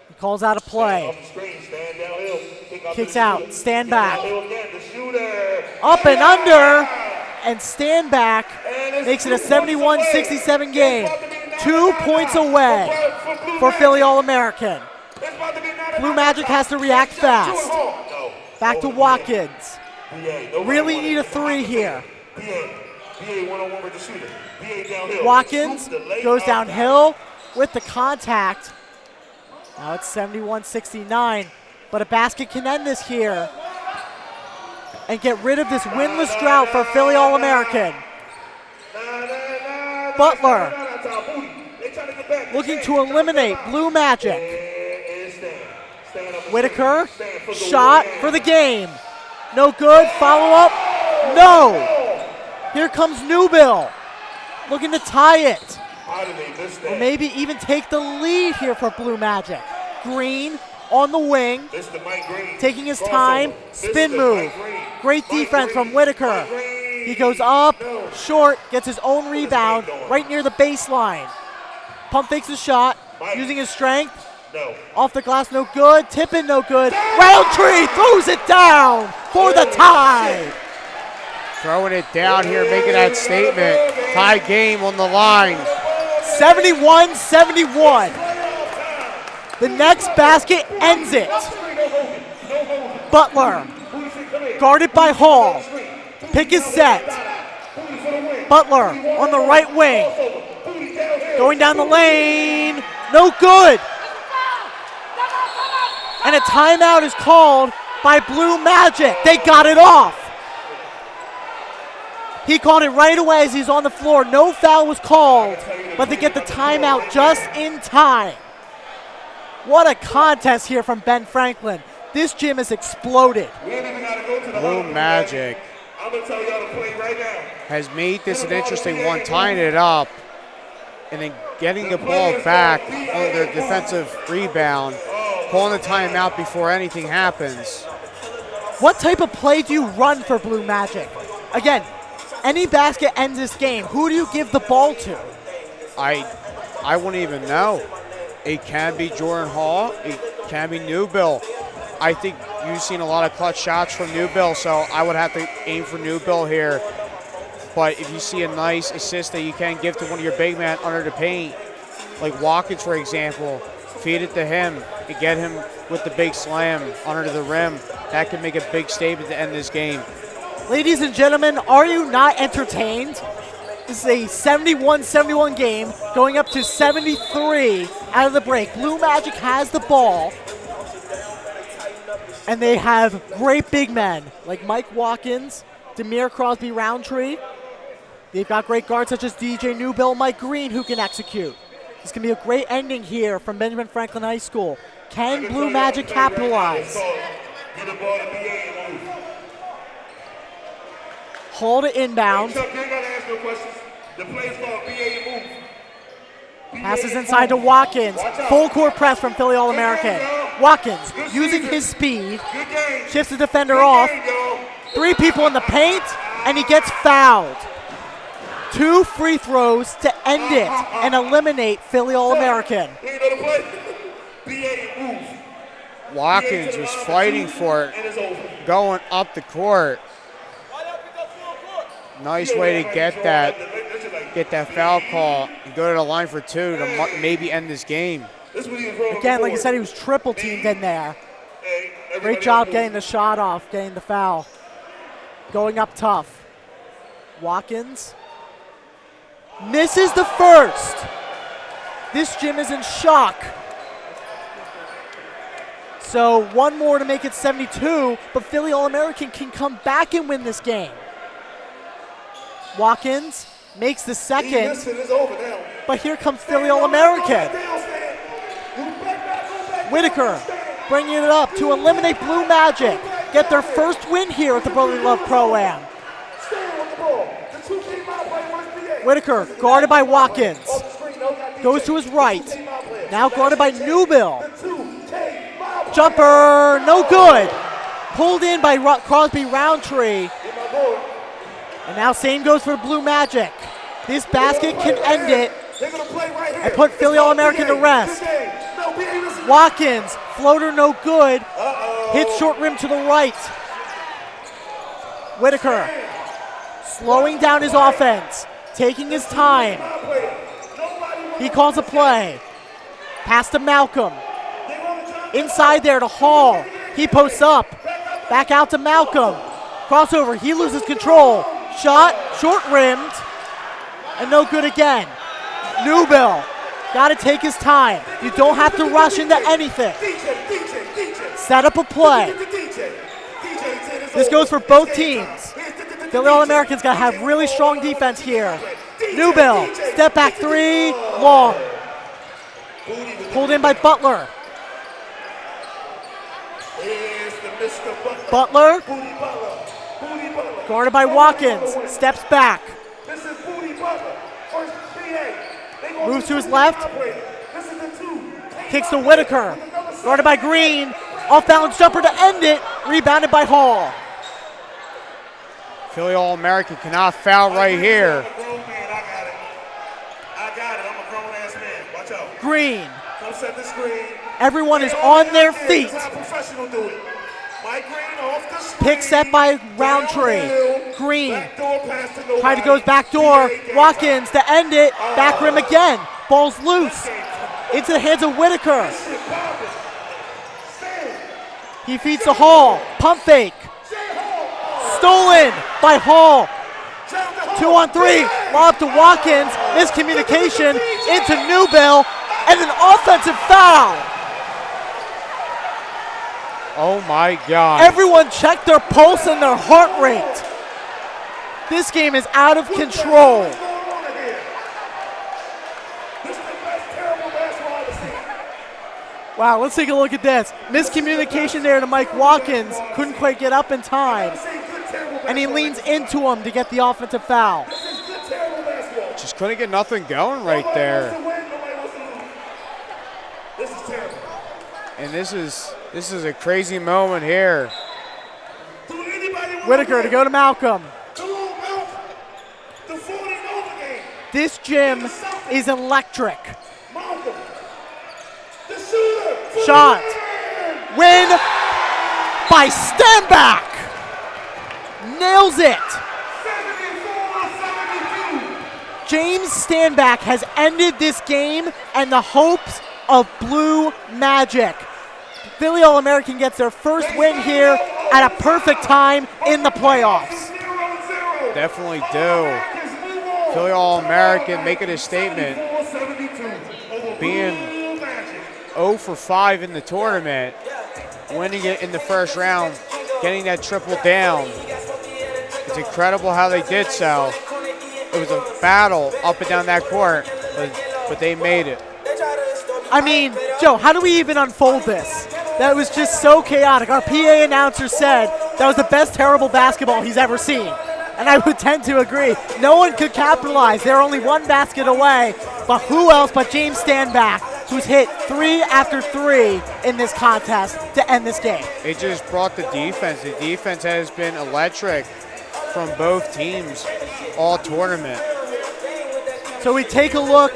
He calls out a play. Kicks out, stand back. Up and under, and stand back. Makes it a 71-67 game. 2 points away for Philly All-American. Blue Magic has to react fast. Back to Watkins. Really need a 3 here. Watkins goes downhill with the contact. Now it's 71-69, but a basket can end this here and get rid of this winless drought for Philly All-American. Butler looking to eliminate Blue Magic. Whitaker, shot for the game. No good, follow up, no. Here comes Newbill, looking to tie it. Or maybe even take the lead here for Blue Magic. Green on the wing, taking his time, spin move. Great defense from Whitaker. He goes up, short, gets his own rebound right near the baseline. Pump fakes his shot, using his strength. Off the glass, no good. Tip-in, no good. Roundtree throws it down for the tie. Throwing it down here, making that statement. Tie game on the line. 71-71. The next basket ends it. Butler, guarded by Hall. Pick is set. Butler on the right wing. Going down the lane. No good. And a timeout is called by Blue Magic. They got it off. He called it right away as he's on the floor. No foul was called, but they get the timeout just in time. What a contest here from Ben Franklin. This gym has exploded. Blue Magic has made this an interesting one, tying it up and then getting the ball back on their defensive rebound, calling the timeout before anything happens. What type of play do you run for Blue Magic? Again, any basket ends this game. Who do you give the ball to? I wouldn't even know. It can be Jordan Hall. It can be Newbill. I think you've seen a lot of clutch shots from Newbill, so I would have to aim for Newbill here. But if you see a nice assist that you can give to one of your big men under the paint, like Watkins, for example, feed it to him and get him with the big slam under the rim. That could make a big statement to end this game. Ladies and gentlemen, are you not entertained? This is a 71-71 game, going up to 73 out of the break. Blue Magic has the ball, and they have great big men like Mike Watkins, Demir Crosby Roundtree. They've got great guards such as DJ Newbill, Mike Green, who can execute. This can be a great ending here from Benjamin Franklin High School. Can Blue Magic capitalize? Hall to inbound. Passes inside to Watkins. Full court press from Philly All-American. Watkins using his speed. Shifts the defender off. 3 people in the paint, and he gets fouled. 2 free throws to end it and eliminate Philly All-American. Watkins was fighting for it, going up the court. Nice way to get that foul call and go to the line for 2 to maybe end this game. Again, like I said, he was triple teamed in there. Great job getting the shot off, getting the foul. Going up tough. Watkins misses the first. This gym is in shock. So 1 more to make it 72, but Philly All-American can come back and win this game. Watkins makes the second, but here comes Philly All-American. Whitaker bringing it up to eliminate Blue Magic. Get their first win here at the Brotherly Love Pro-Am. Whitaker guarded by Watkins. Goes to his right. Now guarded by Newbill. Jumper, no good. Pulled in by Crosby Roundtree. And now same goes for Blue Magic. This basket can end it and put Philly All-American to rest. Watkins, floater no good. Hits short rim to the right. Whitaker slowing down his offense, taking his time. He calls a play. Pass to Malcolm. Inside there to Hall. He posts up. Back out to Malcolm. Crossover, he loses control. Shot, short rimmed, and no good again. Newbill, got to take his time. You don't have to rush into anything. Set up a play. This goes for both teams. Philly All-American's got to have really strong defense here. Newbill, step back 3, long. Pulled in by Butler. Butler, guarded by Watkins, steps back. Moves to his left. Kicks to Whitaker. Guarded by Green. Off balance jumper to end it. Rebounded by Hall. Philly All-American cannot foul right here. I got it. I'm a grown-ass man. Watch out. Green. Come set the screen. Everyone is on their feet. That's how professional do it. Mike Green off the screen. Pick set by Roundtree. Green. Backdoor pass to nobody. Try to go back door. Watkins to end it. Back rim again. Ball's loose. Into the hands of Whitaker. He feeds to Hall. Pump fake. Stolen by Hall. 2-on-3. Lob to Watkins. Miscommunication into Newbill. And an offensive foul. Oh my God. Everyone check their pulse and their heart rate. This game is out of control. Wow, let's take a look at this. Miscommunication there to Mike Watkins. Couldn't quite get up in time. And he leans into him to get the offensive foul. Just couldn't get nothing going right there. And this is a crazy moment here. Whitaker to go to Malcolm. This gym is electric. Shot. Win by Stanback. Nails it. James Stanback has ended this game and the hopes of Blue Magic. Philly All-American gets their first win here at a perfect time in the playoffs. Definitely do. Philly All-American making a statement. Being 0 for 5 in the tournament, winning it in the first round, getting that triple down. It's incredible how they did so. It was a battle up and down that court, but they made it. I mean, Joe, how do we even unfold this? That was just so chaotic. Our PA announcer said that was the best terrible basketball he's ever seen. And I would tend to agree. No one could capitalize. They're only one basket away. But who else but James Stanback, who's hit 3 after 3 in this contest to end this game. It just brought the defense. The defense has been electric from both teams all tournament. So we take a look.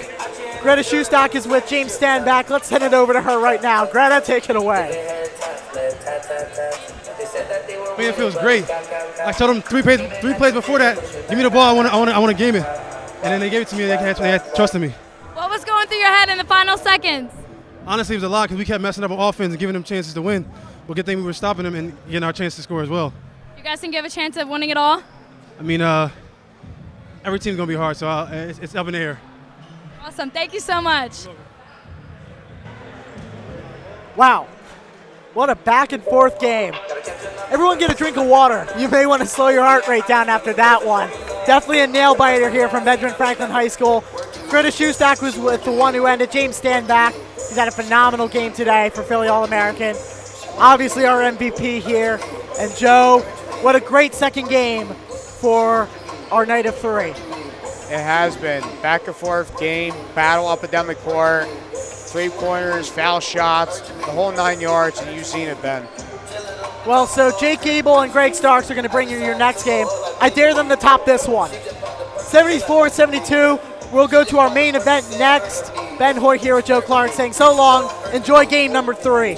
Greta Schustock is with James Stanback. Let's send it over to her right now. Greta, take it away. Man, it feels great. I told them three plays before that, give me the ball, I want to game it. And then they gave it to me, they had trust in me. What was going through your head in the final seconds? Honestly, it was a lot because we kept messing up on offense and giving them chances to win. But good thing we were stopping them and getting our chance to score as well. You guys think you have a chance of winning it all? I mean, every team's going to be hard, so it's up in the air. Awesome. Thank you so much. Wow. What a back and forth game. Everyone get a drink of water. You may want to slow your heart rate down after that one. Definitely a nail biter here from Benjamin Franklin High School. Greta Schustock was with the one who ended. James Stanback. He's had a phenomenal game today for Philly All-American. Obviously our MVP here. And Joe, what a great second game for our night of 3. It has been back and forth game, battle up and down the court, 3-pointers, foul shots, the whole 9 yards, and you've seen it, Ben. Well, so Jake Gable and Greg Starks are going to bring you your next game. I dare them to top this one. 74-72. We'll go to our main event next. Ben Hoyt here with Joe Clark saying so long. Enjoy game number 3.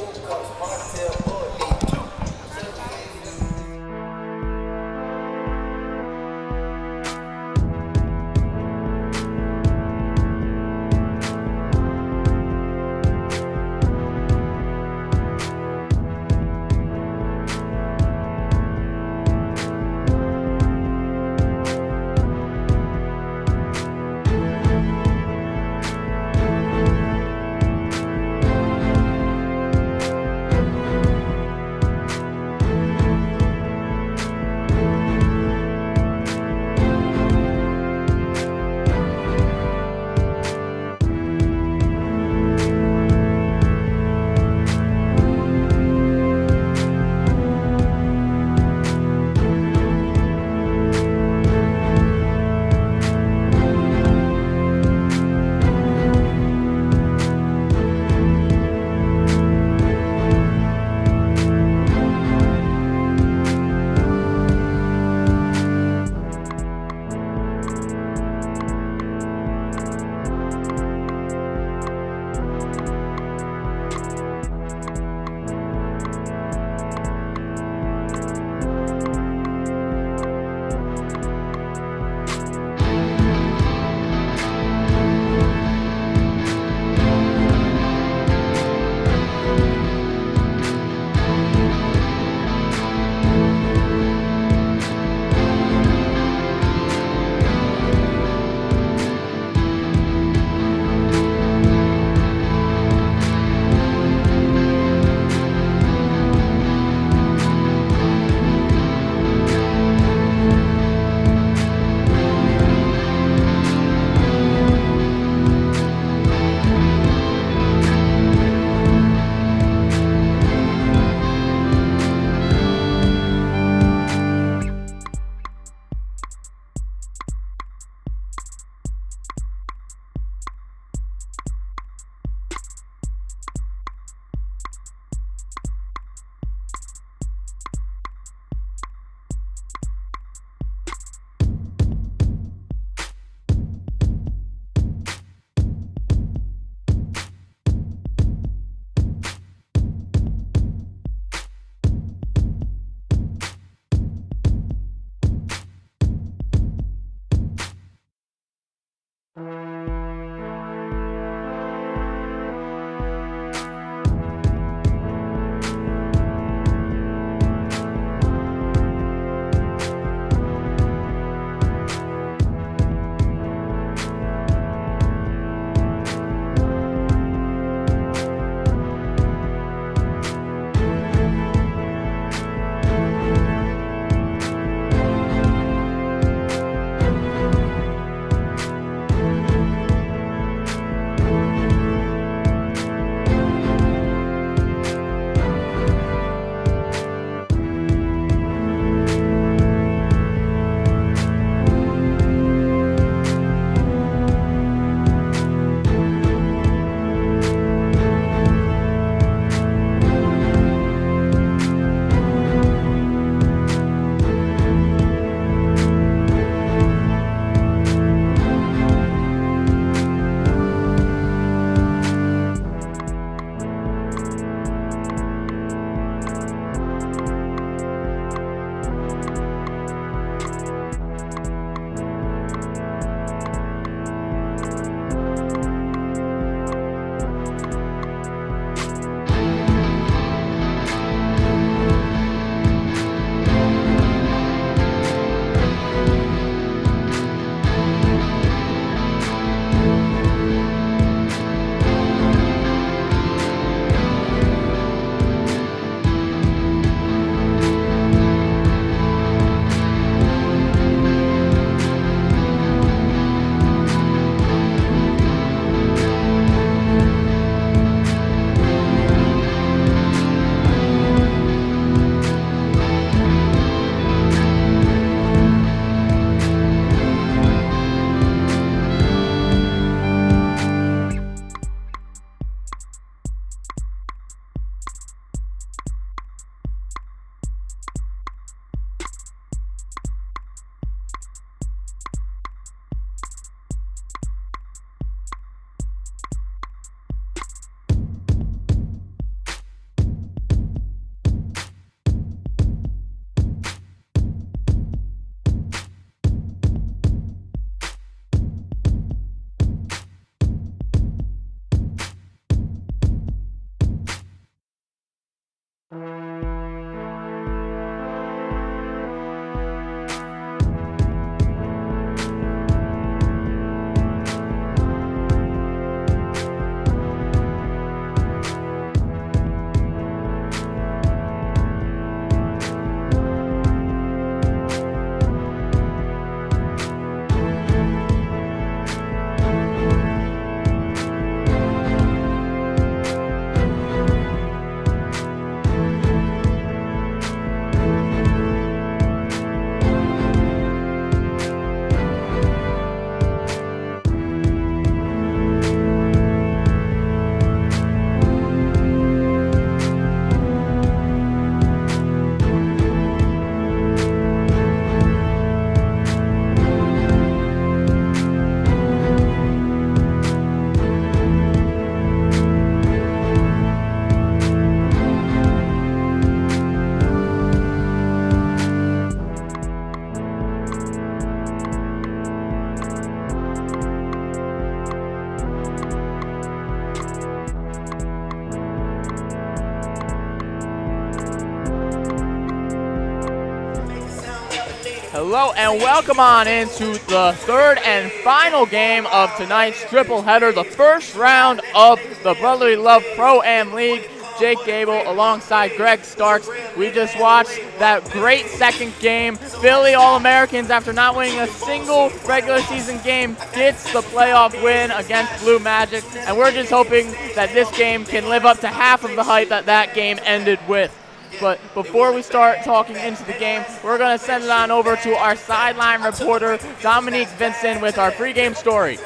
Hello and welcome on into the third and final game of tonight's triple header, the first round of the Brotherly Love Pro-Am League. Jake Gable alongside Greg Starks. We just watched that great second game. Philly All-Americans, after not winning a single regular season game, gets the playoff win against Blue Magic, and we're just hoping that this game can live up to half of the hype that game ended with. But before we start talking into the game, we're going to send it on over to our sideline reporter, Dominique Vincent, with our pregame story.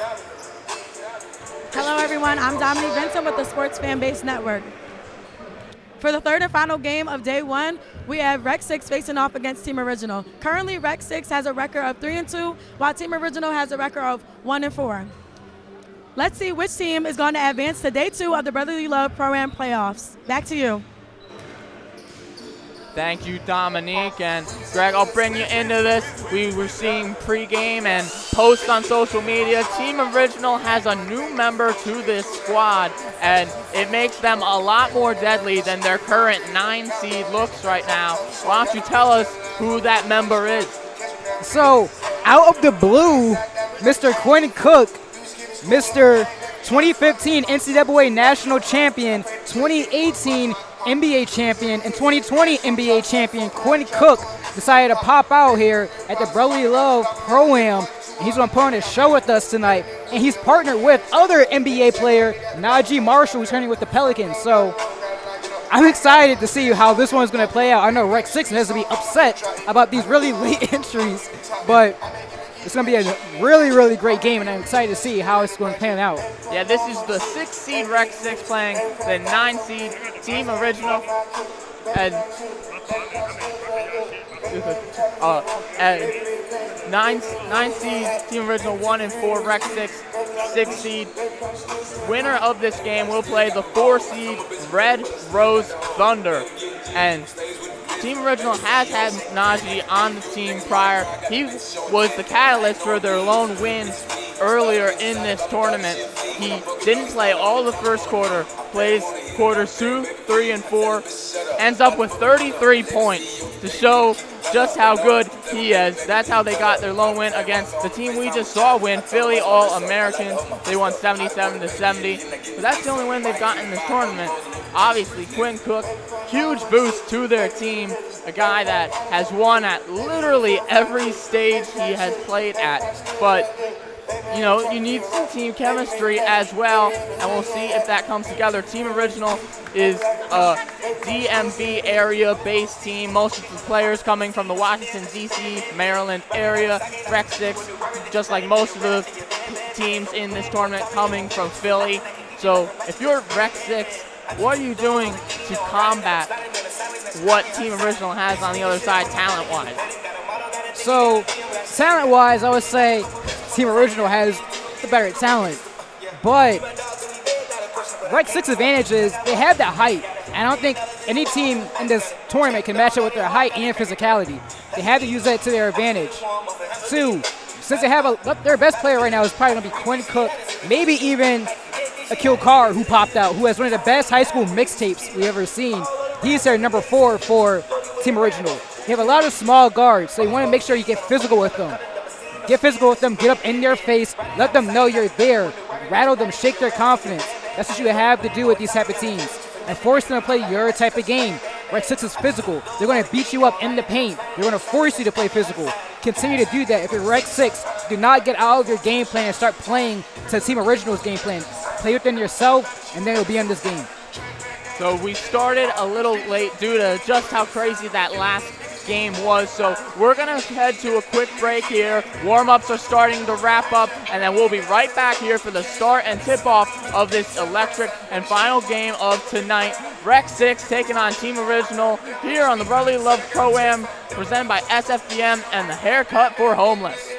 Hello, everyone. I'm Dominique Vincent with the Sports Fanbase Network. For the third and final game of day one, we have Rec 6 facing off against Team Original. Currently, Rec 6 has a record of 3-2, while Team Original has a record of 1-4. Let's see which team is going to advance to day 2 of the Brotherly Love Pro-Am playoffs. Back to you. Thank you, Dominique. And Greg, I'll bring you into this. We were seeing pregame and posts on social media. Team Original has a new member to this squad, and it makes them a lot more deadly than their current 9 seed looks right now. Why don't you tell us who that member is? So, out of the blue, Mr. Quinn Cook, Mr. 2015 NCAA National Champion, 2018 NBA champion, and 2020 NBA champion Quinn Cook decided to pop out here at the Brotherly Love Pro-Am. He's going to put on a show with us tonight, and he's partnered with other NBA player Najee Marshall, who's turning with the Pelicans. So I'm excited to see how this one's going to play out. I know Rec 6 has to be upset about these really late entries, but it's going to be a really, really great game, and I'm excited to see how it's going to pan out. Yeah, this is the 6 seed Rec 6 playing the 9 seed Team Original. And 9 seed Team Original 1-4, Rec 6 seed. Winner of this game will play the 4 seed Red Rose Thunder. And Team Original has had Najee on the team prior. He was the catalyst for their lone win earlier in this tournament. He didn't play all the first quarter, plays quarters 2, 3, and 4, ends up with 33 points to show just how good he is. That's how they got their lone win against the team we just saw win, Philly All-Americans. They won 77-70. But that's the only win they've gotten in this tournament. Obviously, Quinn Cook, huge boost to their team, a guy that has won at literally every stage he has played at. But you know, you need some team chemistry as well, and we'll see if that comes together. Team Original is a DMV area-based team. Most of the players coming from the Washington, D.C., Maryland area. Rec 6, just like most of the teams in this tournament, coming from Philly. So if you're Rec 6, what are you doing to combat what Team Original has on the other side talent-wise? So, talent-wise, I would say Team Original has the better talent. But Rec 6's advantage is they have that height. I don't think any team in this tournament can match up with their height and physicality. They have to use that to their advantage. 2, since they have their best player right now is probably going to be Quinn Cook, maybe even Akil Carr, who popped out, who has one of the best high school mixtapes we've ever seen. He's their number 4 for Team Original. They have a lot of small guards, so you want to make sure you get physical with them. Get physical with them, get up in their face, let them know you're there, rattle them, shake their confidence. That's what you have to do with these type of teams, and force them to play your type of game. Rec 6 is physical. They're going to beat you up in the paint. They're going to force you to play physical. Continue to do that. If you're Rec 6, do not get out of your game plan and start playing to Team Original's game plan. Play within yourself, and then you'll be in this game. So we started a little late due to just how crazy that last game was. So we're going to head to a quick break here. Warm-ups are starting to wrap up, and then we'll be right back here for the start and tip-off of this electric and final game of tonight. Rec 6 taking on Team Original here on the Brotherly Love Pro-Am, presented by SFDM and the Haircut for Homeless.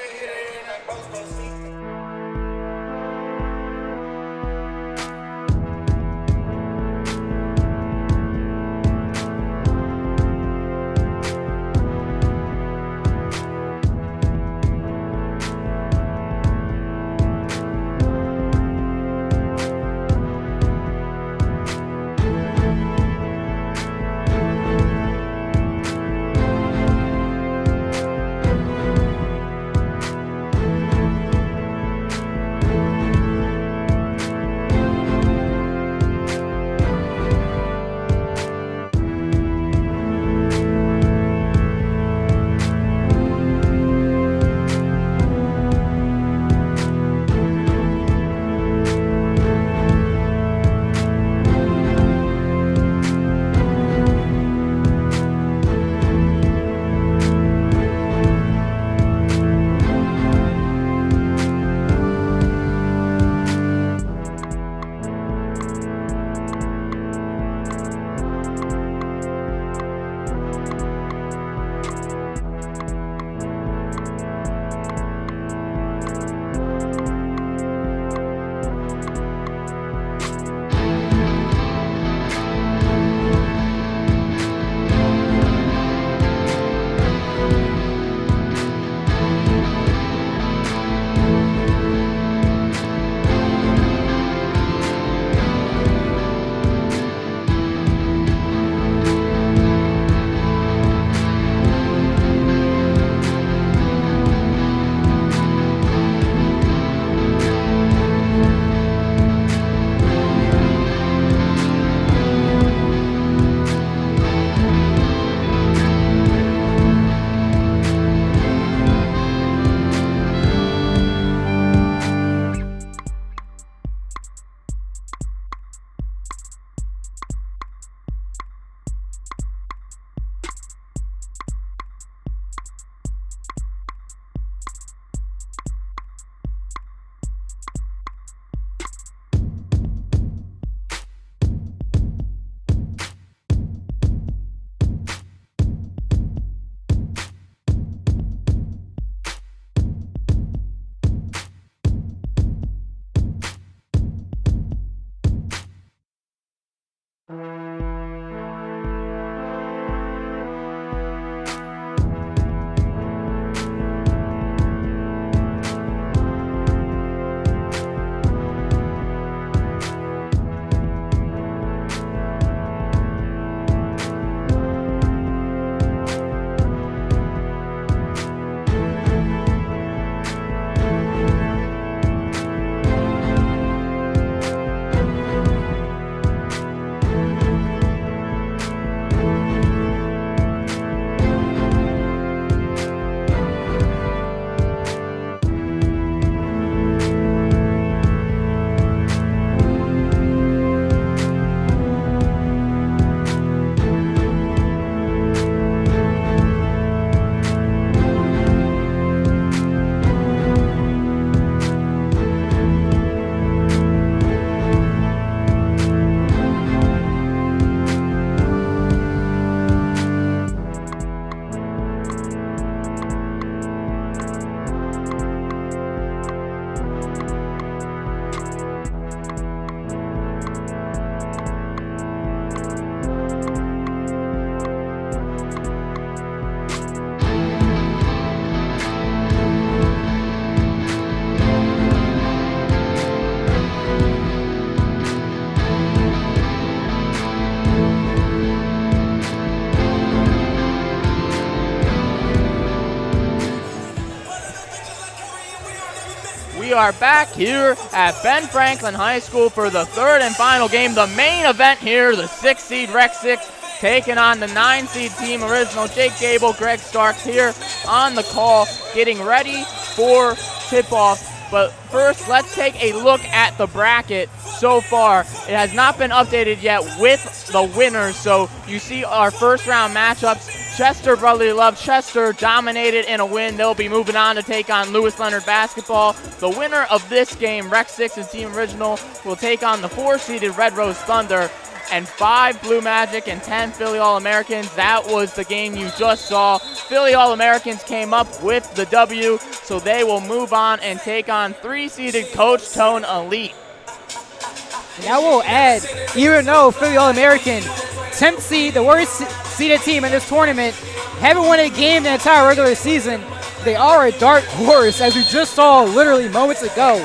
We are back here at Ben Franklin High School for the third and final game, the main event here, the 6th seed Rec 6 taking on the 9 seed Team Original. Jake Gable, Greg Starks here on the call, getting ready for tip-off. But first, let's take a look at the bracket so far. It has not been updated yet with the winners, so you see our first round matchups. Chester Brotherly Love, Chester dominated in a win. They'll be moving on to take on Lewis Leonard basketball. The winner of this game, Rec 6 and Team Original, will take on the 4-seeded Red Rose Thunder. And 5 Blue Magic and 10 Philly All-Americans. That was the game you just saw. Philly All-Americans came up with the W, so they will move on and take on 3-seeded Coach Tone Elite. And I will add, even though Philly All-American, 10th seed, the worst seeded team in this tournament, haven't won a game the entire regular season, they are a dark horse, as we just saw literally moments ago.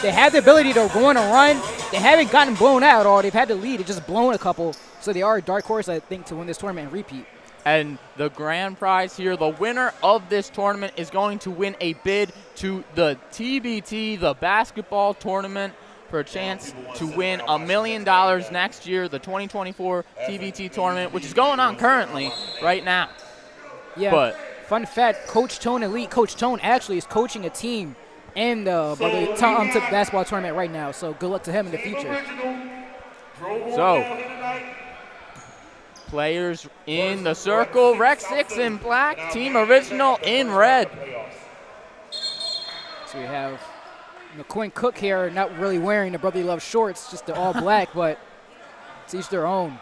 They have the ability to go on a run. They haven't gotten blown out at all. They've had the lead. They've just blown a couple. So they are a dark horse, I think, to win this tournament and repeat. And the grand prize here, the winner of this tournament is going to win a bid to the TBT, the basketball tournament, for a chance to win $1 million next year, the 2024 TBT tournament, which is going on currently right now. Yeah, but fun fact, Coach Tone Elite, Coach Tone actually is coaching a team in the basketball tournament right now, so good luck to him in the future. So, players in the circle, Rec 6 in black, Team Original in red. So we have Quinn Cook here, not really wearing the Brotherly Love shorts, just the all black, but it's each their own.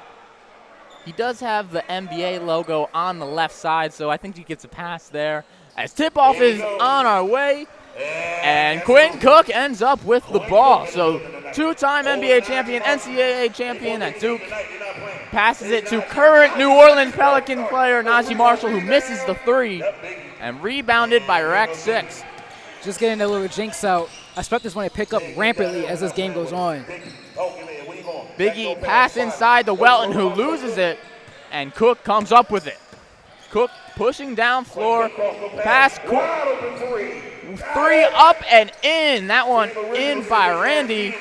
He does have the NBA logo on the left side, so I think he gets a pass there. As tip-off is on our way, and Quinn Cook ends up with the ball. So 2-time NBA champion, NCAA champion at Duke, passes it to current New Orleans Pelican player Najee Marshall, who misses the 3, and rebounded by Rec 6. Just getting a little jinx out. I expect this one to pick up rampantly as this game goes on. Biggie pass inside to Welton, who loses it, and Cook comes up with it. Cook pushing down floor, pass, 3 up and in. That one in by Randy,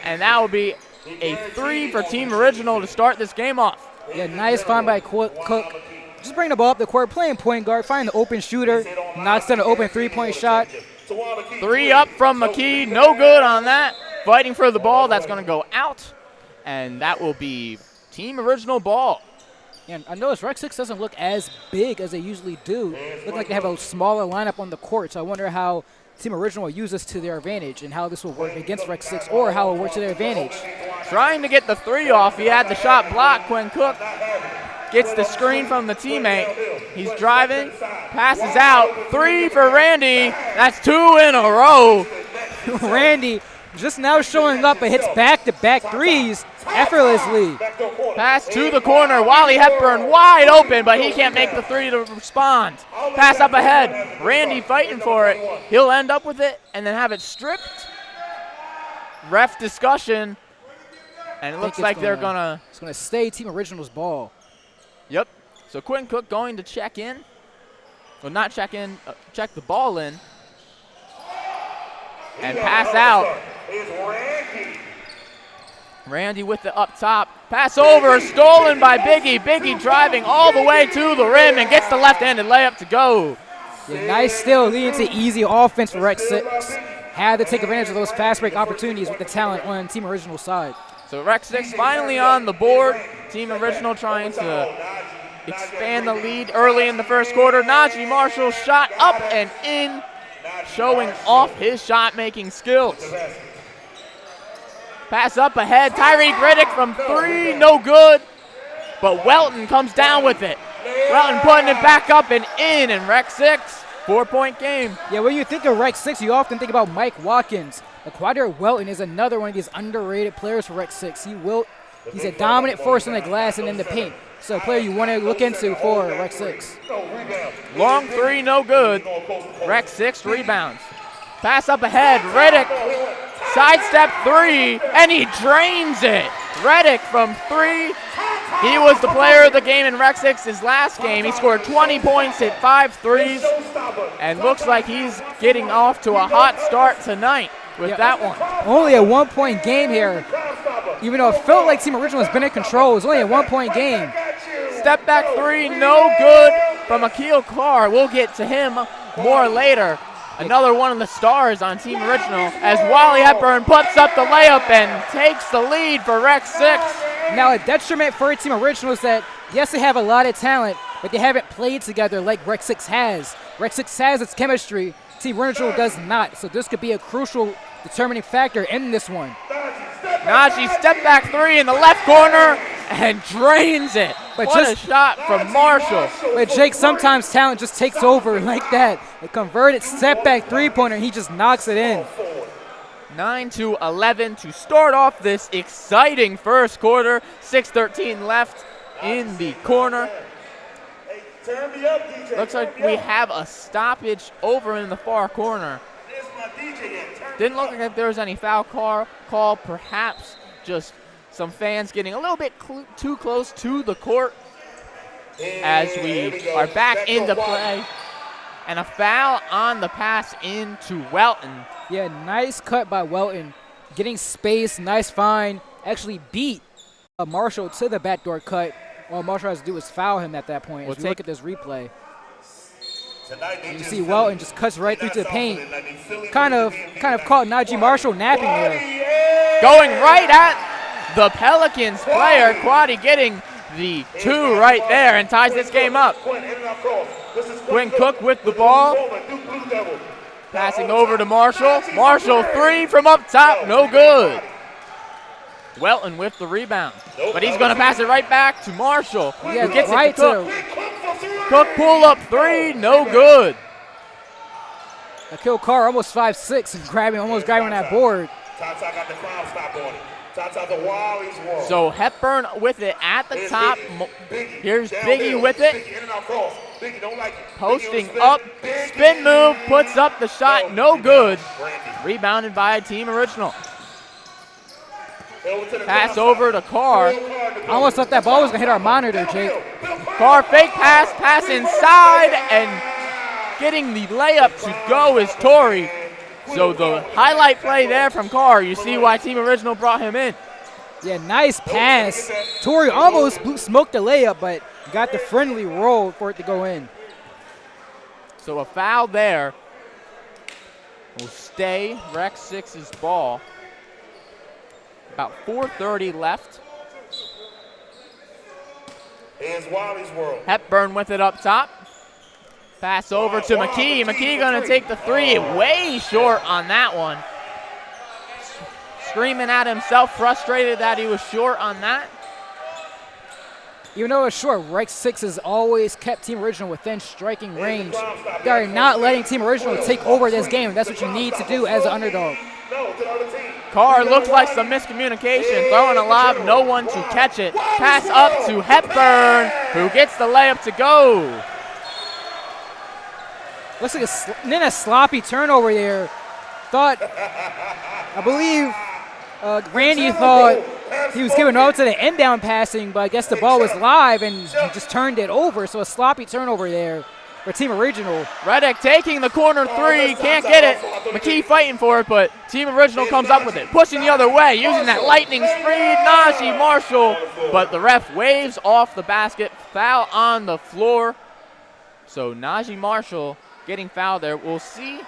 and that will be a 3 for Team Original to start this game off. Yeah, nice find by Cook. Just bring the ball up the court, playing point guard, find the open shooter, knocks down an open 3-point shot. 3 up from McKee, no good on that. Fighting for the ball, that's going to go out, and that will be Team Original ball. And I noticed Rec 6 doesn't look as big as they usually do. Look like they have a smaller lineup on the court, so I wonder how Team Original will use this to their advantage and how this will work against Rec 6 or how it will work to their advantage. Trying to get the 3 off. He had the shot blocked. Quinn Cook gets the screen from the teammate. He's driving, passes out. 3 for Randy. That's 2 in a row. Randy just now showing up and hits back-to-back threes effortlessly. Pass to the corner. Wally Hepburn wide open, but he can't make the 3 to respond. Pass up ahead. Randy fighting for it. He'll end up with it and then have it stripped. Ref discussion. And it looks like they're gonna. It's gonna stay Team Original's ball. Yep. So Quinn Cook going to check in. Well, not check in. Check the ball in. And pass out. Randy with the up top. Pass over, stolen by Biggie. Biggie driving all the way to the rim and gets the left-handed layup to go. Yeah, nice steal leading to easy offense for Rec 6. Had to take advantage of those fast break opportunities with the talent on Team Original side. So Rec 6 finally on the board. Team Original trying to expand the lead early in the first quarter. Najee Marshall shot up and in, showing off his shot-making skills. Pass up ahead. Tyreek Riddick from 3, no good. But Welton comes down with it. Welton putting it back up and in, and Rec 6, 4-point game. Yeah, when you think of Rec 6, you often think about Mike Watkins. Quadra Welton is another one of these underrated players for Rec 6. He's a dominant force in the glass and in the paint. So a player you want to look into for Rec 6. Long 3, no good. Rec 6 rebounds. Pass up ahead. Riddick. Sidestep 3, and he drains it. Riddick from 3 He was the player of the game in Rec 6's last game. He scored 20 points, hit 5 threes, and looks like he's getting off to a hot start tonight with that one. Only a 1-point game here. Even though it felt like Team Original has been in control, it was only a 1-point game. Step back three, no good from Akil Carr. We'll get to him more later. Another one of the stars on Team Original as Wally Hepburn puts up the layup and takes the lead for Rec 6. Now a detriment for Team Original is that, yes, they have a lot of talent, but they haven't played together like Rec 6 has. Rec 6 has its chemistry, Team Original does not, so this could be a crucial determining factor in this one. Najee step back three in the left corner and drains it. But what a shot from Marshall. But Jake, sometimes talent just takes over like that. A converted step back three-pointer, and he just knocks it in. 9-11 to start off this exciting first quarter. 6:13 left in the corner. Looks like we have a stoppage over in the far corner. Didn't look like there was any foul call, perhaps just some fans getting a little bit too close to the court as we are back into play. And a foul on the pass into Welton. Yeah, nice cut by Welton. Getting space, nice find. Actually beat Marshall to the backdoor cut. All Marshall has to do is foul him at that point. As we look at this replay. You see Welton just cuts right through to the paint. Kind of caught Najee Marshall napping there. Going right at the Pelicans player. Quaddy getting the two right there and ties this game up. Quinn Cook with the ball. Passing over to Marshall. Marshall three from up top, no good. Welton with the rebound, but he's going to pass it right back to Marshall. Yeah, who gets right it to Cook. Cook pull up three, no good. Akil Carr almost 5'6" and almost grabbing that board. So Hepburn with it at the top. Here's Biggie with it. Posting up, spin move, puts up the shot, no good. Rebounded by Team Original. Pass over to Carr. I almost thought that ball was going to hit our monitor, Jake. Carr fake pass inside, and getting the layup to go is Torrey. So the highlight play there from Carr. You see why Team Original brought him in. Yeah, nice pass. Torrey almost smoked the layup, but got the friendly roll for it to go in. So a foul there will stay Rec 6's ball. About 4:30 left. Hepburn with it up top. Pass over to McKee. McKee going to take the three. Way short on that one. Screaming at himself, frustrated that he was short on that. Even though it's short, Rec 6 has always kept Team Original within striking range. They are not letting Team Original take over this game. That's what you need to do as an underdog. Carr looks like some miscommunication, throwing a lob, no one to catch it. Pass up to Hepburn, who gets the layup to go. Looks like a sloppy turnover there. I believe Randy thought he was giving out to the end down passing, but I guess the ball was live and he just turned it over. So a sloppy turnover there for Team Original. Reddick taking the corner three, can't get it. McKee fighting for it, but Team Original comes up with it. Pushing the other way, using that lightning speed, Najee Marshall. But the ref waves off the basket, foul on the floor. So Najee Marshall getting fouled there. We'll see.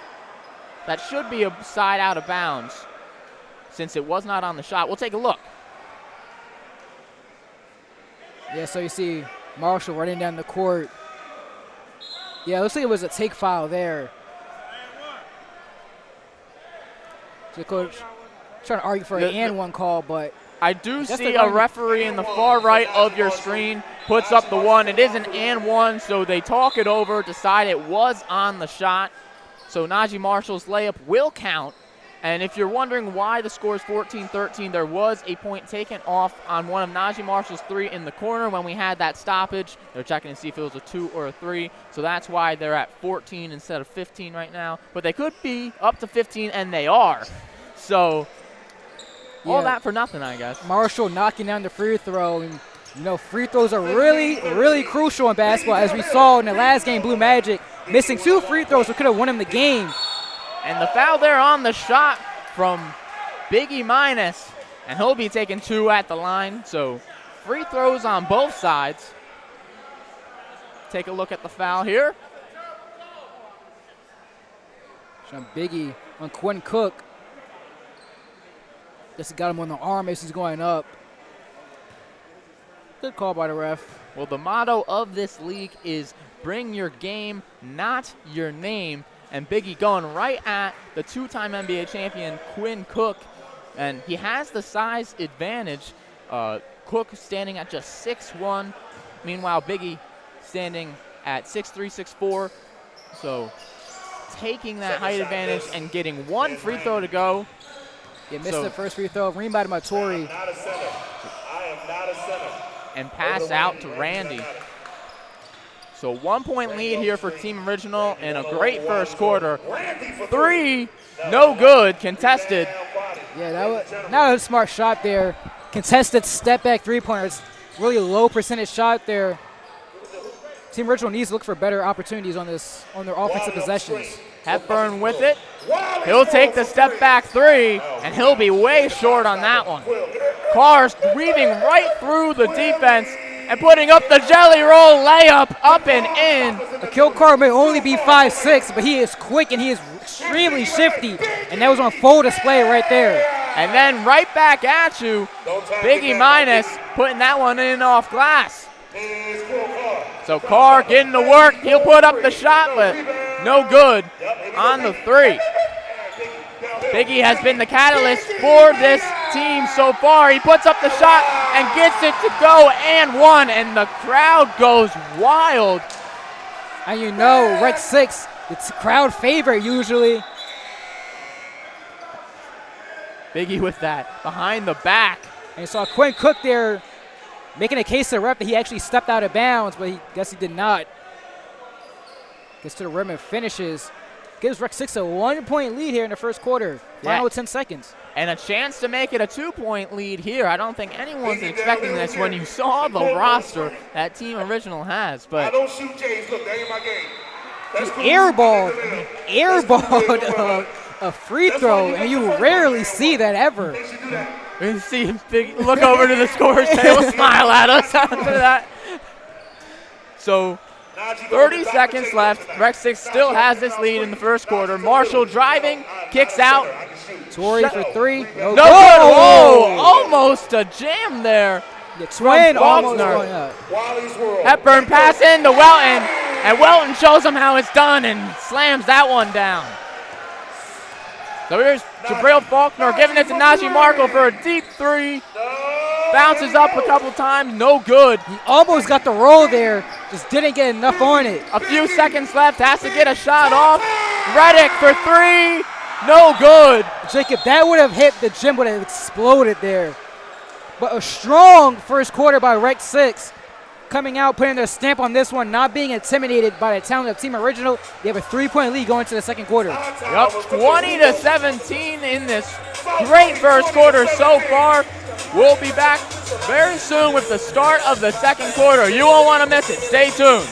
That should be a side out of bounds since it was not on the shot. We'll take a look. Yeah, so you see Marshall running down the court. Yeah, it looks like it was a take foul there. So the coach trying to argue for an and one call, but I do see a referee in the far right of your screen puts up the one. It is an and one, so they talk it over, decide it was on the shot. So Najee Marshall's layup will count. And if you're wondering why the score is 14-13, there was a point taken off on one of Najee Marshall's three in the corner when we had that stoppage. They're checking to see if it was a 2 or a 3. So that's why they're at 14 instead of 15 right now. But they could be up to 15, and they are. So all that for nothing, I guess. Marshall knocking down the free throw. And You know, free throws are really, really crucial in basketball. As we saw in the last game, Blue Magic missing 2 free throws that could have won him the game. And the foul there on the shot from Biggie Minus, and he'll be taking 2 at the line. So free throws on both sides. Take a look at the foul here. Sean Biggie on Quinn Cook. Just got him on the arm as he's going up. Good call by the ref. Well, the motto of this league is bring your game, not your name. And Biggie going right at the 2-time NBA champion, Quinn Cook. And he has the size advantage. Cook standing at just 6'1". Meanwhile, Biggie standing at 6'3", 6'4". So taking that height advantage and getting 1 free throw to go. He missed the first free throw. Rebounded by Torrey. And pass out to Randy. So 1-point lead here for Team Original in a great first quarter. 3, no good, contested. Yeah, that was a smart shot there. Contested step back 3-pointers. Really low percentage shot there. Team Original needs to look for better opportunities on their offensive possessions. Hepburn with it. He'll take the step back 3, and he'll be way short on that one. Carr's weaving right through the defense and putting up the jelly roll layup up and in. Akil Carr may only be 5'6", but he is quick and he is extremely shifty, and that was on full display right there. And then right back at you, Biggie Minus putting that one in off glass. So Carr getting to work. He'll put up the shot, but no good on the 3. Biggie has been the catalyst for this team so far. He puts up the shot and gets it to go and 1, and the crowd goes wild. And you know, Rec 6, it's crowd favorite usually. Biggie with that behind the back. And you saw Quinn Cook there making a case to the ref that he actually stepped out of bounds, but he did not. Gets to the rim and finishes. Gives Rec 6 a 1-point lead here in the first quarter. Final 10 seconds. And a chance to make it a 2-point lead here. I don't think anyone's expecting this when you saw the roster that Team Original has. But he airballed a free throw, and you rarely see that ever. You see him look over to the scorer's table, smile at us after that. So 30 seconds left. Rec 6 still has this lead in the first quarter. Marshall driving, kicks out. Torrey for 3. No good. Whoa, almost a jam there. The twin almost going up. Hepburn pass in to Welton, and Welton shows him how it's done and slams that one down. So here's Jabril Faulkner giving it to Najee Markle for a deep 3. Bounces up a couple times, no good. He almost got the roll there, just didn't get enough on it. A few seconds left, has to get a shot off. Reddick for 3, no good. Jacob, that would have hit, the gym would have exploded there. But a strong first quarter by Rec 6. Coming out, putting their stamp on this one, not being intimidated by the talent of Team Original. They have a 3-point lead going to the second quarter. Yep, 20-17 in this great first quarter so far. We'll be back very soon with the start of the second quarter. You won't want to miss it. Stay tuned.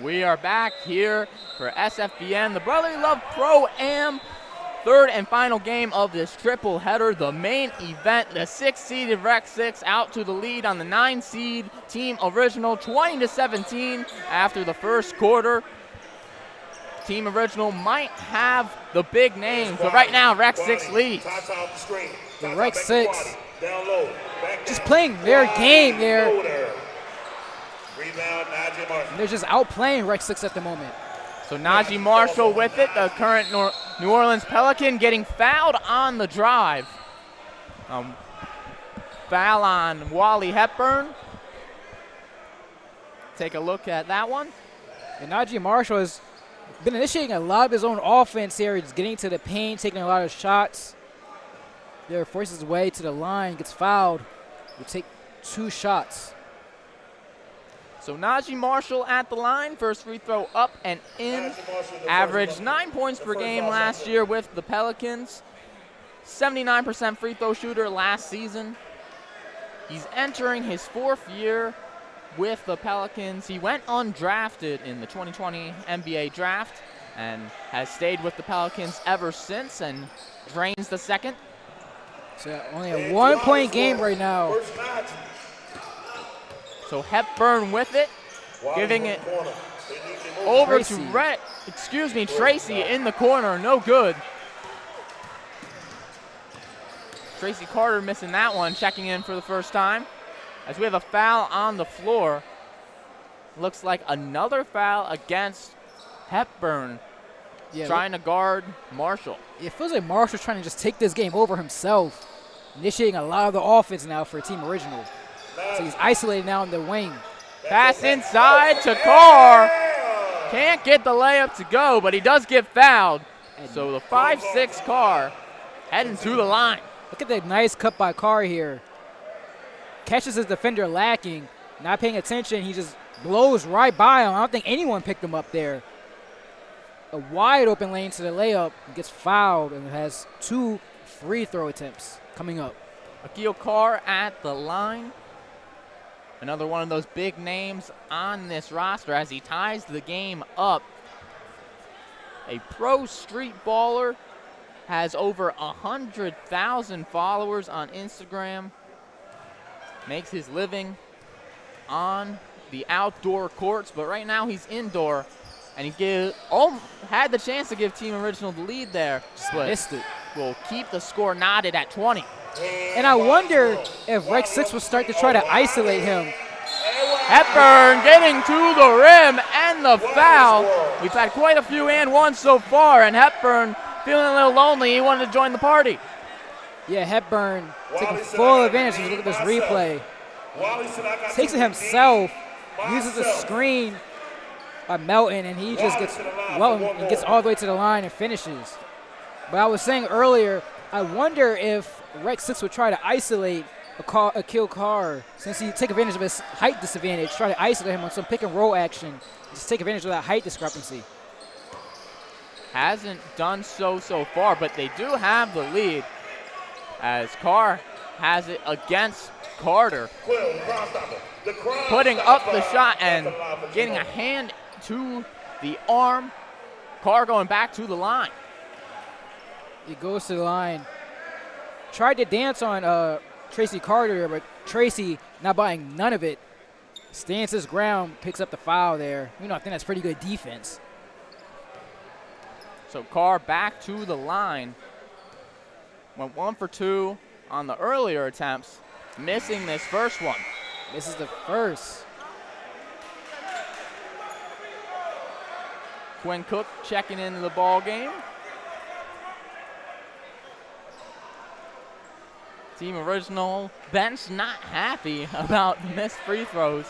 We are back here for SFBN, the Brotherly Love Pro-Am, third and final game of this triple header, the main event. The 6-seeded Rec 6 out to the lead on the 9-seed Team Original, 20-17 after the first quarter. Team Original might have the big names, but right now Rec 6 leads. The Rec 6 just playing their game there. They're just outplaying Rec 6 at the moment. So Najee Marshall with it, the current New Orleans Pelican, getting fouled on the drive. Foul on Wally Hepburn. Take a look at that one. And Najee Marshall has been initiating a lot of his own offense here. He's getting to the paint, taking a lot of shots. There, forces his way to the line, gets fouled. Will take 2 shots. So Najee Marshall at the line, first free throw up and in. Averaged 9 points per game last year with the Pelicans. 79% free throw shooter last season. He's entering his 4th year with the Pelicans. He went undrafted in the 2020 NBA draft and has stayed with the Pelicans ever since and drains the second. So only a 1-point game right now. So Hepburn with it, giving it over to Tracy in the corner, no good. Tracy Carter missing that one, checking in for the first time. As we have a foul on the floor. Looks like another foul against Hepburn, trying to guard Marshall. It feels like Marshall's trying to just take this game over himself, initiating a lot of the offense now for Team Original. So he's isolated now in the wing. Pass inside to Carr. Can't get the layup to go, but he does get fouled. So the 5'6" Carr heading to the line. Look at that nice cut by Carr here. Catches his defender lacking, not paying attention. He just blows right by him. I don't think anyone picked him up there. A wide open lane to the layup, gets fouled, and has 2 free throw attempts coming up. Akil Carr at the line. Another one of those big names on this roster as he ties the game up. A pro street baller, has over 100,000 followers on Instagram. Makes his living on the outdoor courts, but right now he's indoor, and he had the chance to give Team Original the lead there, but missed it. Will keep the score knotted at 20. And I wonder if Rec 6 will start to try to isolate him. Hepburn getting to the rim and the foul. We've had quite a few and ones so far, and Hepburn feeling a little lonely. He wanted to join the party. Yeah, Hepburn taking full advantage. Look at this replay. Takes it himself, uses the screen by Melton, and he just gets and gets all the way to the line and finishes. But I was saying earlier, I wonder if Rec 6 would try to isolate Akil Carr, since he take advantage of his height disadvantage, try to isolate him on some pick and roll action, just take advantage of that height discrepancy. Hasn't done so far, but they do have the lead as Carr has it against Carter. Putting up the shot and getting a hand to the arm. Carr going back to the line. He goes to the line. Tried to dance on Tracy Carter, but Tracy not buying none of it. Stands his ground, picks up the foul there. I think that's pretty good defense. So Carr back to the line. Went 1 for 2 on the earlier attempts, missing this first one. Misses the first. Quinn Cook checking into the ball game. Team Original bench not happy about missed free throws.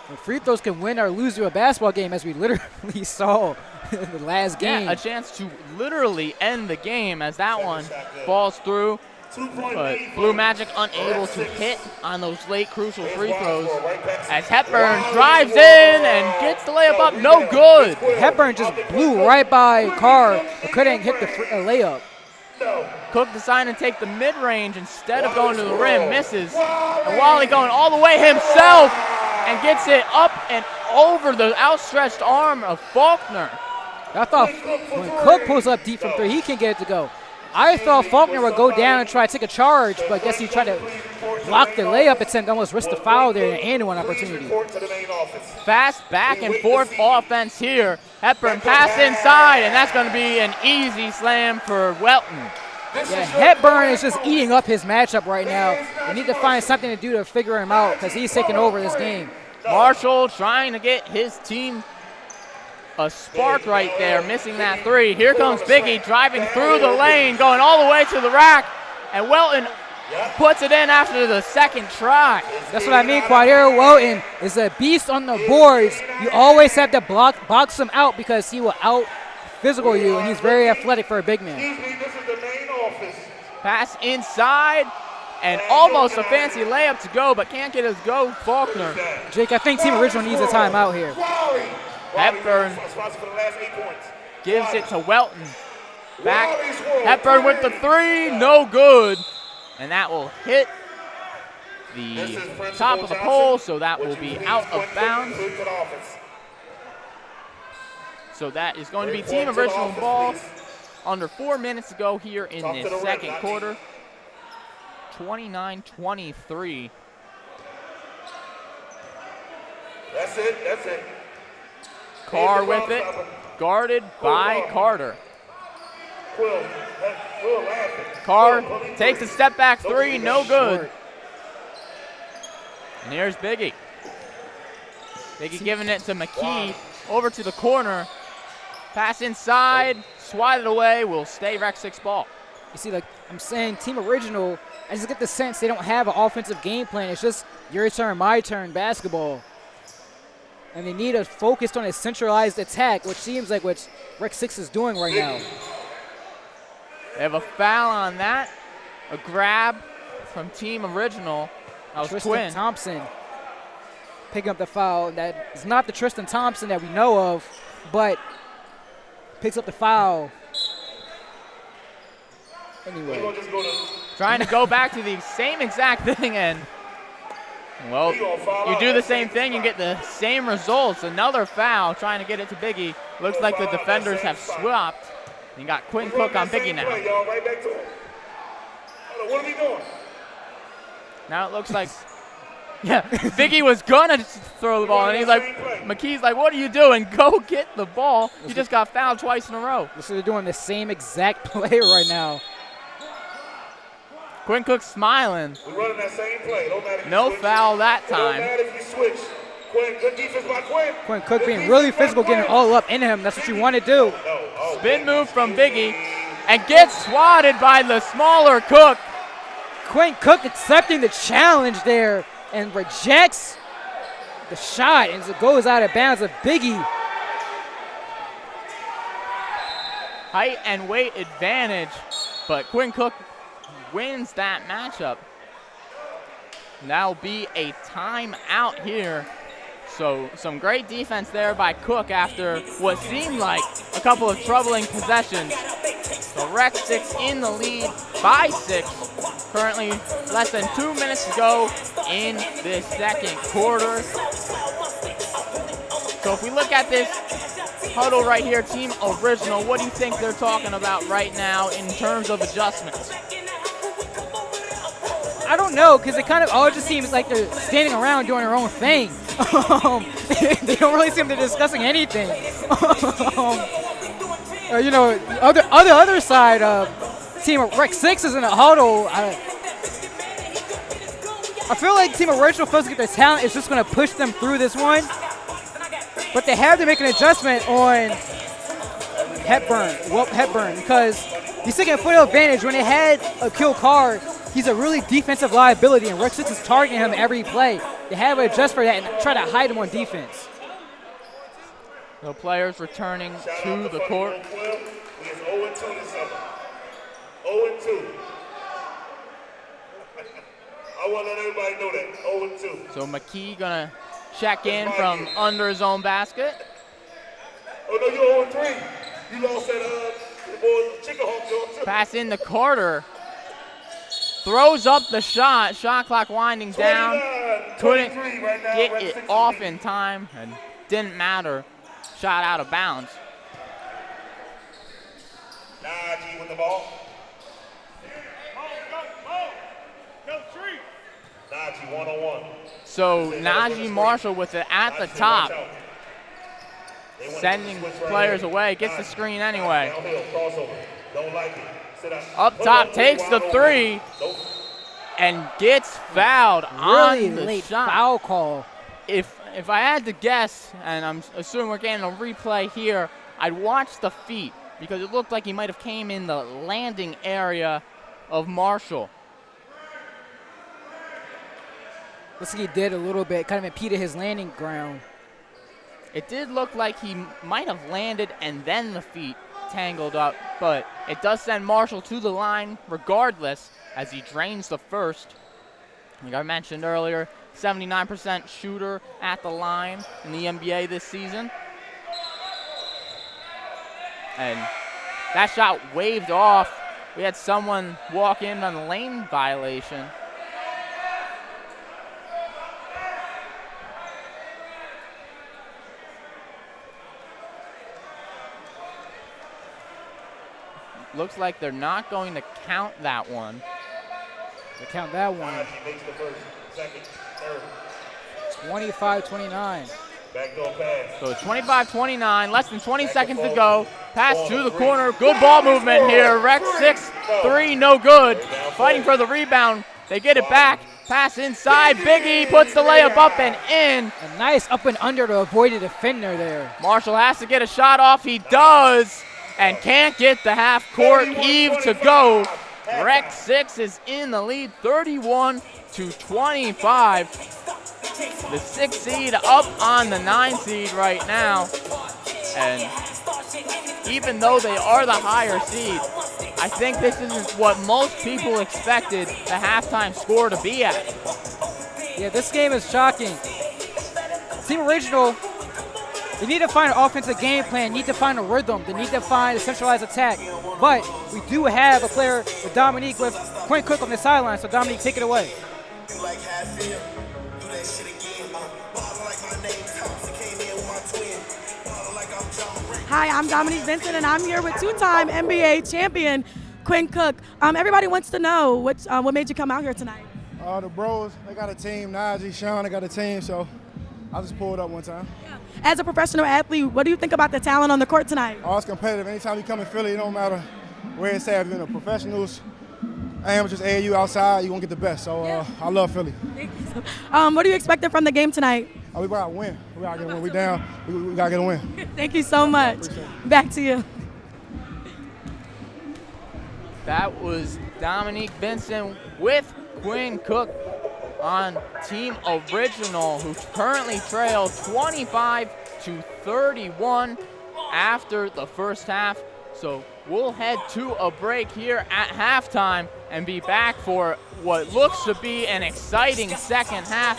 Well, free throws can win or lose you a basketball game, as we literally saw in the last game. Yeah, a chance to literally end the game as that one falls through. But Blue Magic unable to hit on those late crucial free throws as Hepburn drives in and gets the layup up, no good. Hepburn just blew right by Carr, but couldn't hit the layup. Cook deciding to take the mid-range instead of going to the rim, misses. And Wally going all the way himself and gets it up and over the outstretched arm of Faulkner. I thought when Cook pulls up deep from 3, he can get it to go. I thought Faulkner would go down and try to take a charge, but I guess he tried to block the layup attempt, almost risked the foul there and one opportunity. Fast back and forth offense here. Hepburn pass inside, and that's going to be an easy slam for Welton. Yeah, Hepburn is just eating up his matchup right now. They need to find something to do to figure him out because he's taking over this game. Marshall trying to get his team a spark right there, missing that three. Here comes Biggie driving through the lane, going all the way to the rack, and Welton puts it in after the second try. That's what I mean. Quadero Welton is a beast on the boards. You always have to box him out because he will out-physical you, and he's very athletic for a big man. Pass inside, and almost a fancy layup to go, but can't get his go, Faulkner. Jake, I think Team Original needs a timeout here. Hepburn gives it to Welton. Back, Hepburn with the three, no good. And that will hit the top of the pole, so that will be out of bounds. So that is going to be Team Original ball. Under 4 minutes to go here in the second quarter. 29-23. That's it. Carr with it, guarded by Carter. Carr takes a step back three, no good. And here's Biggie. Biggie giving it to McKee, over to the corner. Pass inside, swatted away, will stay Rec 6 ball. You see, like I'm saying, Team Original, I just get the sense they don't have an offensive game plan. It's just your turn, my turn basketball. And they need a focused on a centralized attack, which seems like what Rec 6 is doing right now. They have a foul on that. A grab from Team Original. That was Tristan Quinn. Thompson picking up the foul. That is not the Tristan Thompson that we know of, but picks up the foul. Anyway. Trying to go back to the same exact thing, and well, you do the same thing, you get the same results. Another foul, trying to get it to Biggie. Looks like the defenders have swapped. You got Quinn Cook on Biggie now. What are we doing? Now it looks like, yeah, Biggie was gonna throw the ball, and he's like, McKee's like, what are you doing? Go get the ball. You just got fouled twice in a row. So they're doing the same exact play right now. Quinn Cook smiling. We're running that same play. Don't matter if No you switch. foul that It don't time. matter if you switch. Quinn, good defense by Quinn. Quinn Cook being really physical, getting all up in him. That's what you want to do. Spin move from Biggie, and gets swatted by the smaller Cook. Quinn Cook accepting the challenge there and rejects the shot, and it goes out of bounds of Biggie. Height and weight advantage, but Quinn Cook wins that matchup. That'll be a timeout here. So some great defense there by Cook after what seemed like a couple of troubling possessions. So Rec 6 in the lead by 6. Currently less than 2 minutes to go in this second quarter. So if we look at this huddle right here, Team Original, what do you think they're talking about right now in terms of adjustments? I don't know, because it kind of all just seems like they're standing around doing their own thing. They don't really seem to be discussing anything. You know, other side, Team Rec 6 is in a huddle. I feel like Team Original feels like their talent is just going to push them through this one. But they have to make an adjustment on Hepburn, because he's taking a foot advantage. When they had a kill Carr, he's a really defensive liability, and Rec 6 is targeting him every play. They have to adjust for that and try to hide him on defense. The players returning to the court. We is 0-2 this summer. 0-2. I want to let everybody know that. 0-2. So McKee gonna check in from under his own basket. Oh, no, you're 0-3. You lost that the boy chicken hawk. Pass in to Carter. Throws up the shot. Shot clock winding down. Couldn't get it off in time, and didn't matter. Shot out of bounds. Najee with the ball. So Najee Marshall with it at the top, sending players away, gets the screen anyway. Up top, takes the three, and gets fouled Really on the late shot. foul call. If I had to guess, and I'm assuming we're getting a replay here, I'd watch the feet because it looked like he might have came in the landing area of Marshall. Looks like he did a little bit, kind of impeded his landing ground. It did look like he might have landed and then the feet tangled up, but it does send Marshall to the line regardless as he drains the first. Like I mentioned earlier, 79% shooter at the line in the NBA this season. And that shot waved off. We had someone walk in on a lane violation. Looks like they're not going to count that one. They count that one. 25-29. So 25-29, less than 20 seconds to go. Pass to the corner, good ball movement here. Rec 6-3, no good. Fighting for the rebound, they get it back. Pass inside, Big E puts the layup up and in. A nice up and under to avoid a defender there. Marshall has to get a shot off, he does, and can't get the half-court heave to go. Rec 6 is in the lead, 31-25. The 6 seed up on the 9 seed right now. And even though they are the higher seed, I think this isn't what most people expected the halftime score to be at. Yeah, this game is shocking. Team Original, they need to find an offensive game plan, need to find a rhythm, they need to find a centralized attack. But we do have a player with Dominique with Quinn Cook on the sideline, so Dominique, take it away. Hi, I'm Dominique Vincent, and I'm here with two-time NBA champion Quinn Cook. Everybody wants to know what made you come out here tonight. The bros, they got a team. Najee, Sean, they got a team, so I just pulled up one time. As a professional athlete, what do you think about the talent on the court tonight? Oh, it's competitive. Anytime you come in Philly, it don't matter where it's at. If you're in the professionals, amateurs, AAU, outside, you're going to get the best. So I love Philly. Thank you. What are you expecting from the game tonight? We got to win. We got to get a win. We down. We got to get a win. Thank you so much. Back to you. That was Dominique Vincent with Quinn Cook on Team Original, who currently trail 25-31 after the first half. So we'll head to a break here at halftime and be back for what looks to be an exciting second half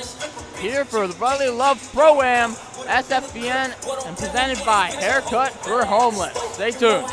here for the Brotherly Love Pro-Am, SFBN, and presented by Haircut for Homeless. Stay tuned.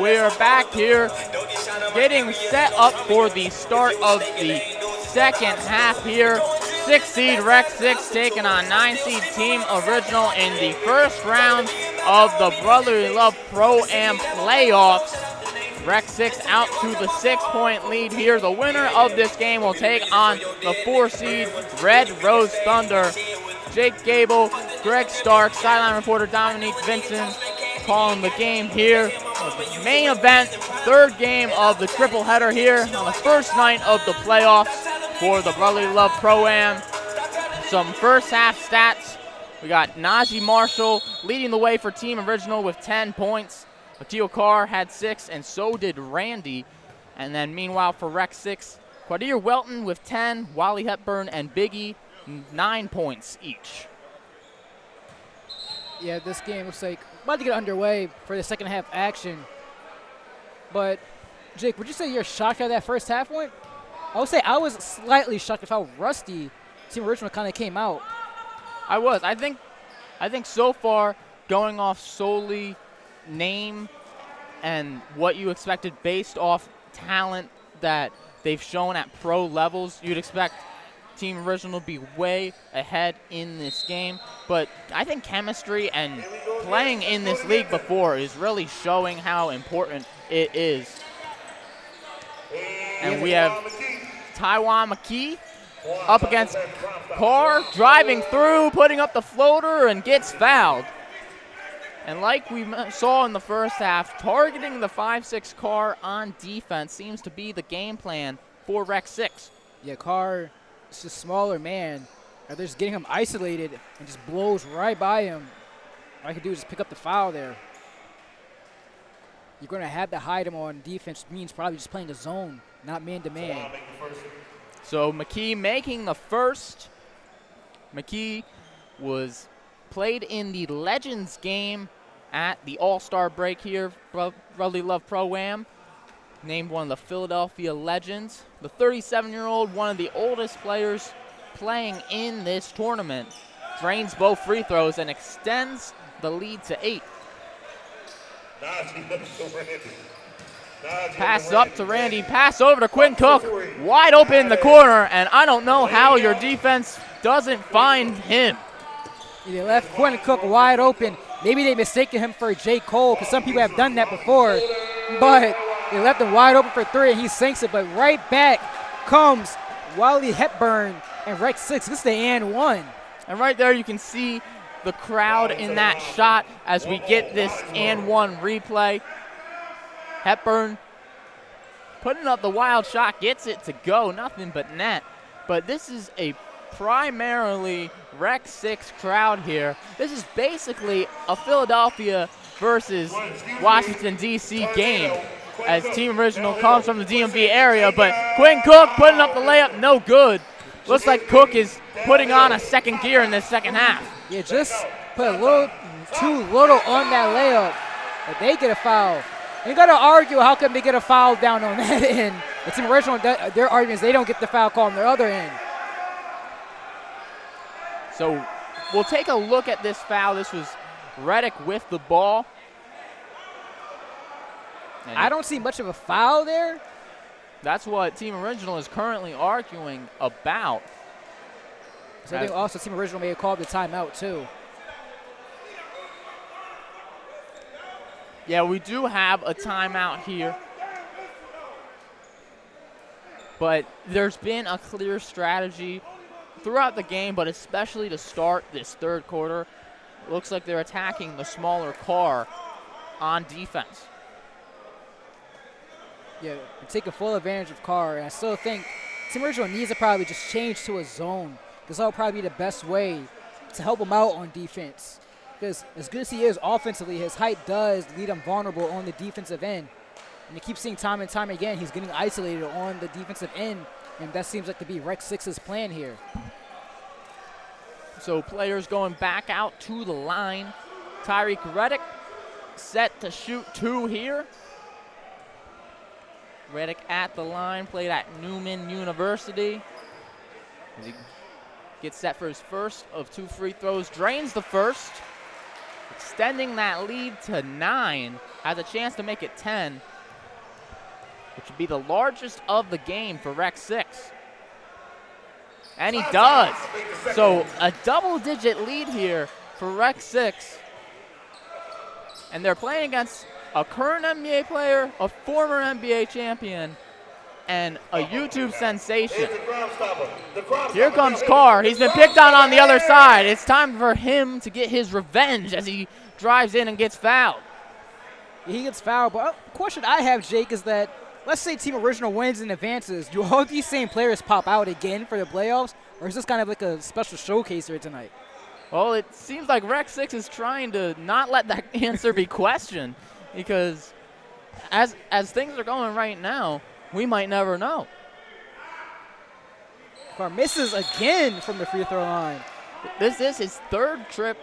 we're back here getting set up for the start of the second half here. 6 seed Rec 6 taking on 9 seed Team Original in the first round of the Brotherly Love Pro-Am playoffs. Rec 6 out to the 6-point lead here. The winner of this game will take on the 4 seed Red Rose Thunder. Jake Gable, Greg Stark, sideline reporter Dominique Vincent calling the game here. The main event, third game of the triple header here on the first night of the playoffs for the Brotherly Love Pro-Am. Some first half stats. We got Najee Marshall leading the way for Team Original with 10 points. Akil Carr had 6, and so did Randy. And then meanwhile for Rec 6, Quadir Welton with 10, Wally Hepburn and Biggie 9 points each. Yeah, this game looks like about to get underway for the second half action. But, Jake, would you say you're shocked how that first half went? I would say I was slightly shocked of how rusty Team Original kind of came out. I was. I think so far, going off solely name and what you expected based off talent that they've shown at pro levels, you'd expect Team Original to be way ahead in this game. But I think chemistry and playing in this league before is really showing how important it is. And we have Taiwan McKee up against Carr, driving through, putting up the floater, and gets fouled. And like we saw in the first half, targeting the 5'6" Carr on defense seems to be the game plan for Rec 6. Yeah, Carr is a smaller man. They're just getting him isolated and just blows right by him. All I can do is just pick up the foul there. You're going to have to hide him on defense, means probably just playing a zone, not man-to-man. So McKee making the first. McKee was played in the Legends game at the All-Star break here, Brotherly Love Pro-Am. Named one of the Philadelphia Legends. The 37-year-old, one of the oldest players playing in this tournament, drains both free throws and extends the lead to 8. Pass up to Randy, pass over to Quinn Cook, wide open in the corner, and I don't know how your defense doesn't find him. They left Quinn Cook wide open. Maybe they mistaken him for J. Cole, because some people have done that before, but they left him wide open for 3, and he sinks it, but right back comes Wally Hepburn and Rec 6. This is the and 1. And right there you can see the crowd in that shot as we get this and 1 replay. Hepburn putting up the wild shot, gets it to go, nothing but net. But this is a primarily Rec 6 crowd here. This is basically a Philadelphia versus Washington, D.C. game as Team Original comes from the DMV area. But Quinn Cook putting up the layup, no good. Looks like Cook is putting on a second gear in this second half. Yeah, just put a little too little on that layup, but they get a foul. You got to argue how come they get a foul down on that end. The Team Original, their argument is they don't get the foul call on their other end. So we'll take a look at this foul. This was Reddick with the ball. And I don't see much of a foul there. That's what Team Original is currently arguing about. So I think also Team Original may have called the timeout too. Yeah, we do have a timeout here. But there's been a clear strategy throughout the game, but especially to start this third quarter. Looks like they're attacking the smaller Carr on defense. Yeah, taking full advantage of Carr. And I still think Team Original needs to probably just change to a zone, because that'll probably be the best way to help him out on defense. Because as good as he is offensively, his height does leave him vulnerable on the defensive end. And you keep seeing time and time again, he's getting isolated on the defensive end, and that seems like to be Rec 6's plan here. So players going back out to the line. Tyreek Reddick set to shoot 2 here. Reddick at the line, played at Newman University. As he gets set for his first of 2 free throws, drains the first. extending that lead to 9, has a chance to make it 10, which would be the largest of the game for Rec 6. And he does. So a double-digit lead here for Rec 6. And they're playing against a current NBA player, a former NBA champion, and a YouTube sensation. Here comes Carr. He's been picked on the other side. It's time for him to get his revenge as he drives in and gets fouled. He gets fouled, but the question I have, Jake, is that let's say Team Original wins and advances. Do all these same players pop out again for the playoffs, or is this kind of like a special showcase here tonight? Well, it seems like Rec 6 is trying to not let that answer be questioned, because as things are going right now, we might never know. Carr misses again from the free throw line. This is his 3rd trip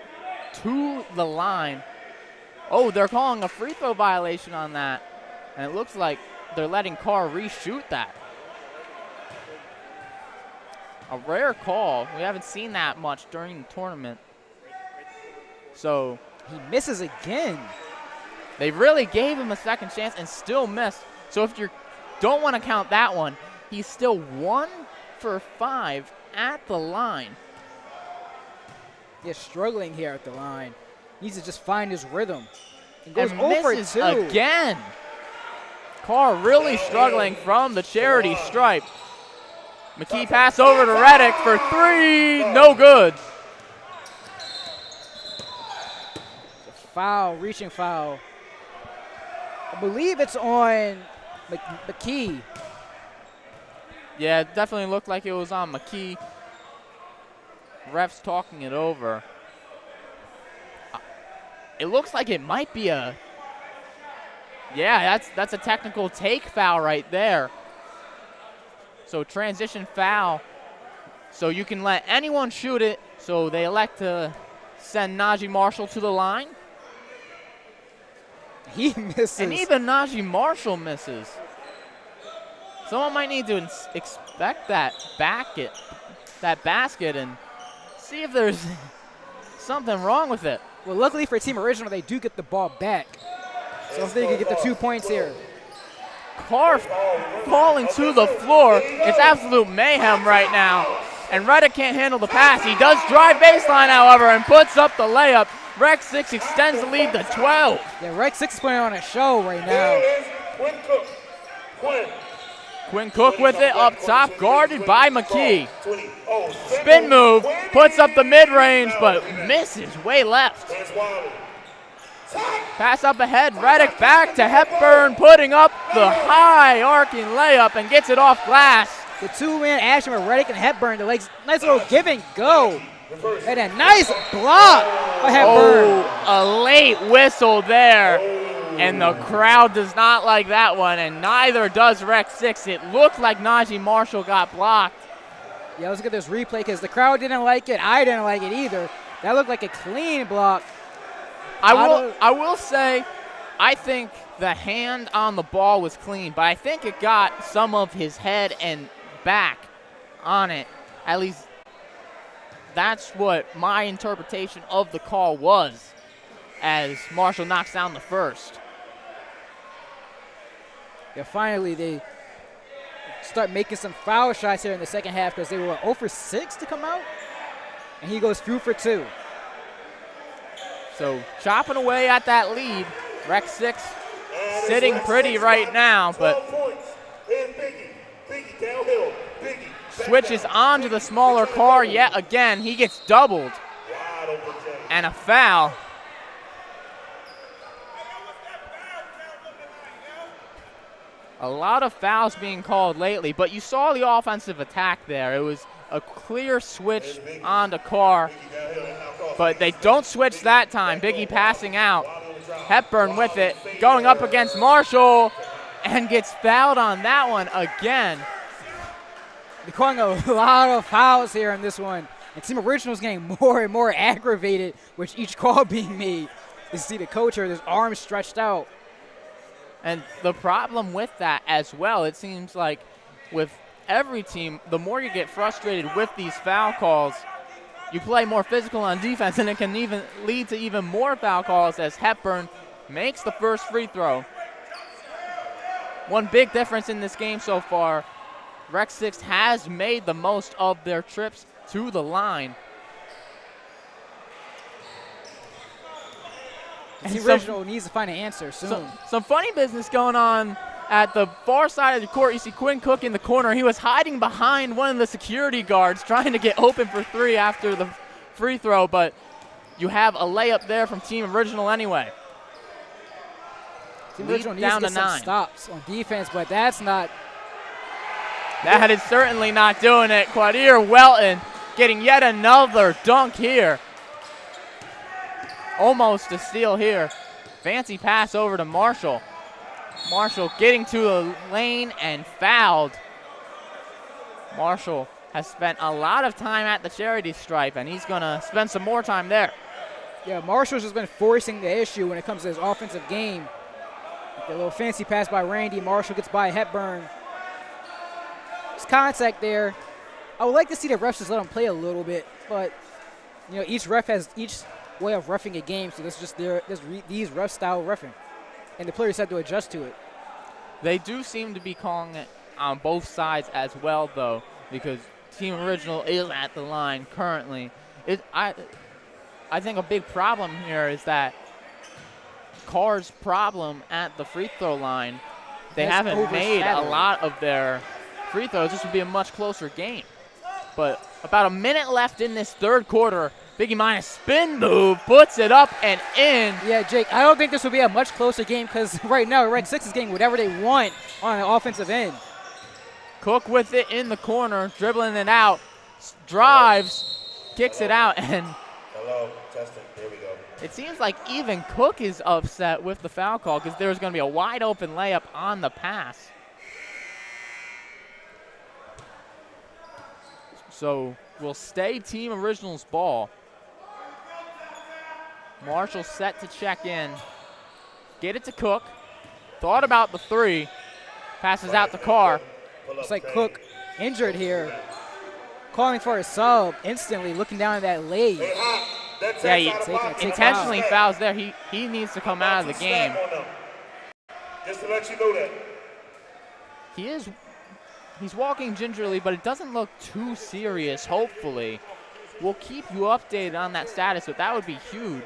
to the line. Oh, they're calling a free throw violation on that, and it looks like they're letting Carr reshoot that. A rare call. We haven't seen that much during the tournament. So he misses again. They really gave him a second chance and still missed. So if you don't want to count that one, he's still 1 for 5 at the line. He's struggling here at the line. Needs to just find his rhythm. He And goes over misses 2 again. Carr really struggling from the charity stripe. McKee pass over to Reddick for 3, no good. Foul, reaching foul. I believe it's on McKee. Yeah, it definitely looked like it was on McKee. Ref's talking it over. It looks like it might be a... Yeah, that's a technical take foul right there. So transition foul. So you can let anyone shoot it. So they elect to send Najee Marshall to the line. He misses. And even Najee Marshall misses. Someone might need to expect that basket and see if there's something wrong with it. Well, luckily for Team Original, they do get the ball back. So if they can get the 2 points here. Carr falling to the floor. It's absolute mayhem right now. And Reddick can't handle the pass. He does drive baseline, however, and puts up the layup. Rec 6 extends the lead to 12. Yeah, Rec 6 is putting on a show right now. Quinn Cook with it up top, guarded by McKee. Spin move, puts up the mid-range, but misses way left. Pass up ahead, Reddick back to Hepburn, putting up the high arcing layup and gets it off glass. The 2-man action with Reddick and Hepburn. The legs, nice little give and go. And a nice block by Hepburn. Oh, a late whistle there. And the crowd does not like that one, and neither does Rec 6. It looked like Najee Marshall got blocked. Yeah, let's look at this replay because the crowd didn't like it. I didn't like it either. That looked like a clean block. I will say, I think the hand on the ball was clean, but I think it got some of his head and back on it. At least that's what my interpretation of the call was, as Marshall knocks down the first. Yeah, finally they start making some foul shots here in the second half because they were 0 for 6 to come out, and he goes 2 for 2. So chopping away at that lead. Rec 6 sitting pretty right now, but switches on to the smaller Carr yet again. He gets doubled. And a foul. A lot of fouls being called lately, but you saw the offensive attack there. It was a clear switch onto Carr, but they don't switch that time. Biggie passing out. Hepburn with it, going up against Marshall, and gets fouled on that one again. They're calling a lot of fouls here in this one. And Team Original's getting more and more aggravated with each call being made. You see the coach here, his arms stretched out. And the problem with that as well, it seems like with every team, the more you get frustrated with these foul calls, you play more physical on defense, and it can even lead to even more foul calls as Hepburn makes the first free throw. One big difference in this game so far, Rec 6 has made the most of their trips to the line. And the original needs to find an answer soon. Some funny business going on at the far side of the court. You see Quinn Cook in the corner. He was hiding behind one of the security guards trying to get open for three after the free throw, but you have a layup there from Team Original anyway. Team Original needs to get some stops on defense, but that's not. That is certainly not doing it. Quadir Welton getting yet another dunk here. Almost a steal here. Fancy pass over to Marshall. Marshall getting to the lane and fouled. Marshall has spent a lot of time at the charity stripe, and he's going to spend some more time there. Yeah, Marshall's just been forcing the issue when it comes to his offensive game. The little fancy pass by Randy. Marshall gets by Hepburn. There's contact there. I would like to see the refs just let him play a little bit, but you know, each ref has each way of reffing a game, so this is just these ref style reffing, and the players have to adjust to it. They do seem to be calling it on both sides as well, though, because Team Original is at the line currently. I think a big problem here is that Carr's problem at the free throw line, they haven't made a lot of their free throws. This would be a much closer game. But about a minute left in this third quarter. Biggie Minus spin move, puts it up and in. Yeah, Jake, I don't think this will be a much closer game because right now Rec 6 is getting whatever they want on the offensive end. Cook with it in the corner, dribbling it out, drives, kicks it out, and Hello, testing, there we go. It seems like even Cook is upset with the foul call because there's going to be a wide open layup on the pass. So we'll stay Team Original's ball. Marshall set to check in. Get it to Cook. Thought about the three. Passes out to Carr. Looks like Cook injured here. Calling for a sub instantly, looking down at that leg. Yeah, he intentionally fouls there. He needs to come out of the game. Just to let you know that. He's walking gingerly, but it doesn't look too serious, hopefully. We'll keep you updated on that status, but that would be huge.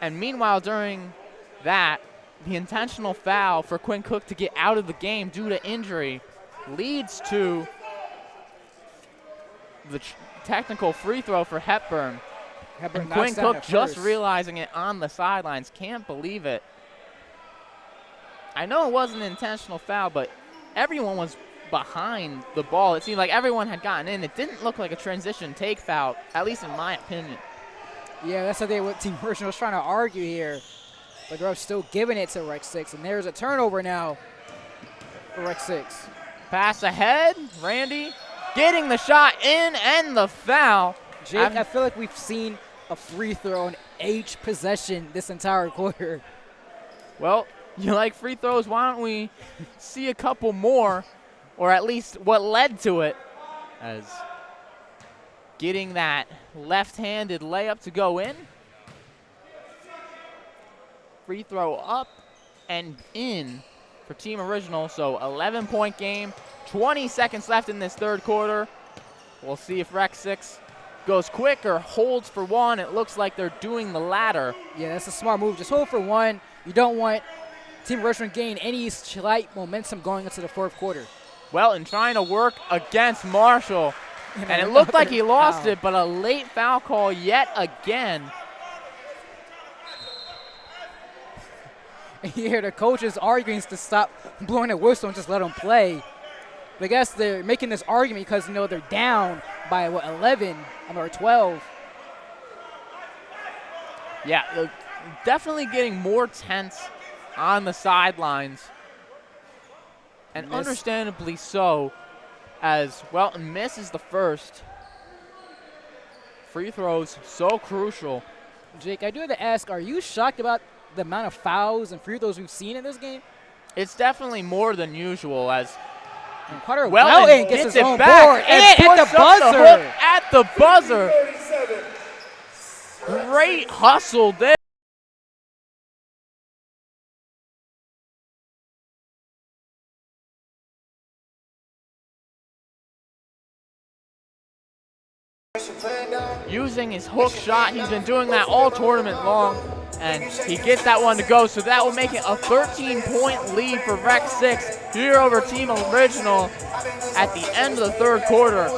And meanwhile, during that, the intentional foul for Quinn Cook to get out of the game due to injury leads to the technical free throw for Hepburn. And Quinn Cook just realizing it on the sidelines. Can't believe it. I know it wasn't an intentional foul, but everyone was behind the ball. It seemed like everyone had gotten in. It didn't look like a transition take foul, at least in my opinion. Yeah, that's what Team Original was trying to argue here. But they're still giving it to Rec 6, and there's a turnover now for Rec 6. Pass ahead, Randy getting the shot in and the foul. Jake, I feel like we've seen a free throw in each possession this entire quarter. Well, you like free throws? Why don't we see a couple more, or at least what led to it, as getting that left-handed layup to go in. Free throw up and in for Team Original. So 11-point game, 20 seconds left in this third quarter. We'll see if Rec 6 goes quick or holds for one. It looks like they're doing the latter. Yeah, that's a smart move. Just hold for one. You don't want Team Original to gain any slight momentum going into the fourth quarter. Welton trying to work against Marshall. And it looked like he lost it, but a late foul call yet again. You hear the coaches arguing to stop blowing a whistle and just let them play. But I guess they're making this argument because, you know, they're down by, 11 or 12. Yeah, definitely getting more tense on the sidelines. And understandably so, as Welton misses the first. Free throws so crucial. Jake, I do have to ask, are you shocked about the amount of fouls and free throws we've seen in this game? It's definitely more than usual, as And Carter Welton Welton gets his it own back board and and hit puts the up the hook buzzer. at the buzzer. Great hustle there. Using his hook shot, he's been doing that all tournament long, and he gets that one to go, so that will make it a 13-point lead for Rec 6 here over Team Original at the end of the third quarter.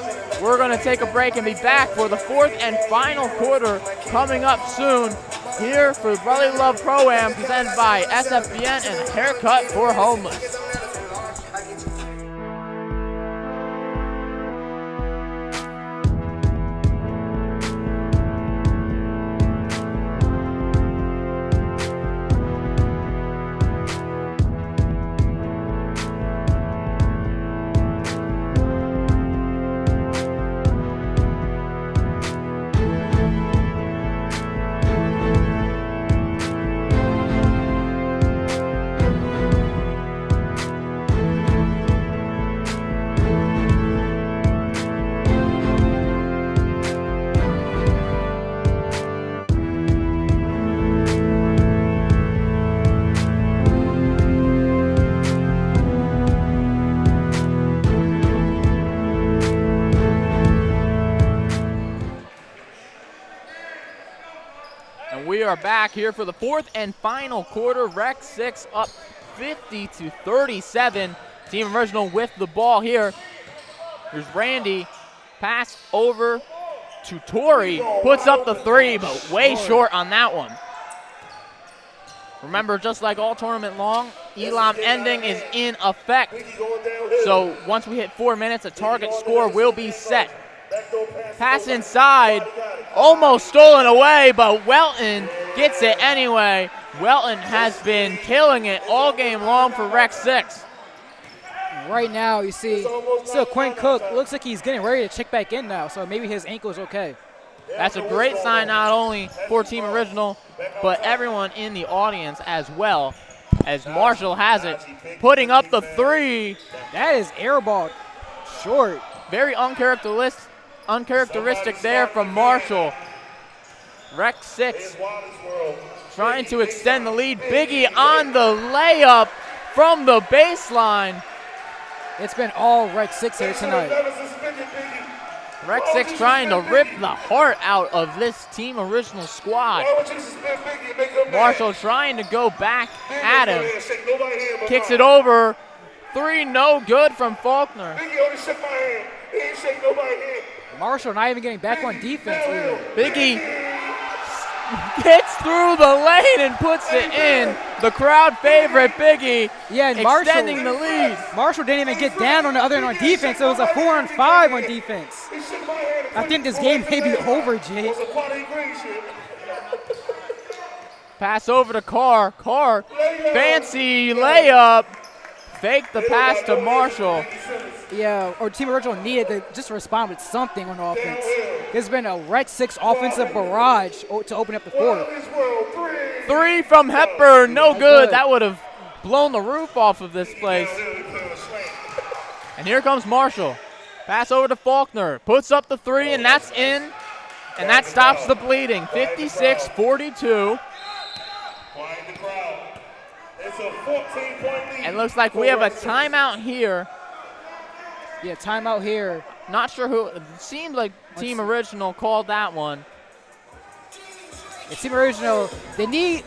We're going to take a break and be back for the fourth and final quarter coming up soon here for Brotherly Love Pro-Am presented by SFBN and Haircut for Homeless. We are back here for the fourth and final quarter. Rec 6 up 50-37. Team Original with the ball here. Here's Randy. Pass over to Torrey. Puts up the three, but way short on that one. Remember, just like all tournament long, Elam ending is in effect. So once we hit 4 minutes, a target score will be set. Pass inside, almost stolen away, but Welton gets it anyway. Welton has been killing it all game long for Rec 6. Right now, you see, still Quinn Cook looks like he's getting ready to check back in now, so maybe his ankle is okay. That's a great sign not only for Team Original, but everyone in the audience as well, as Marshall has it, putting up the three. That is airballed short. Very uncharacteristic there from Marshall. Rec 6 trying to extend the lead. Biggie on the layup from the baseline. It's been all Rec 6 here tonight. Rec 6 trying to rip the heart out of this Team Original squad. Marshall trying to go back at him. Kicks it over. Three no good from Faulkner. Marshall not even getting back on defense either. Biggie gets through the lane and puts it in. The crowd favorite, Biggie, and extending the lead. Marshall didn't even get down on the other end on defense. It was a 4-on-5 on defense. I think this game may be over, Jay. Pass over to Carr. Carr, fancy layup. Fake the pass to Marshall. Yeah, or Team Original needed to just respond with something on offense. There's been a Rec 6 offensive barrage to open up the fourth. Three from Hepburn, no good. That would have blown the roof off of this place. And here comes Marshall. Pass over to Faulkner. Puts up the three, and that's in. And that stops the bleeding. 56-42. And looks like we have a timeout here. Yeah, timeout here. Not sure who. It seemed like Team Original called that one. Team Original, they need.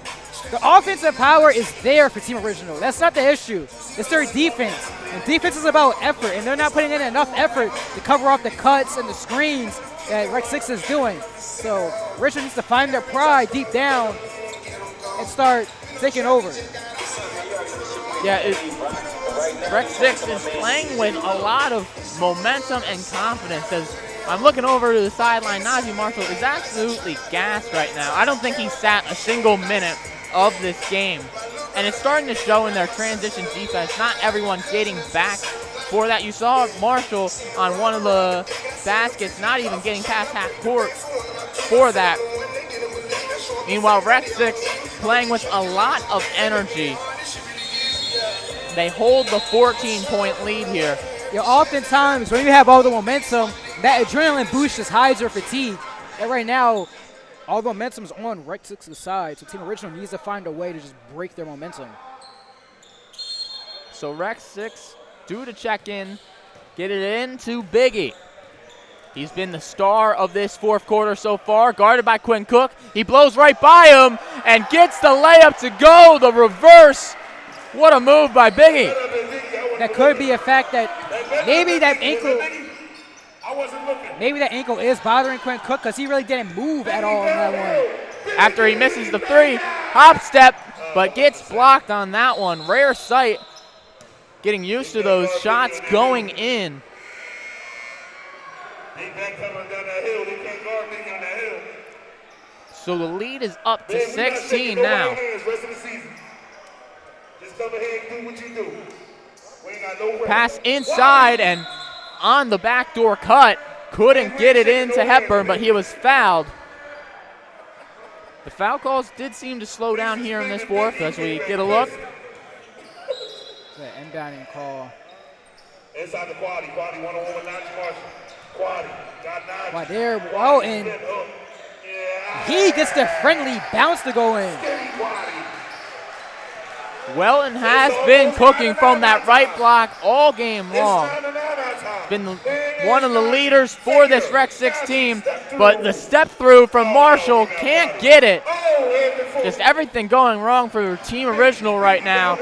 The offensive power is there for Team Original. That's not the issue. It's their defense. And defense is about effort, and they're not putting in enough effort to cover up the cuts and the screens that Rec 6 is doing. So Original needs to find their pride deep down and start taking over. Yeah, Rec 6 is playing with a lot of momentum and confidence. As I'm looking over to the sideline, Najee Marshall is absolutely gassed right now. I don't think he sat a single minute of this game. And it's starting to show in their transition defense. Not everyone getting back for that. You saw Marshall on one of the baskets not even getting past half court for that. Meanwhile, Rec 6 playing with a lot of energy. They hold the 14-point lead here. Oftentimes when you have all the momentum, that adrenaline boost just hides your fatigue. And right now, all the momentum's on Rec 6's side, so Team Original needs to find a way to just break their momentum. So Rec 6 due to check in, get it into Biggie. He's been the star of this fourth quarter so far, guarded by Quinn Cook. He blows right by him and gets the layup to go, the reverse. What a move by Biggie. That could be a fact that maybe that ankle is bothering Quinn Cook because he really didn't move at all in that one. After he misses the three, hop step, but gets blocked on that one. Rare sight, getting used to those shots going in. So the lead is up to 16 now. Pass inside and on the backdoor cut. Couldn't get it into Hepburn, but he was fouled. The foul calls did seem to slow down here in this fourth as we get a look. The inbounding call. Inside the quality one-on-one with Najee Marshall. Quality got Najee. Right there, well, and he gets the friendly bounce to go in. Welton has been cooking from that right block all game long. Been one of the leaders for this Rec 6 team, but the step through from Marshall can't get it. Just everything going wrong for Team Original right now.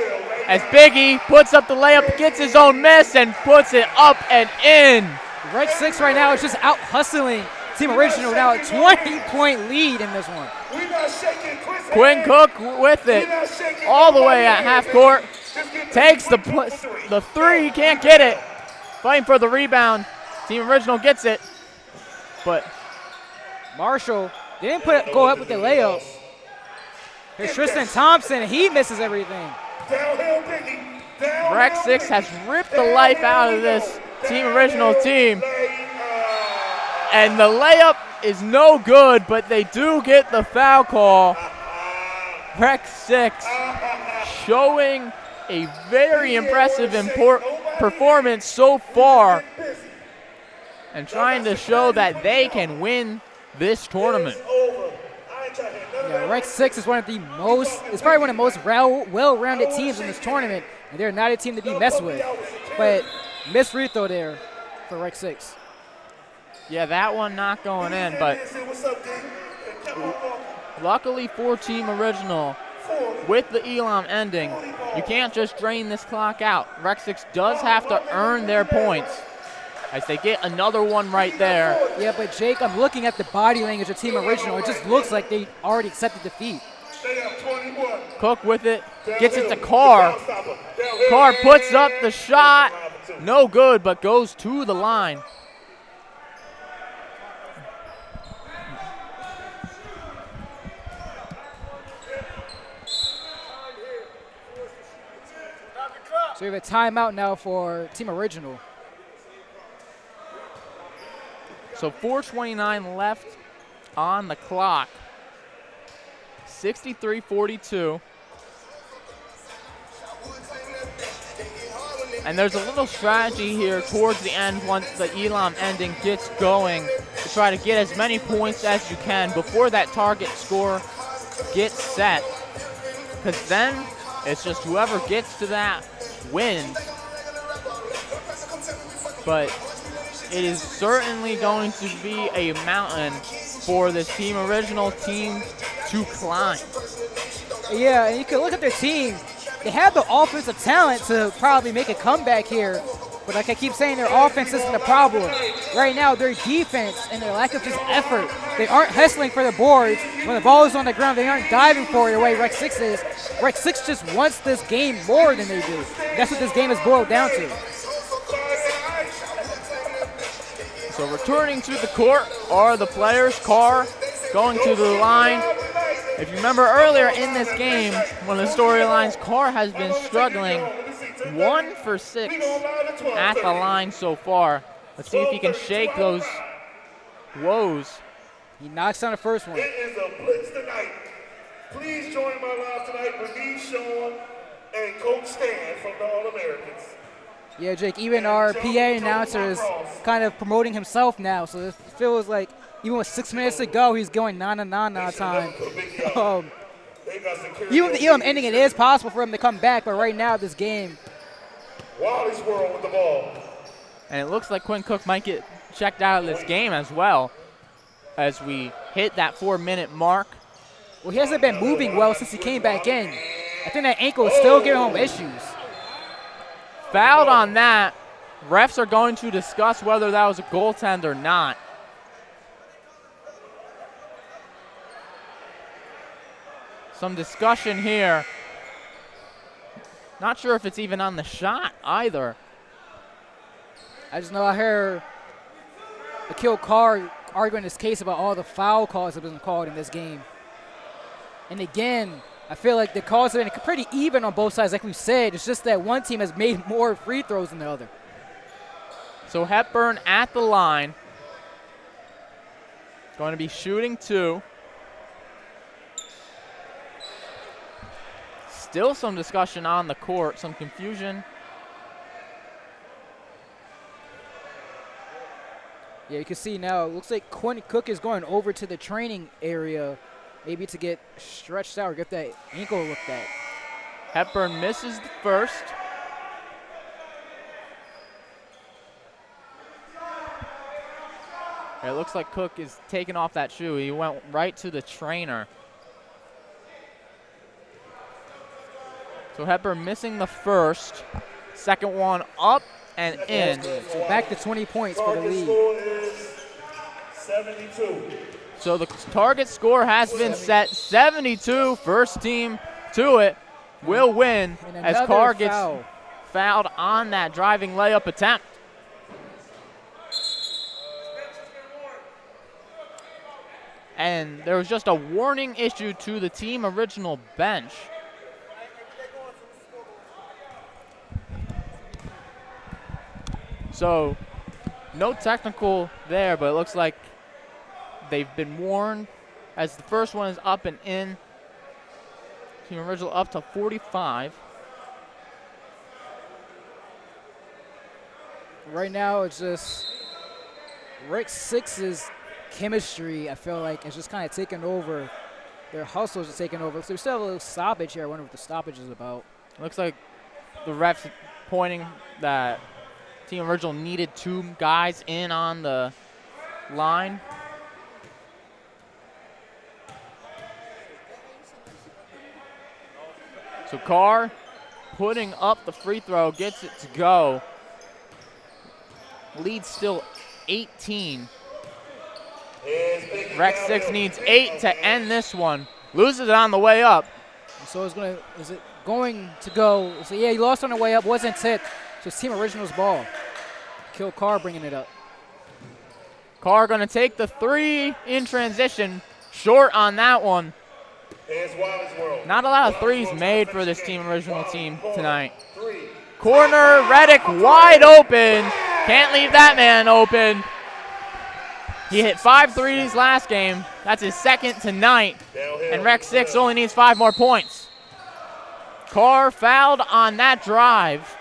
As Biggie puts up the layup, gets his own miss, and puts it up and in. Rec 6 right now is just out hustling Team Original, now a 20-point lead in this one. Quinn Cook with it all the way at half court. Takes the three, can't get it. Fighting for the rebound. Team Original gets it. But Marshall didn't go up with the layup. Here's Tristan Thompson, he misses everything. Rec 6 has ripped the life out of this Team Original team. And the layup is no good, but they do get the foul call. Rec 6 showing a very impressive performance so far and trying to show that they can win this tournament. Yeah, Rec 6 is it's probably one of the most well-rounded teams in this tournament, and they're not a team to be messed with. But missed free throw there for Rec 6. Yeah, that one not going in, but luckily for Team Original, with the Elam ending, you can't just drain this clock out. Rec 6 does have to earn their points as they get another one right there. Yeah, but Jake, I'm looking at the body language of Team Original. It just looks like they already accepted defeat. Cook with it, gets it to Carr. Carr puts up the shot, no good, but goes to the line. So we have a timeout now for Team Original. So 4:29 left on the clock. 63-42. And there's a little strategy here towards the end once the Elam ending gets going to try to get as many points as you can before that target score gets set. Because then it's just whoever gets to that wins. But it is certainly going to be a mountain for this Team Original team to climb. Yeah, and you can look at their team. They have the offensive talent to probably make a comeback here, but like I keep saying, their offense isn't the problem. Right now, their defense and their lack of just effort, they aren't hustling for the boards. When the ball is on the ground, they aren't diving for it the way Rec 6 is. Rec 6 just wants this game more than they do. That's what this game is boiled down to. So returning to the court are the players. Carr going to the line. If you remember earlier in this game, one of the storylines, Carr has been struggling 1 for 6 at the line so far. Let's see if he can shake those woes. He knocks down the first one. It is a blitz tonight. Please join my live tonight with me, Sean, and Coach Stan from the All-Americans. Yeah, Jake, even our PA announcer is kind of promoting himself now, so it feels like even with 6 minutes to go, he's going 9-9 now time. Even with the Elam ending, it is possible for him to come back, but right now this game. Wiley's World with the ball. And it looks like Quinn Cook might get checked out of this game as well as we hit that 4-minute mark. Well, he hasn't been moving well since he came back in. I think that ankle is still giving him issues. Fouled on that. Refs are going to discuss whether that was a goaltend or not. Some discussion here. Not sure if it's even on the shot either. I just know I heard Akil Carr arguing his case about all the foul calls that have been called in this game. And again, I feel like the calls have been pretty even on both sides, like we said. It's just that one team has made more free throws than the other. So Hepburn at the line. Going to be shooting 2. Still some discussion on the court, some confusion. Yeah, you can see now, it looks like Quinn Cook is going over to the training area, maybe to get stretched out or get that ankle looked at. Hepburn misses the first. It looks like Cook is taking off that shoe. He went right to the trainer. So Hepburn missing the first. Second one up and in. So back to 20 points for the lead. 72. So the target score has been set 72. First team to it will win as Carr gets fouled on that driving layup attempt. And there was just a warning issue to the team original bench. So no technical there, but it looks like they've been warned as the first one is up and in. Team original up to 45. Right now it's just Rec 6's chemistry, I feel like, is just kind of taking over. Their hustles are taking over. So we still have a little stoppage here. I wonder what the stoppage is about. Looks like the refs pointing that Team original needed 2 guys in on the line. So Carr putting up the free throw, gets it to go. Lead still 18. Rec 6 needs 8 to end this one. Loses it on the way up. So is it going to go? So yeah, he lost on the way up, wasn't tipped. So it's Team Original's ball. Kill Carr bringing it up. Carr going to take the 3 in transition. Short on that one. Not a lot of threes made for this Team Original team tonight. Corner, Reddick wide open. Can't leave that man open. He hit 5 threes last game. That's his second tonight. And Rec 6 only needs 5 more points. Carr fouled on that drive.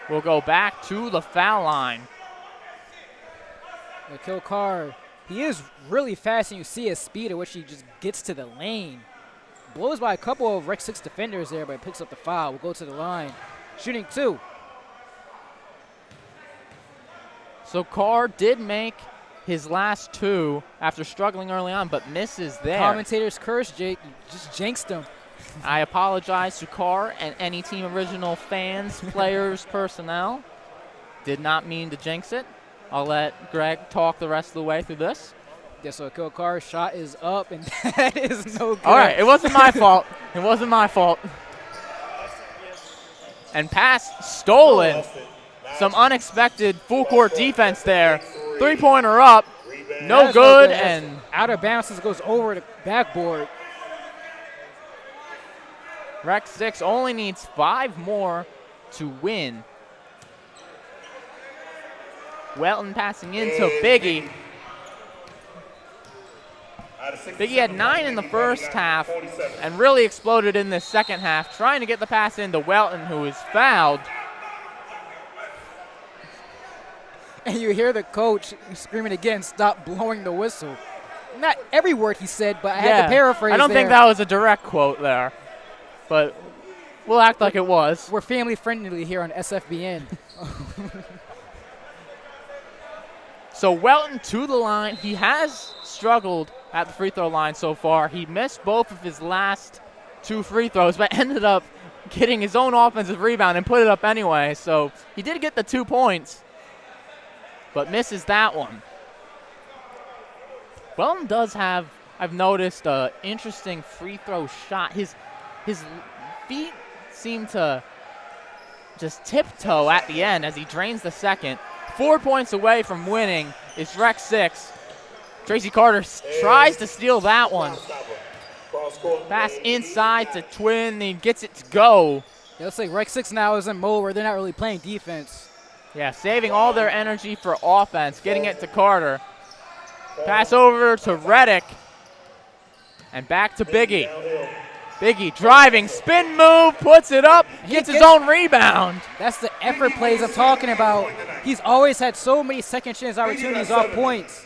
We'll go back to the foul line. Kill Carr, he is really fast, and you see his speed at which he just gets to the lane. Blows by a couple of Rec 6 defenders there, but picks up the foul. We'll go to the line. Shooting 2. So Carr did make his last 2 after struggling early on, but misses there. Commentator's curse, Jake. You just jinxed him. I apologize to Carr and any Team Original fans, players, personnel. Did not mean to jinx it. I'll let Greg talk the rest of the way through this. Yeah, so Kill Carr's shot is up, and that is no good. All right, it wasn't my fault. It wasn't my fault. And pass stolen. Some unexpected full court defense there. 3-pointer up, no good, and out of bounds goes over the backboard. Rec 6 only needs 5 more to win. Welton passing into Biggie. Biggie had 9 in the first half and really exploded in the second half, trying to get the pass into Welton, who is fouled. and you hear the coach screaming again, "Stop blowing the whistle." Not every word he said, but I had to paraphrase. I don't think that was a direct quote there, but we'll act like it was. We're family friendly here on SFBN. So Welton to the line. He has struggled at the free throw line so far. He missed both of his last 2 free throws, but ended up getting his own offensive rebound and put it up anyway. So he did get the 2 points, but misses that one. Welton does have, I've noticed, an interesting free throw shot. His feet seem to just tiptoe at the end as he drains the second. 4 points away from winning is Rec 6. Tracy Carter tries to steal that one. Pass inside to Twin, he gets it to go. It looks like Rec 6 now is in mode where they're not really playing defense. Yeah, saving all their energy for offense, getting it to Carter. Pass over to Reddick. And back to Biggie. Biggie driving, spin move, puts it up, gets his own rebound. That's the effort plays I'm talking about. He's always had so many second chance opportunities off points.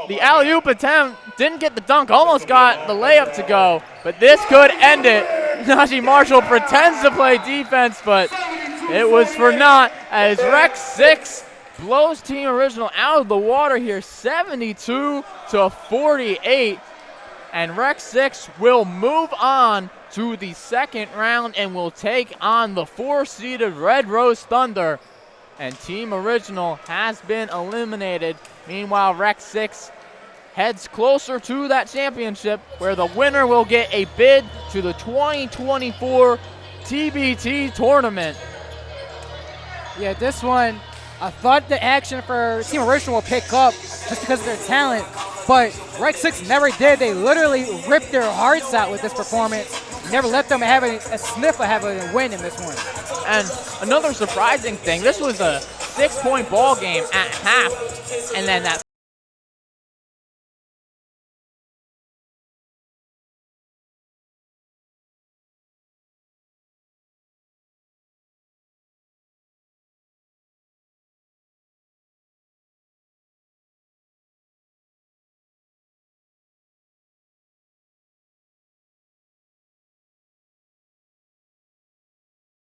The alley-oop attempt didn't get the dunk, almost got the layup to go, but this could end it. Najee Marshall pretends to play defense, but it was for naught as Rec 6 blows Team Original out of the water here, 72-48. And Rec 6 will move on to the second round and will take on the 4-seeded Red Rose Thunder. And Team Original has been eliminated. Meanwhile, Rec 6 heads closer to that championship where the winner will get a bid to the 2024 TBT tournament. Yeah, this one, I thought the action for Team Original will pick up just because of their talent, but Rec 6 never did. They literally ripped their hearts out with this performance. Never let them have a sniff of having a win in this one. And another surprising thing, this was a 6-point ball game at half, and then that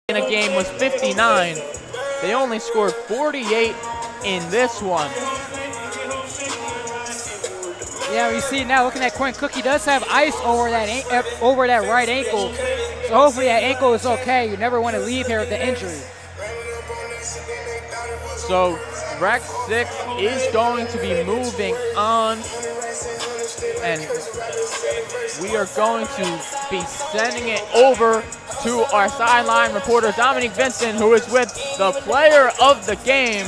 in a game was 59. They only scored 48 in this one. Yeah, we see now looking at Quinn Cook, he does have ice over that right ankle. So hopefully that ankle is okay. You never want to leave here with the injury. So Rec 6 is going to be moving on. And we are going to be sending it over to our sideline reporter, Dominique Vincent, who is with the player of the game,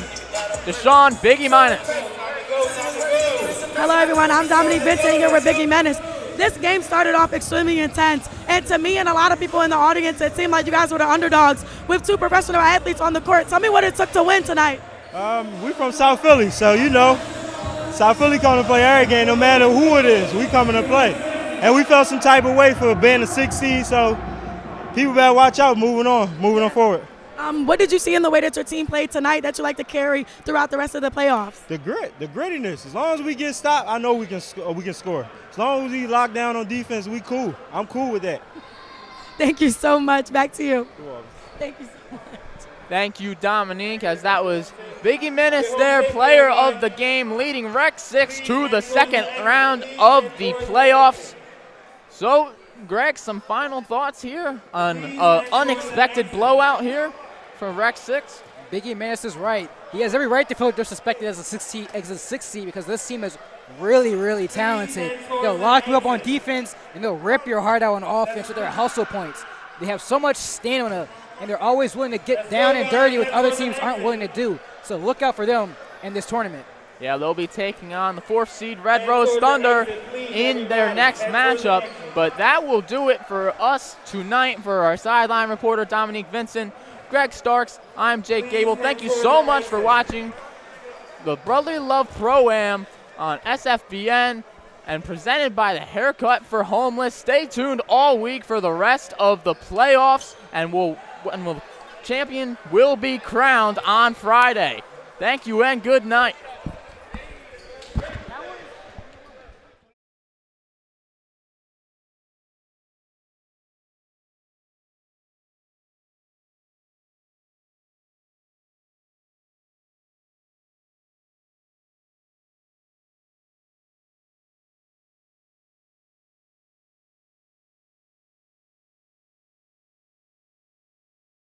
Deshaun Biggie Menace. Hello, everyone. I'm Dominique Vincent here with Biggie Menace. This game started off extremely intense, and to me and a lot of people in the audience, it seemed like you guys were the underdogs with 2 professional athletes on the court. Tell me what it took to win tonight. We from South Philly, so you know, South Philly coming to play every game, no matter who it is. We coming to play. And we felt some type of way for being a 6 seed, so people better watch out moving on forward. What did you see in the way that your team played tonight that you like to carry throughout the rest of the playoffs? The grit, the grittiness. As long as we get stopped, I know we can score. As long as we lock down on defense, we cool. I'm cool with that. Thank you so much. Back to you. Thank you so much. Thank you, Dominique, as that was Biggie Menace there, player of the game, leading Rec 6 to the second round of the playoffs. So, Greg, some final thoughts here on an unexpected blowout here for Rec 6? Biggie Menace is right. He has every right to feel disrespected as a 6 seed because this team is really, really talented. They'll lock you up on defense, and they'll rip your heart out on offense with their hustle points. They have so much stamina, and they're always willing to get down and dirty with other teams aren't willing to do. So look out for them in this tournament. Yeah, they'll be taking on the 4th seed Red Rose Thunder in their next matchup. But that will do it for us tonight. For our sideline reporter, Dominique Vincent, Greg Starks, I'm Jake Gable. Thank you so much for watching the Brotherly Love Pro-Am on SFBN and presented by the Haircut for Homeless. Stay tuned all week for the rest of the playoffs, and champion will be crowned on Friday. Thank you and good night.